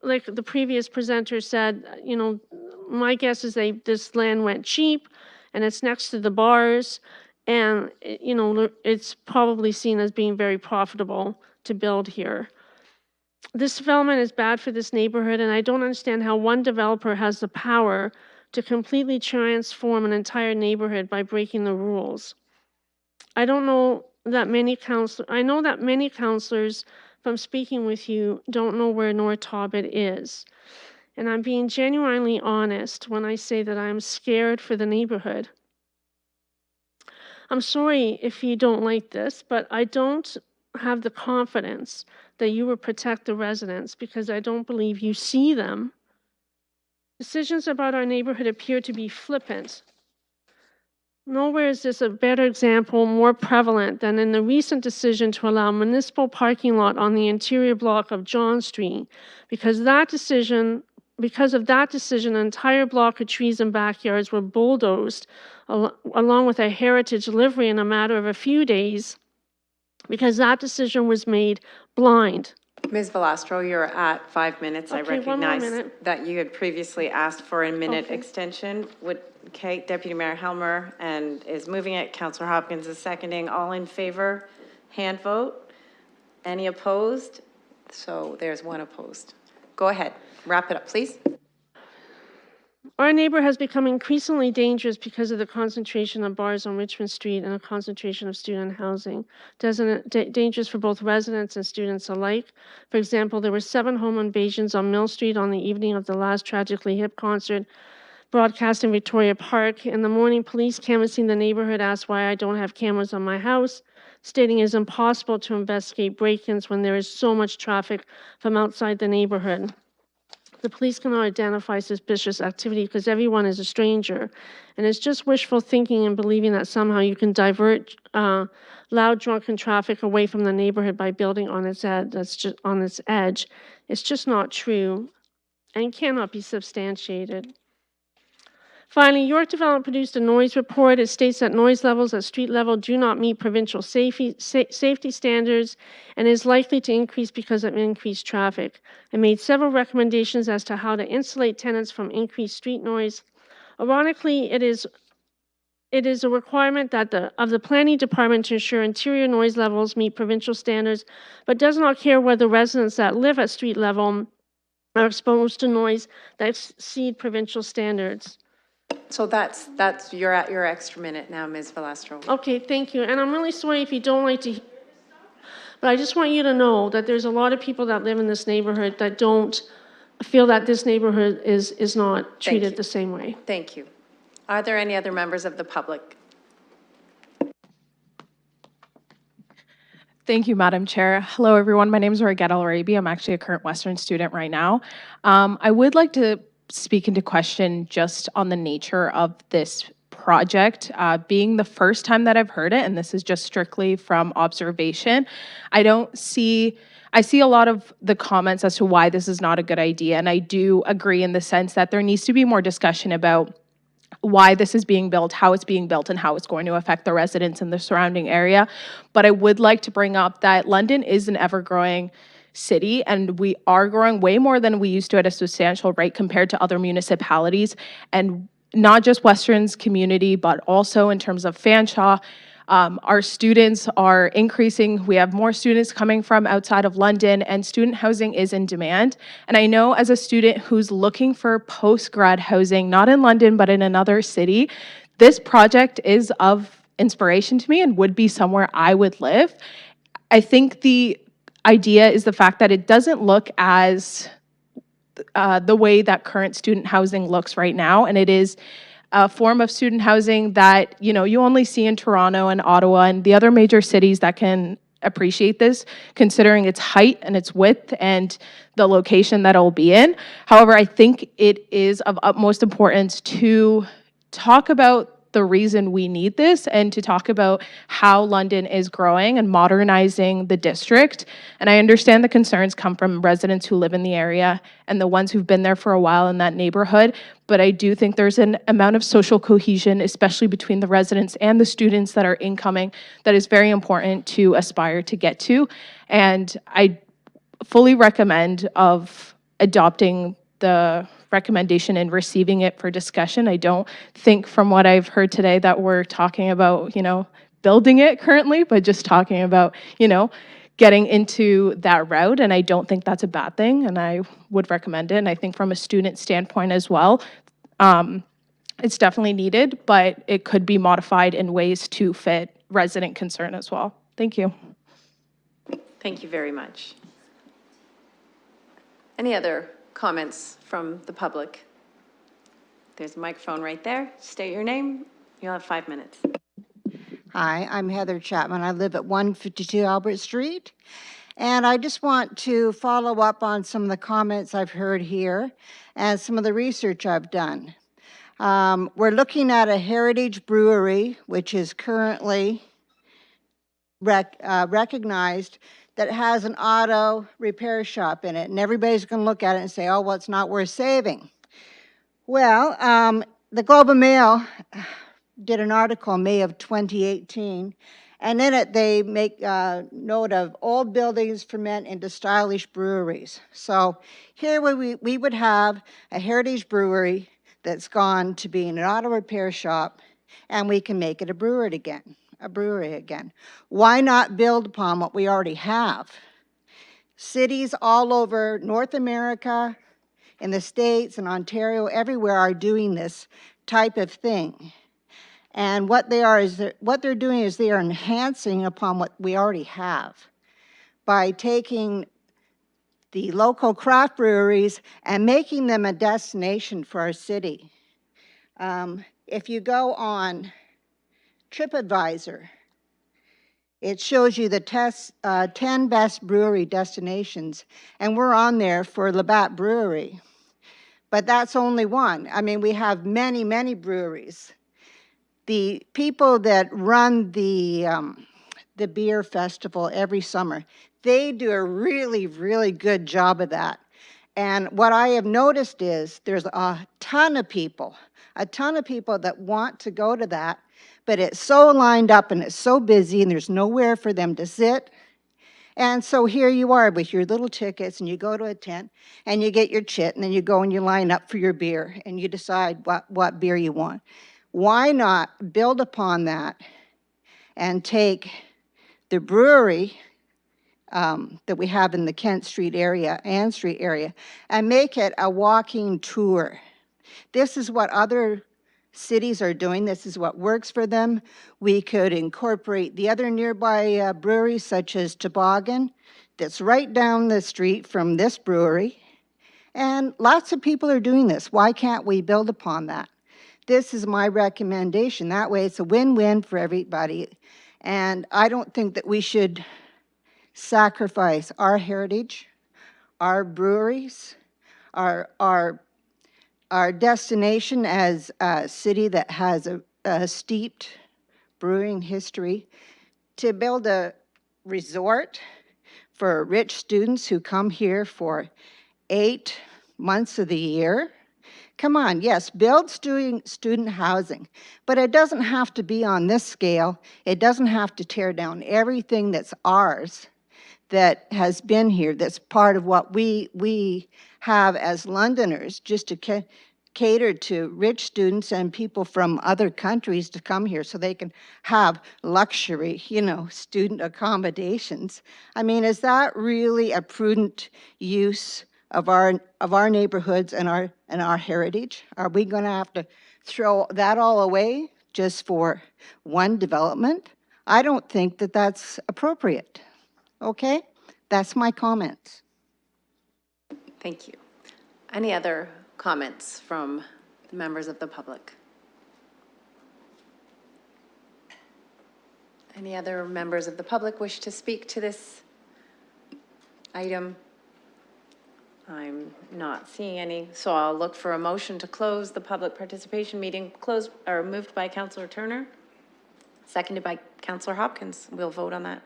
like the previous presenter said, you know, my guess is this land went cheap, and it's next to the bars, and you know, it's probably seen as being very profitable to build here. This development is bad for this neighborhood, and I don't understand how one developer has the power to completely transform an entire neighborhood by breaking the rules. I know that many counselors from speaking with you don't know where North Talbot is. And I'm being genuinely honest when I say that I'm scared for the neighborhood. I'm sorry if you don't like this, but I don't have the confidence that you will protect the residents because I don't believe you see them. Decisions about our neighborhood appear to be flippant. Nowhere is this a better example, more prevalent than in the recent decision to allow municipal parking lot on the interior block of John Street, because of that decision, an entire block of trees and backyards were bulldozed along with a heritage livery in a matter of a few days, because that decision was made blind. Ms. Velastro, you're at 5 minutes. Okay, I recognize 1 more minute. that you had previously asked for a minute extension. Deputy Mayor Helmer is moving it. Councillor Hopkins is seconding. All in favor, hand vote. Any opposed? So there's one opposed. Go ahead. Wrap it up, please. Our neighbor has become increasingly dangerous because of the concentration of bars on Richmond Street and a concentration of student housing. Dangerous for both residents and students alike. For example, there were 7 home invasions on Mill Street on the evening of the last Tragically Hip concert broadcast in Victoria Park. In the morning, police canvassing the neighborhood asked why I don't have cameras on my house, stating it is impossible to investigate break-ins when there is so much traffic from outside the neighborhood. The police cannot identify suspicious activity because everyone is a stranger. And it's just wishful thinking and believing that somehow you can divert loud drunken traffic away from the neighborhood by building on its edge. It's just not true. and cannot be substantiated. Finally, York Development produced a noise report. It states that noise levels at street level do not meet provincial safety standards and is likely to increase because of increased traffic. I made several recommendations as to how to insulate tenants from increased street noise. Ironically, it is a requirement that of the planning department to ensure interior noise levels meet provincial standards, but does not care whether residents that live at street level are exposed to noise that exceed provincial standards. So you're at your extra minute now, Ms. Velastro. Okay, thank you. And I'm really sorry if you don't like to hear, but I just want you to know that there's a lot of people that live in this neighborhood that don't feel that this neighborhood is not treated the same way. Thank you. Are there any other members of the public? Thank you, Madam Chair. Hello, everyone. My name is Roygetta Arabi. I'm actually a current Western student right now. I would like to speak into question just on the nature of this project. Being the first time that I've heard it, and this is just strictly from observation, I see a lot of the comments as to why this is not a good idea, and I do agree in the sense that there needs to be more discussion about why this is being built, how it's being built, and how it's going to affect the residents in the surrounding area. But I would like to bring up that London is an ever-growing city, and we are growing way more than we used to at a substantial rate compared to other municipalities, and not just Western's community, but also in terms of Fanshawe. Our students are increasing. We have more students coming from outside of London, and student housing is in demand. And I know as a student who's looking for post-grad housing, not in London, but in another city, this project is of inspiration to me and would be somewhere I would live. I think the idea is the fact that it doesn't look as the way that current student housing looks right now, and it is a form of student housing that, you only see in Toronto and Ottawa and the other major cities that can appreciate this, considering its height and its width and the location that it'll be in. However, I think it is of utmost importance to talk about the reason we need this and to talk about how London is growing and modernizing the district. And I understand the concerns come from residents who live in the area and the ones who've been there for a while in that neighborhood. But I do think there's an amount of social cohesion, especially between the residents and the students that are incoming, that is very important to aspire to get to. And I fully recommend of adopting the recommendation and receiving it for discussion. I don't think from what I've heard today that we're talking about, building it currently, but just talking about, getting into that route. And I don't think that's a bad thing, and I would recommend it. And I think from a student standpoint as well, it's definitely needed, but it could be modified in ways to fit resident concern as well. Thank you. Thank you very much. Any other comments from the public? There's a microphone right there. State your name. You'll have 5 minutes. Hi, I'm Heather Chapman. I live at 152 Albert Street. And I just want to follow up on some of the comments I've heard here and some of the research I've done. We're looking at a heritage brewery, which is currently recognized, that has an auto repair shop in it. And everybody's going to look at it and say, oh, well, it's not worth saving. Well, the Globe and Mail did an article in May of 2018, and in it they make note of old buildings ferment into stylish breweries. So here we would have a heritage brewery that's gone to being an auto repair shop, and we can make it a brewery again. Why not build upon what we already have? Cities all over North America, in the States and Ontario, everywhere are doing this type of thing. And what they're doing is they are enhancing upon what we already have by taking the local craft breweries and making them a destination for our city. If you go on TripAdvisor, it shows you the 10 best brewery destinations, and we're on there for Labatt Brewery. But that's only one. I mean, we have many, many breweries. The people that run the beer festival every summer, they do a really, really good job of that. And what I have noticed is there's a ton of people that want to go to that, but it's so lined up and it's so busy and there's nowhere for them to sit. And so here you are with your little tickets, and you go to a tent and you get your chit, and then you go and you line up for your beer and you decide what beer you want. Why not build upon that and take the brewery that we have in the Kent Street area, Ann Street area, and make it a walking tour? This is what other cities are doing. This is what works for them. We could incorporate the other nearby breweries, such as Toboggan, that's right down the street from this brewery. And lots of people are doing this. Why can't we build upon that? This is my recommendation. That way it's a win-win for everybody. And I don't think that we should sacrifice our heritage, our breweries, our destination as a city that has a steeped brewing history, to build a resort for rich students who come here for 8 months of the year. Come on, yes, build student housing, but it doesn't have to be on this scale. It doesn't have to tear down everything that's ours, that has been here, that's part of what we have as Londoners, just to cater to rich students and people from other countries to come here so they can have luxury, student accommodations. I mean, is that really a prudent use of our neighborhoods and our heritage? Are we going to have to throw that all away just for one development? I don't think that that's appropriate. Okay, that's my comments. Thank you. Any other comments from the members of the public? Any other members of the public wish to speak to this item? I'm not seeing any, so I'll look for a motion to close the public participation meeting. Closed or moved by Councillor Turner, seconded by Councillor Hopkins. We'll vote on that.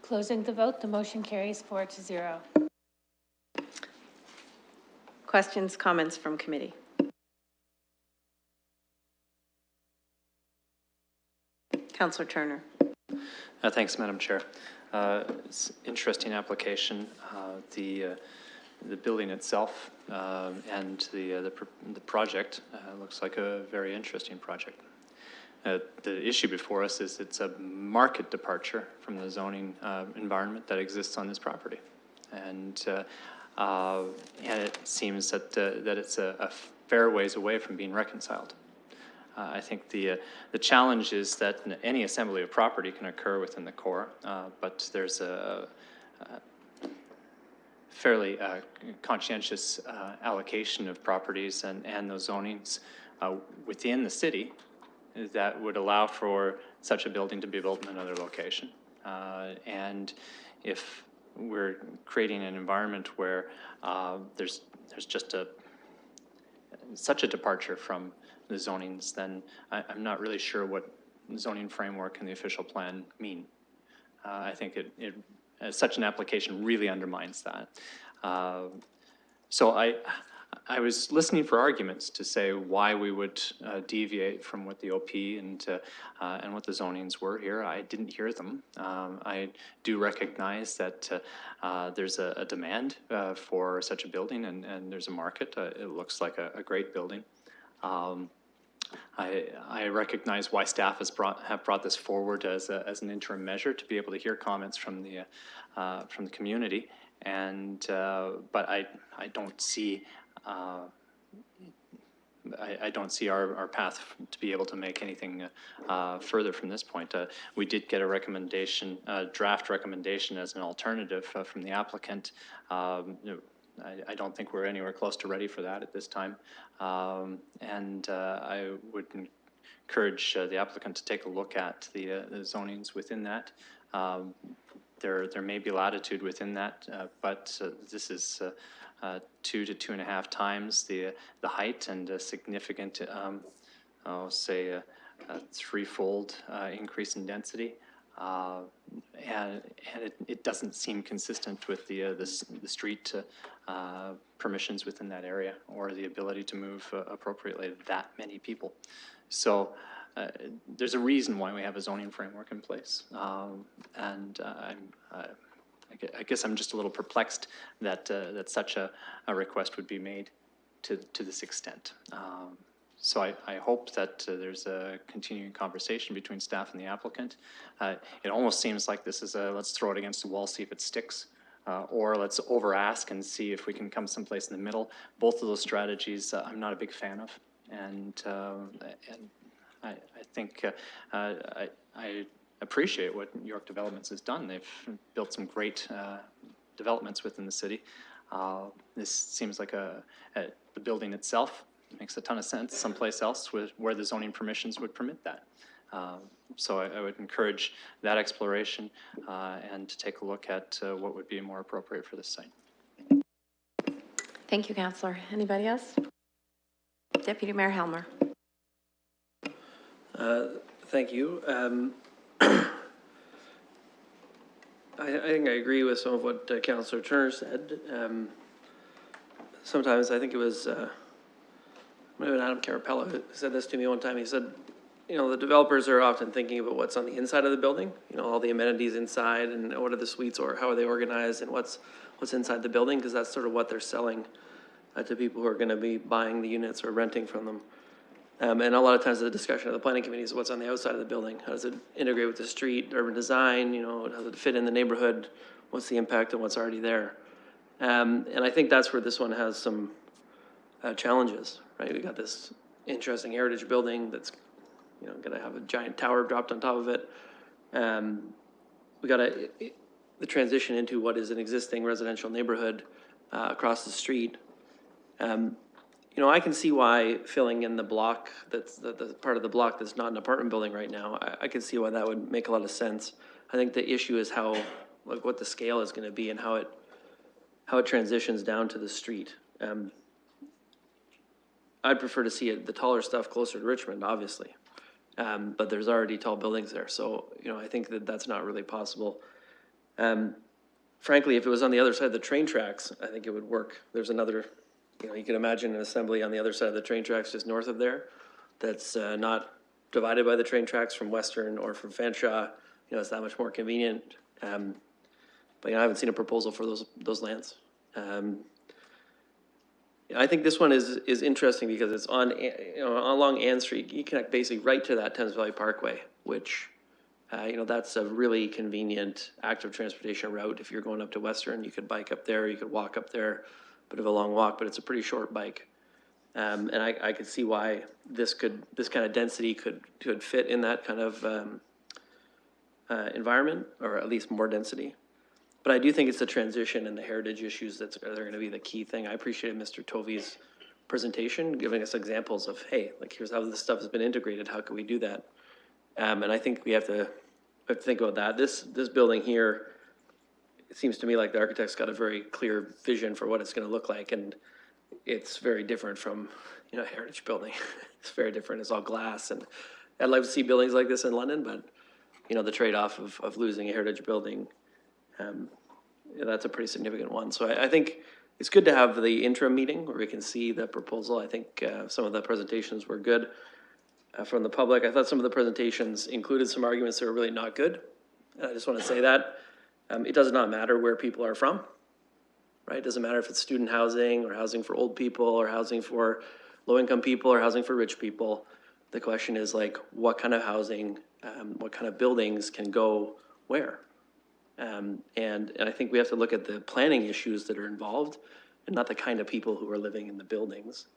Closing the vote, the motion carries 4-0. Questions, comments from committee? Councillor Turner. Thanks, Madam Chair. It's interesting application. The building itself and the project looks like a very interesting project. The issue before us is it's a market departure from the zoning environment that exists on this property. And it seems that it's a fair ways away from being reconciled. I think the challenge is that any assembly of property can occur within the core, but there's a fairly conscientious allocation of properties and those zonings within the city that would allow for such a building to be built in another location. And if we're creating an environment where there's just such a departure from the zonings, then I'm not really sure what zoning framework and the official plan mean. I think such an application really undermines that. So I was listening for arguments to say why we would deviate from what the OP and what the zonings were here. I didn't hear them. I do recognize that there's a demand for such a building, and there's a market. It looks like a great building. I recognize why staff have brought this forward as an interim measure to be able to hear comments from the community, and but I don't see I don't see our path to be able to make anything further from this point. We did get a recommendation, a draft recommendation as an alternative from the applicant. I don't think we're anywhere close to ready for that at this time. And I would encourage the applicant to take a look at the zonings within that. There may be latitude within that, but this is 2 to 2.5 times the height, and a significant, I'll say, a threefold increase in density. And it doesn't seem consistent with the street permissions within that area, or the ability to move appropriately that many people. So there's a reason why we have a zoning framework in place. I guess I'm just a little perplexed that that such a request would be made to this extent. So I hope that there's a continuing conversation between staff and the applicant. It almost seems like this is a let's throw it against the wall, see if it sticks, or let's over ask and see if we can come someplace in the middle. Both of those strategies I'm not a big fan of, and I think I appreciate what York Developments has done. They've built some great developments within the city. This seems like the building itself makes a ton of sense someplace else where the zoning permissions would permit that. So I would encourage that exploration and to take a look at what would be more appropriate for this site. Thank you, Councillor. Anybody else? Deputy Mayor Helmer. Thank you. I think I agree with some of what Councillor Turner said. Sometimes I think it was maybe Adam Carapella who said this to me one time. He said, you know, the developers are often thinking about what's on the inside of the building, you know, all the amenities inside and what are the suites or how are they organized and what's inside the building, because that's sort of what they're selling to people who are going to be buying the units or renting from them. And a lot of times the discussion of the planning committee is what's on the outside of the building. How does it integrate with the street, urban design, you know, how does it fit in the neighborhood? What's the impact on what's already there? And I think that's where this one has some challenges, right? We got this interesting heritage building that's, you know, gonna have a giant tower dropped on top of it. We got the transition into what is an existing residential neighborhood across the street. You know, I can see why filling in the block, that's the part of the block that's not an apartment building right now, I can see why that would make a lot of sense. I think the issue is how, like, what the scale is gonna be and how it transitions down to the street. I'd prefer to see the taller stuff closer to Richmond, obviously. But there's already tall buildings there. So, you know, I think that that's not really possible. Frankly, if it was on the other side of the train tracks, I think it would work. There's another, you know, you can imagine an assembly on the other side of the train tracks just north of there that's not divided by the train tracks from Western or from Fanshawe. You know, it's that much more convenient. But, you know, I haven't seen a proposal for those lands. I think this one is interesting because it's on, you know, along Ann Street. You connect basically right to that Thames Valley Parkway, which, you know, that's a really convenient active transportation route. If you're going up to Western, you could bike up there, you could walk up there, bit of a long walk, but it's a pretty short bike. And I could see why this kind of density could fit in that kind of environment, or at least more density. But I do think it's the transition and the heritage issues that are going to be the key thing. I appreciated Mr. Tovey's presentation, giving us examples of, hey, like, here's how this stuff has been integrated. How can we do that? And I think we have to think about that. This building here, it seems to me like the architect's got a very clear vision for what it's going to look like, and it's very different from, you know, a heritage building. It's very different. It's all glass, and I'd love to see buildings like this in London, but, you know, the trade-off of losing a heritage building, yeah, that's a pretty significant one. So I think it's good to have the interim meeting where we can see the proposal. I think some of the presentations were good from the public. I thought some of the presentations included some arguments that were really not good. And I just want to say that it does not matter where people are from, right? It doesn't matter if it's student housing or housing for old people or housing for low-income people or housing for rich people. The question is, like, what kind of housing, what kind of buildings can go where? And I think we have to look at the planning issues that are involved and not the kind of people who are living in the buildings.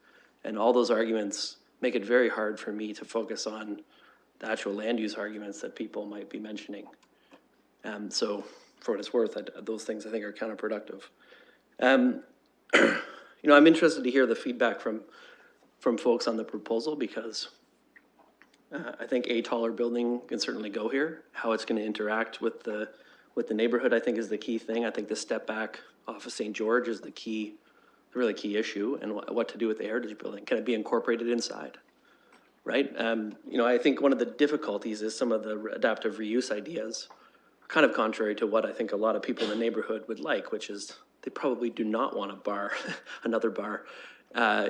And all those arguments make it very hard for me to focus on the actual land use arguments that people might be mentioning. So for what it's worth, those things I think are counterproductive. You know, I'm interested to hear the feedback from folks on the proposal, because I think a taller building can certainly go here. How it's going to interact with the neighborhood, I think, is the key thing. I think the step back off of St. George is the key really key issue, and what to do with the heritage building. Can it be incorporated inside? Right? You know, I think one of the difficulties is some of the adaptive reuse ideas are kind of contrary to what I think a lot of people in the neighborhood would like, which is they probably do not want a bar, another bar,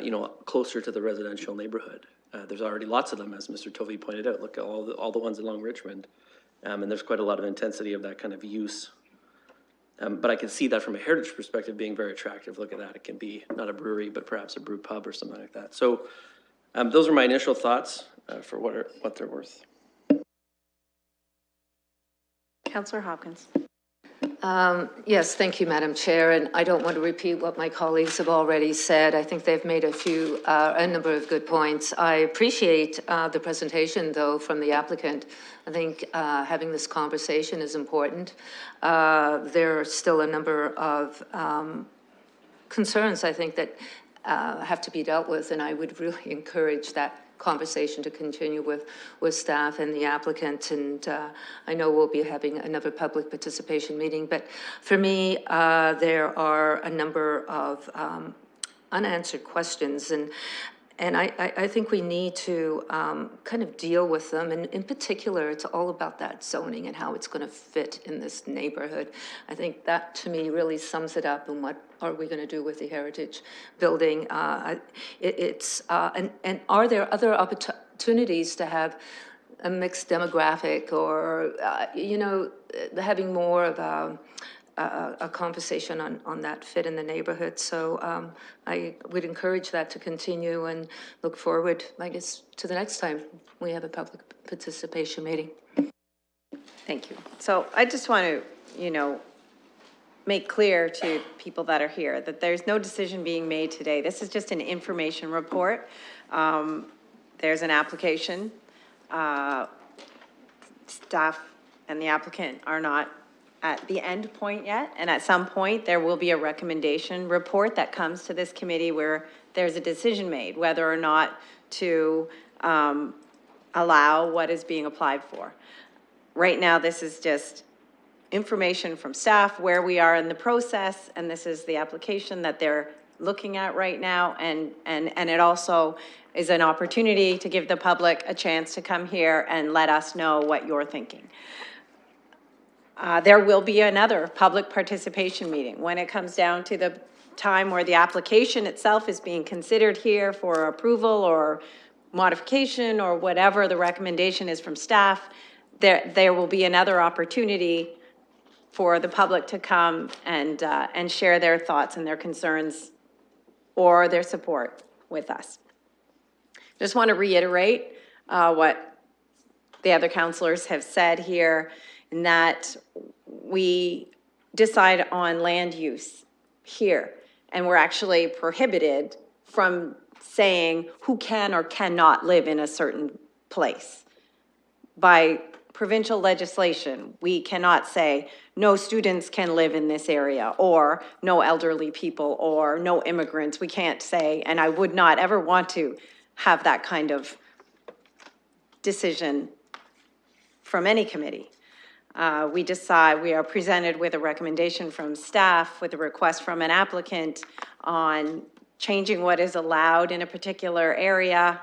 you know, closer to the residential neighborhood. There's already lots of them, as Mr. Tovey pointed out. Look at all the ones along Richmond. And there's quite a lot of intensity of that kind of use. But I can see that from a heritage perspective being very attractive. Look at that. It can be not a brewery, but perhaps a brew pub or something like that. So those are my initial thoughts for what they're worth. Councillor Hopkins. Yes, thank you, Madam Chair, and I don't want to repeat what my colleagues have already said. I think they've made a number of good points. I appreciate the presentation, though, from the applicant. I think having this conversation is important. There are still a number of concerns, I think, that have to be dealt with, and I would really encourage that conversation to continue with staff and the applicant, and I know we'll be having another public participation meeting, but for me, there are a number of unanswered questions, and I think we need to kind of deal with them, and in particular, it's all about that zoning and how it's going to fit in this neighborhood. I think that, to me, really sums it up, and what are we going to do with the heritage building? And are there other opportunities to have a mixed demographic, or, you know, having more of a conversation on that fit in the neighborhood? So I would encourage that to continue and look forward, I guess, to the next time we have a public participation meeting. Thank you. So I just want to, you know, make clear to people that are here that there's no decision being made today. This is just an information report. There's an application. Staff and the applicant are not at the end point yet, and at some point there will be a recommendation report that comes to this committee where there's a decision made whether or not to allow what is being applied for. Right now, this is just information from staff where we are in the process, and this is the application that they're looking at right now, and it also is an opportunity to give the public a chance to come here and let us know what you're thinking. There will be another public participation meeting when it comes down to the time where the application itself is being considered here for approval or modification or whatever the recommendation is from staff. There will be another opportunity for the public to come and share their thoughts and their concerns or their support with us. Just want to reiterate what the other councillors have said here, in that we decide on land use here, and we're actually prohibited from saying who can or cannot live in a certain place. By provincial legislation, we cannot say no students can live in this area, or no elderly people, or no immigrants. We can't say, and I would not ever want to have that kind of decision from any committee. We decide, we are presented with a recommendation from staff, with a request from an applicant on changing what is allowed in a particular area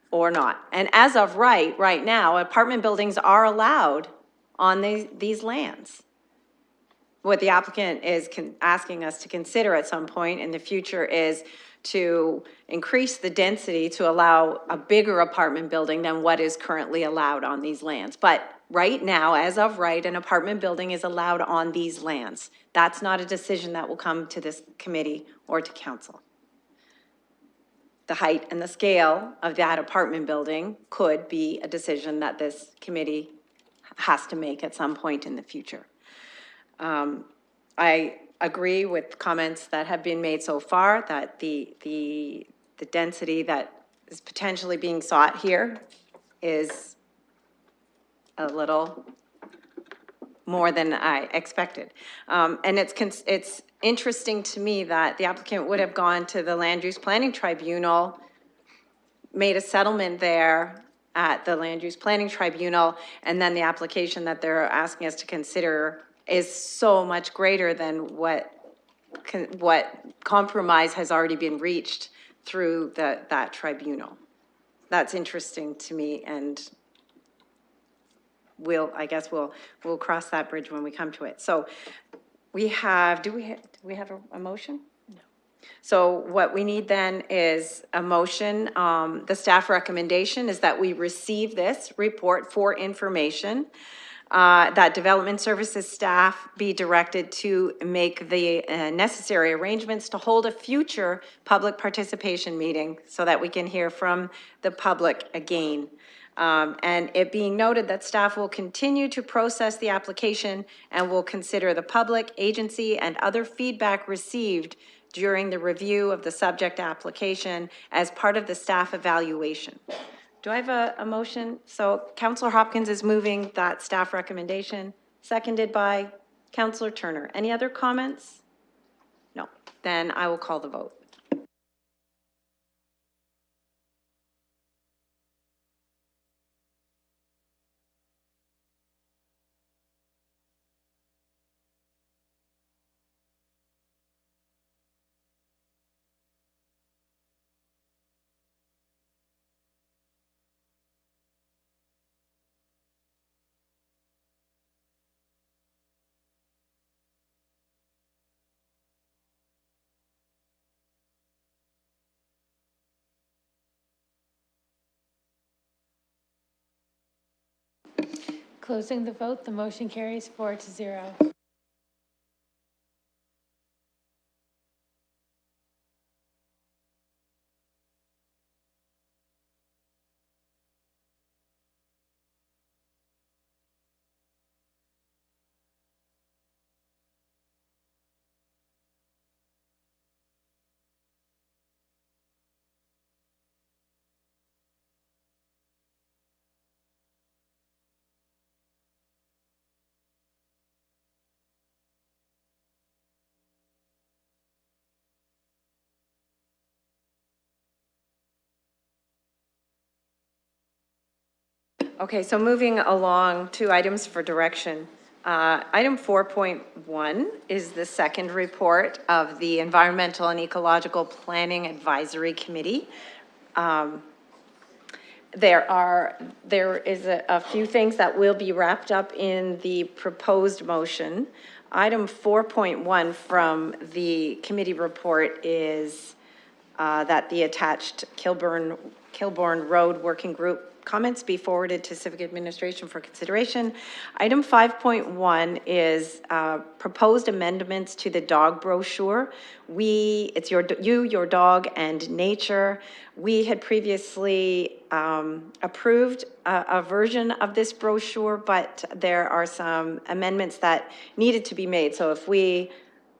or not. And as of right now, apartment buildings are allowed on these lands. What the applicant is asking us to consider at some point in the future is to increase the density to allow a bigger apartment building than what is currently allowed on these lands. But right now, as of right, an apartment building is allowed on these lands. That's not a decision that will come to this committee or to council. The height and the scale of that apartment building could be a decision that this committee has to make at some point in the future. I agree with comments that have been made so far that the density that is potentially being sought here is a little more than I expected. And it's interesting to me that the applicant would have gone to the Land Use Planning Tribunal, made a settlement there at the Land Use Planning Tribunal, and then the application that they're asking us to consider is so much greater than what what compromise has already been reached through that tribunal. That's interesting to me, and I guess we'll cross that bridge when we come to it. So we have, do we have a motion? No. So what we need then is a motion. The staff recommendation is that we receive this report for information, that Development Services staff be directed to make the necessary arrangements to hold a future public participation meeting so that we can hear from the public again. And it being noted that staff will continue to process the application and will consider the public, agency, and other feedback received during the review of the subject application as part of the staff evaluation. Do I have a motion? So Councillor Hopkins is moving that staff recommendation, seconded by Councillor Turner. Any other comments? No. Then I will call the vote. Closing the vote, the motion carries 4-0. Okay, so moving along to items for direction. Item 4.1 is the second report of the Environmental and Ecological Planning Advisory Committee. There is a few things that will be wrapped up in the proposed motion. Item 4.1 from the committee report is that the attached Kilbourne Road Working Group comments be forwarded to Civic Administration for consideration. Item 5.1 is proposed amendments to the dog brochure. It's your dog, and nature. We had previously approved a version of this brochure, but there are some amendments that needed to be made. So if we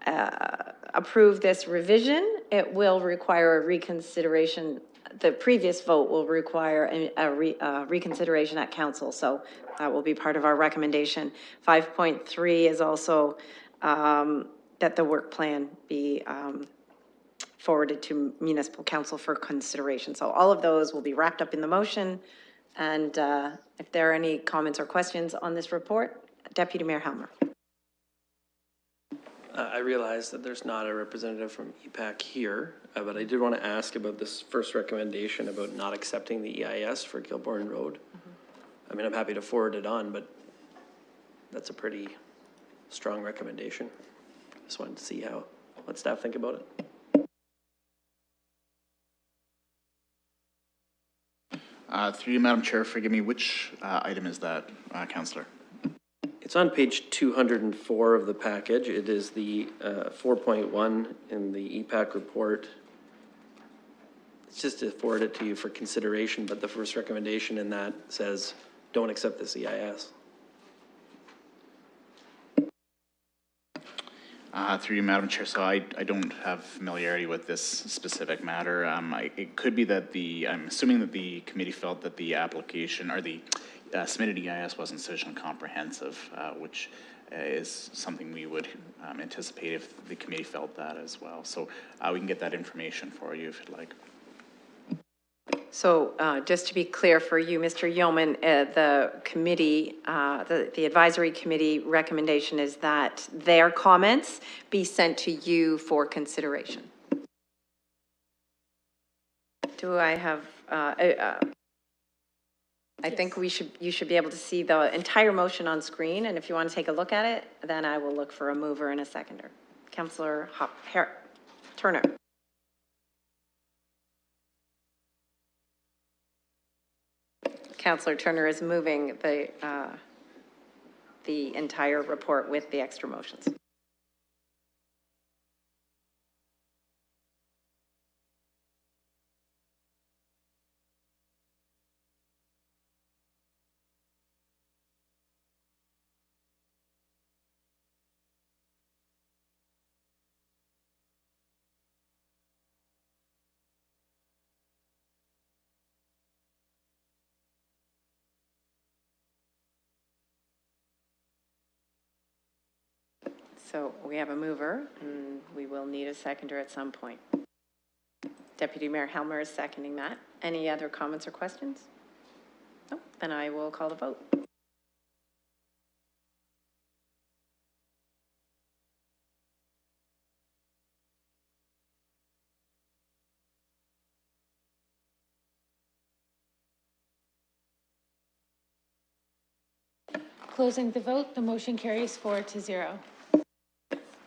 approve this revision, it will require a reconsideration. The previous vote will require a reconsideration at council, so that will be part of our recommendation. 5.3 is also that the work plan be forwarded to Municipal Council for consideration. So all of those will be wrapped up in the motion. And if there are any comments or questions on this report, Deputy Mayor Helmer. I realize that there's not a representative from EPAC here, but I did want to ask about this first recommendation about not accepting the EIS for Kilbourne Road. I mean, I'm happy to forward it on, but that's a pretty strong recommendation. Just wanted to see what staff think about it. Through you, Madam Chair, forgive me, which item is that, Councillor? It's on page 204 of the package. It is the 4.1 in the EPAC report. It's just to forward it to you for consideration, but the first recommendation in that says, don't accept this EIS. Through you, Madam Chair, so I don't have familiarity with this specific matter. It could be that I'm assuming that the committee felt that the application or the submitted EIS wasn't sufficiently comprehensive, which is something we would anticipate if the committee felt that as well. So we can get that information for you if you'd like. So just to be clear for you, Mr. Yeoman, the committee, the advisory committee recommendation is that their comments be sent to you for consideration. Do I have, I think you should be able to see the entire motion on screen, and if you want to take a look at it, then I will look for a mover and a seconder. Councillor Turner. Councillor Turner is moving the entire report with the extra motions. So we have a mover, and we will need a seconder at some point. Deputy Mayor Helmer is seconding that. Any other comments or questions? No, then I will call the vote. Closing the vote, the motion carries 4-0.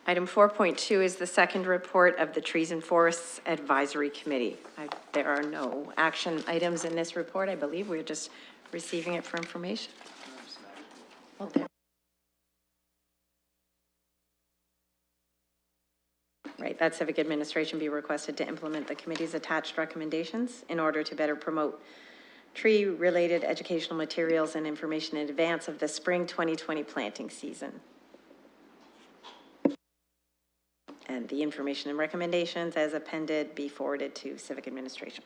Item 4.2 is the second report of the Trees and Forests Advisory Committee. There are no action items in this report. I believe we're just receiving it for information. Well, there. Right, that civic administration be requested to implement the committee's attached recommendations in order to better promote tree-related educational materials and information in advance of the spring 2020 planting season. And the information and recommendations as appended be forwarded to civic administration.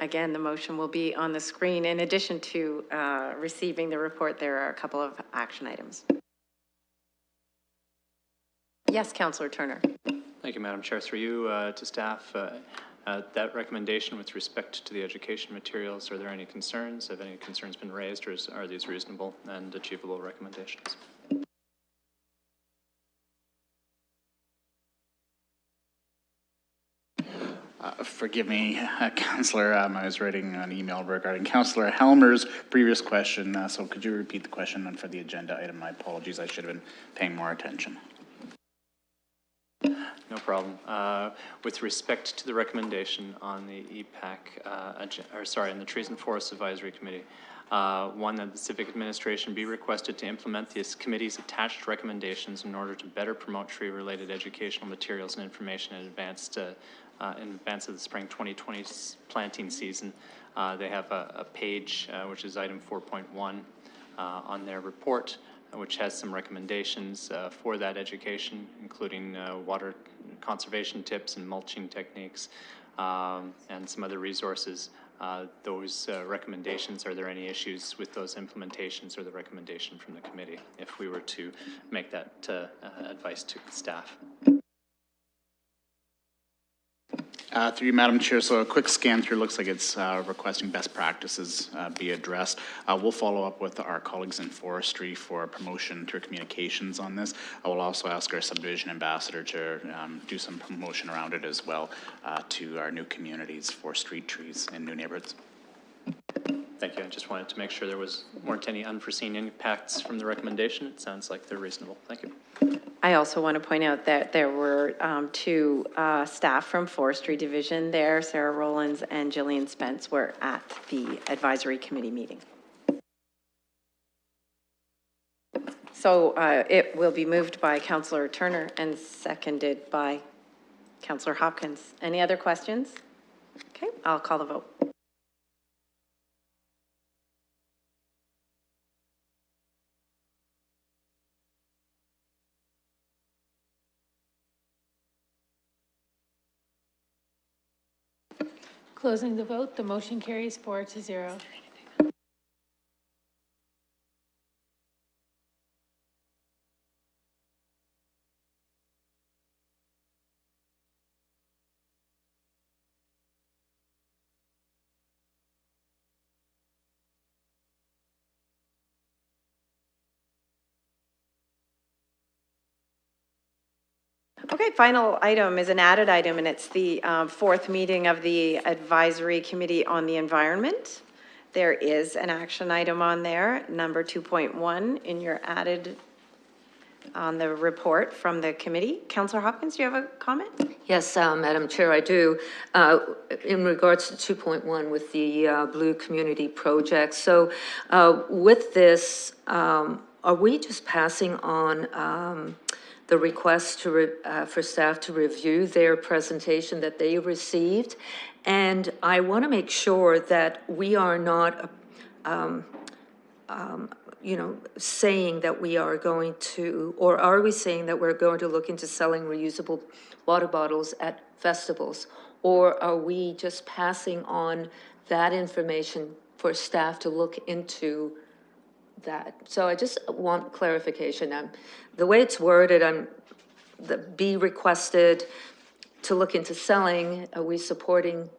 Again, the motion will be on the screen. In addition to receiving the report, there are a couple of action items. Yes, Councillor Turner. Thank you, Madam Chair. Through you to staff, that recommendation with respect to the education materials, are there any concerns? Have any concerns been raised, or are these reasonable and achievable recommendations? Forgive me, Councillor, I was writing an email regarding Councillor Helmer's previous question, so could you repeat the question for the agenda item? My apologies, I should have been paying more attention. No problem. With respect to the recommendation on the EPAC, in the Trees and Forests Advisory Committee, one, that the civic administration be requested to implement this committee's attached recommendations in order to better promote tree-related educational materials and information in advance of the spring 2020 planting season. They have a page, which is item 4.1 on their report, which has some recommendations for that education, including water conservation tips and mulching techniques, and some other resources. Those recommendations, are there any issues with those implementations or the recommendation from the committee if we were to make that advice to staff? Through you, Madam Chair, so a quick scan through looks like it's requesting best practices be addressed. We'll follow up with our colleagues in forestry for promotion through communications on this. I will also ask our subdivision ambassador to do some promotion around it as well to our new communities for street trees in new neighborhoods. Thank you. I just wanted to make sure there weren't any unforeseen impacts from the recommendation. It sounds like they're reasonable. Thank you. I also want to point out that there were two staff from Forestry Division there. Sarah Rollins and Jillian Spence were at the advisory committee meeting. So it will be moved by Councillor Turner and seconded by Councillor Hopkins. Any other questions? Okay, I'll call the vote. Closing the vote, the motion carries 4-0. Okay, final item is an added item, and it's the fourth meeting of the Advisory Committee on the Environment. There is an action item on there, number 2.1, in your added on the report from the committee. Councillor Hopkins, do you have a comment? Yes, Madam Chair, I do. In regards to 2.1 with the Blue Community Project. So with this, are we just passing on the request to for staff to review their presentation that they received? And I want to make sure that we are not you know, saying that we are going to, or are we saying that we're going to look into selling reusable water bottles at festivals? Or are we just passing on that information for staff to look into that? So I just want clarification. The way it's worded, be requested to look into selling. Are we supporting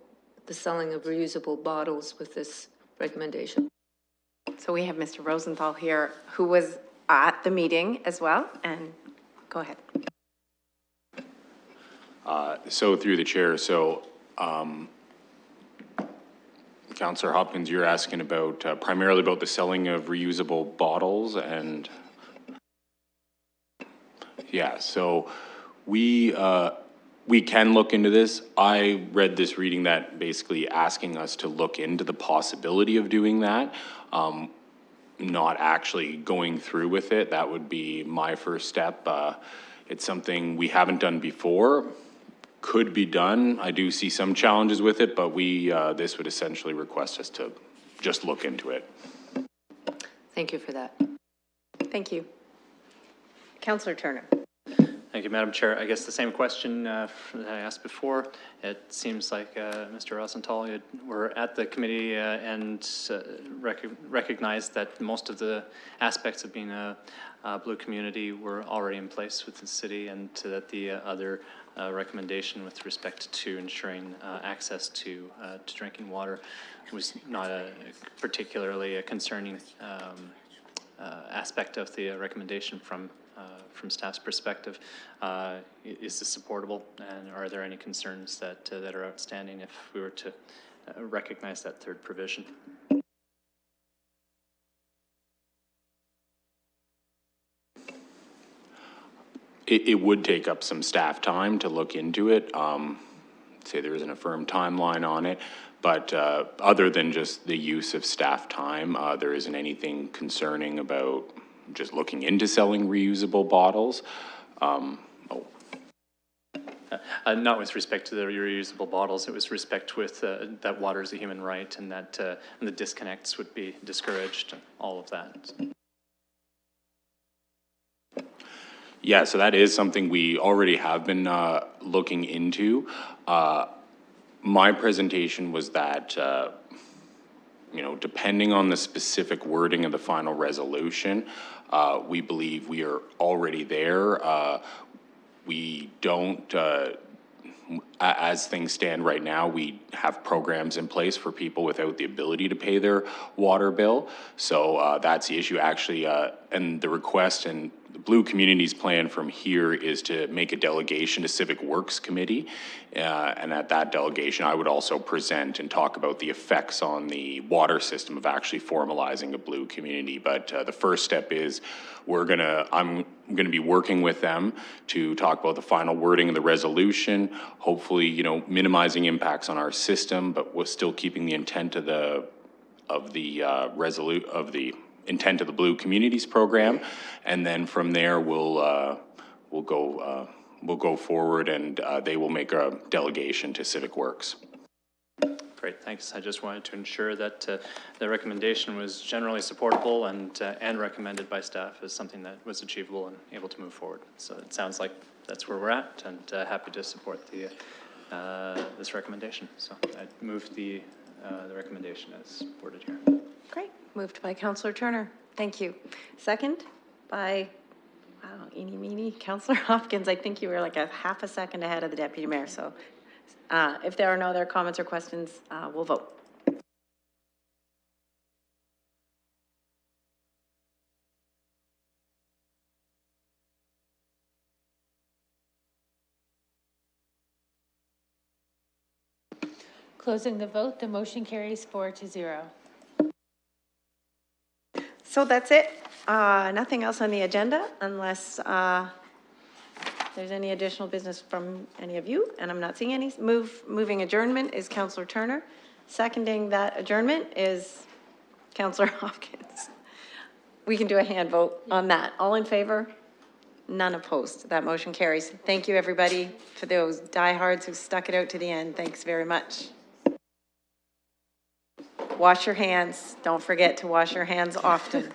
the selling of reusable bottles with this recommendation? So we have Mr. Rosenthal here, who was at the meeting as well, and go ahead. So through the chair, Councillor Hopkins, you're asking about primarily about the selling of reusable bottles, and yeah, so we can look into this. I read this reading that basically asking us to look into the possibility of doing that, not actually going through with it. That would be my first step. It's something we haven't done before. Could be done. I do see some challenges with it, but this would essentially request us to just look into it. Thank you for that. Thank you. Councillor Turner. Thank you, Madam Chair. I guess the same question that I asked before. It seems like Mr. Rosenthal, you were at the committee and recognized that most of the aspects of being a blue community were already in place with the city, and that the other recommendation with respect to ensuring access to drinking water was not particularly a concerning aspect of the recommendation from staff's perspective. Is this supportable, and are there any concerns that are outstanding if we were to recognize that third provision? It would take up some staff time to look into it. Say there isn't a firm timeline on it, but other than just the use of staff time, there isn't anything concerning about just looking into selling reusable bottles. Not with respect to the reusable bottles. It was respect with that water is a human right, and that and the disconnects would be discouraged, all of that. Yeah, so that is something we already have been looking into. My presentation was that, you know, depending on the specific wording of the final resolution, we believe we are already there. We don't, as things stand right now, we have programs in place for people without the ability to pay their water bill. So that's the issue actually, and the request and the Blue Communities plan from here is to make a delegation to Civic Works Committee. And at that delegation, I would also present and talk about the effects on the water system of actually formalizing a blue community. But the first step is I'm gonna be working with them to talk about the final wording of the resolution, hopefully, you know, minimizing impacts on our system, but we're still keeping the intent of the intent of the Blue Communities program, and then from there we'll go forward, and they will make a delegation to Civic Works. Great, thanks. I just wanted to ensure that the recommendation was generally supportable and recommended by staff as something that was achievable and able to move forward. So it sounds like that's where we're at, and happy to support the this recommendation. So I'd move the recommendation as worded here. Great. Moved by Councillor Turner. Thank you. Second by, wow, eeny meeny, Councillor Hopkins. I think you were like a half a second ahead of the Deputy Mayor. So if there are no other comments or questions, we'll vote. Closing the vote, the motion carries 4-0. So that's it. Nothing else on the agenda unless there's any additional business from any of you, and I'm not seeing any. Moving adjournment is Councillor Turner. Seconding that adjournment is Councillor Hopkins. We can do a hand vote on that. All in favor? None opposed. That motion carries. Thank you, everybody, for those diehards who stuck it out to the end. Thanks very much. Wash your hands. Don't forget to wash your hands often.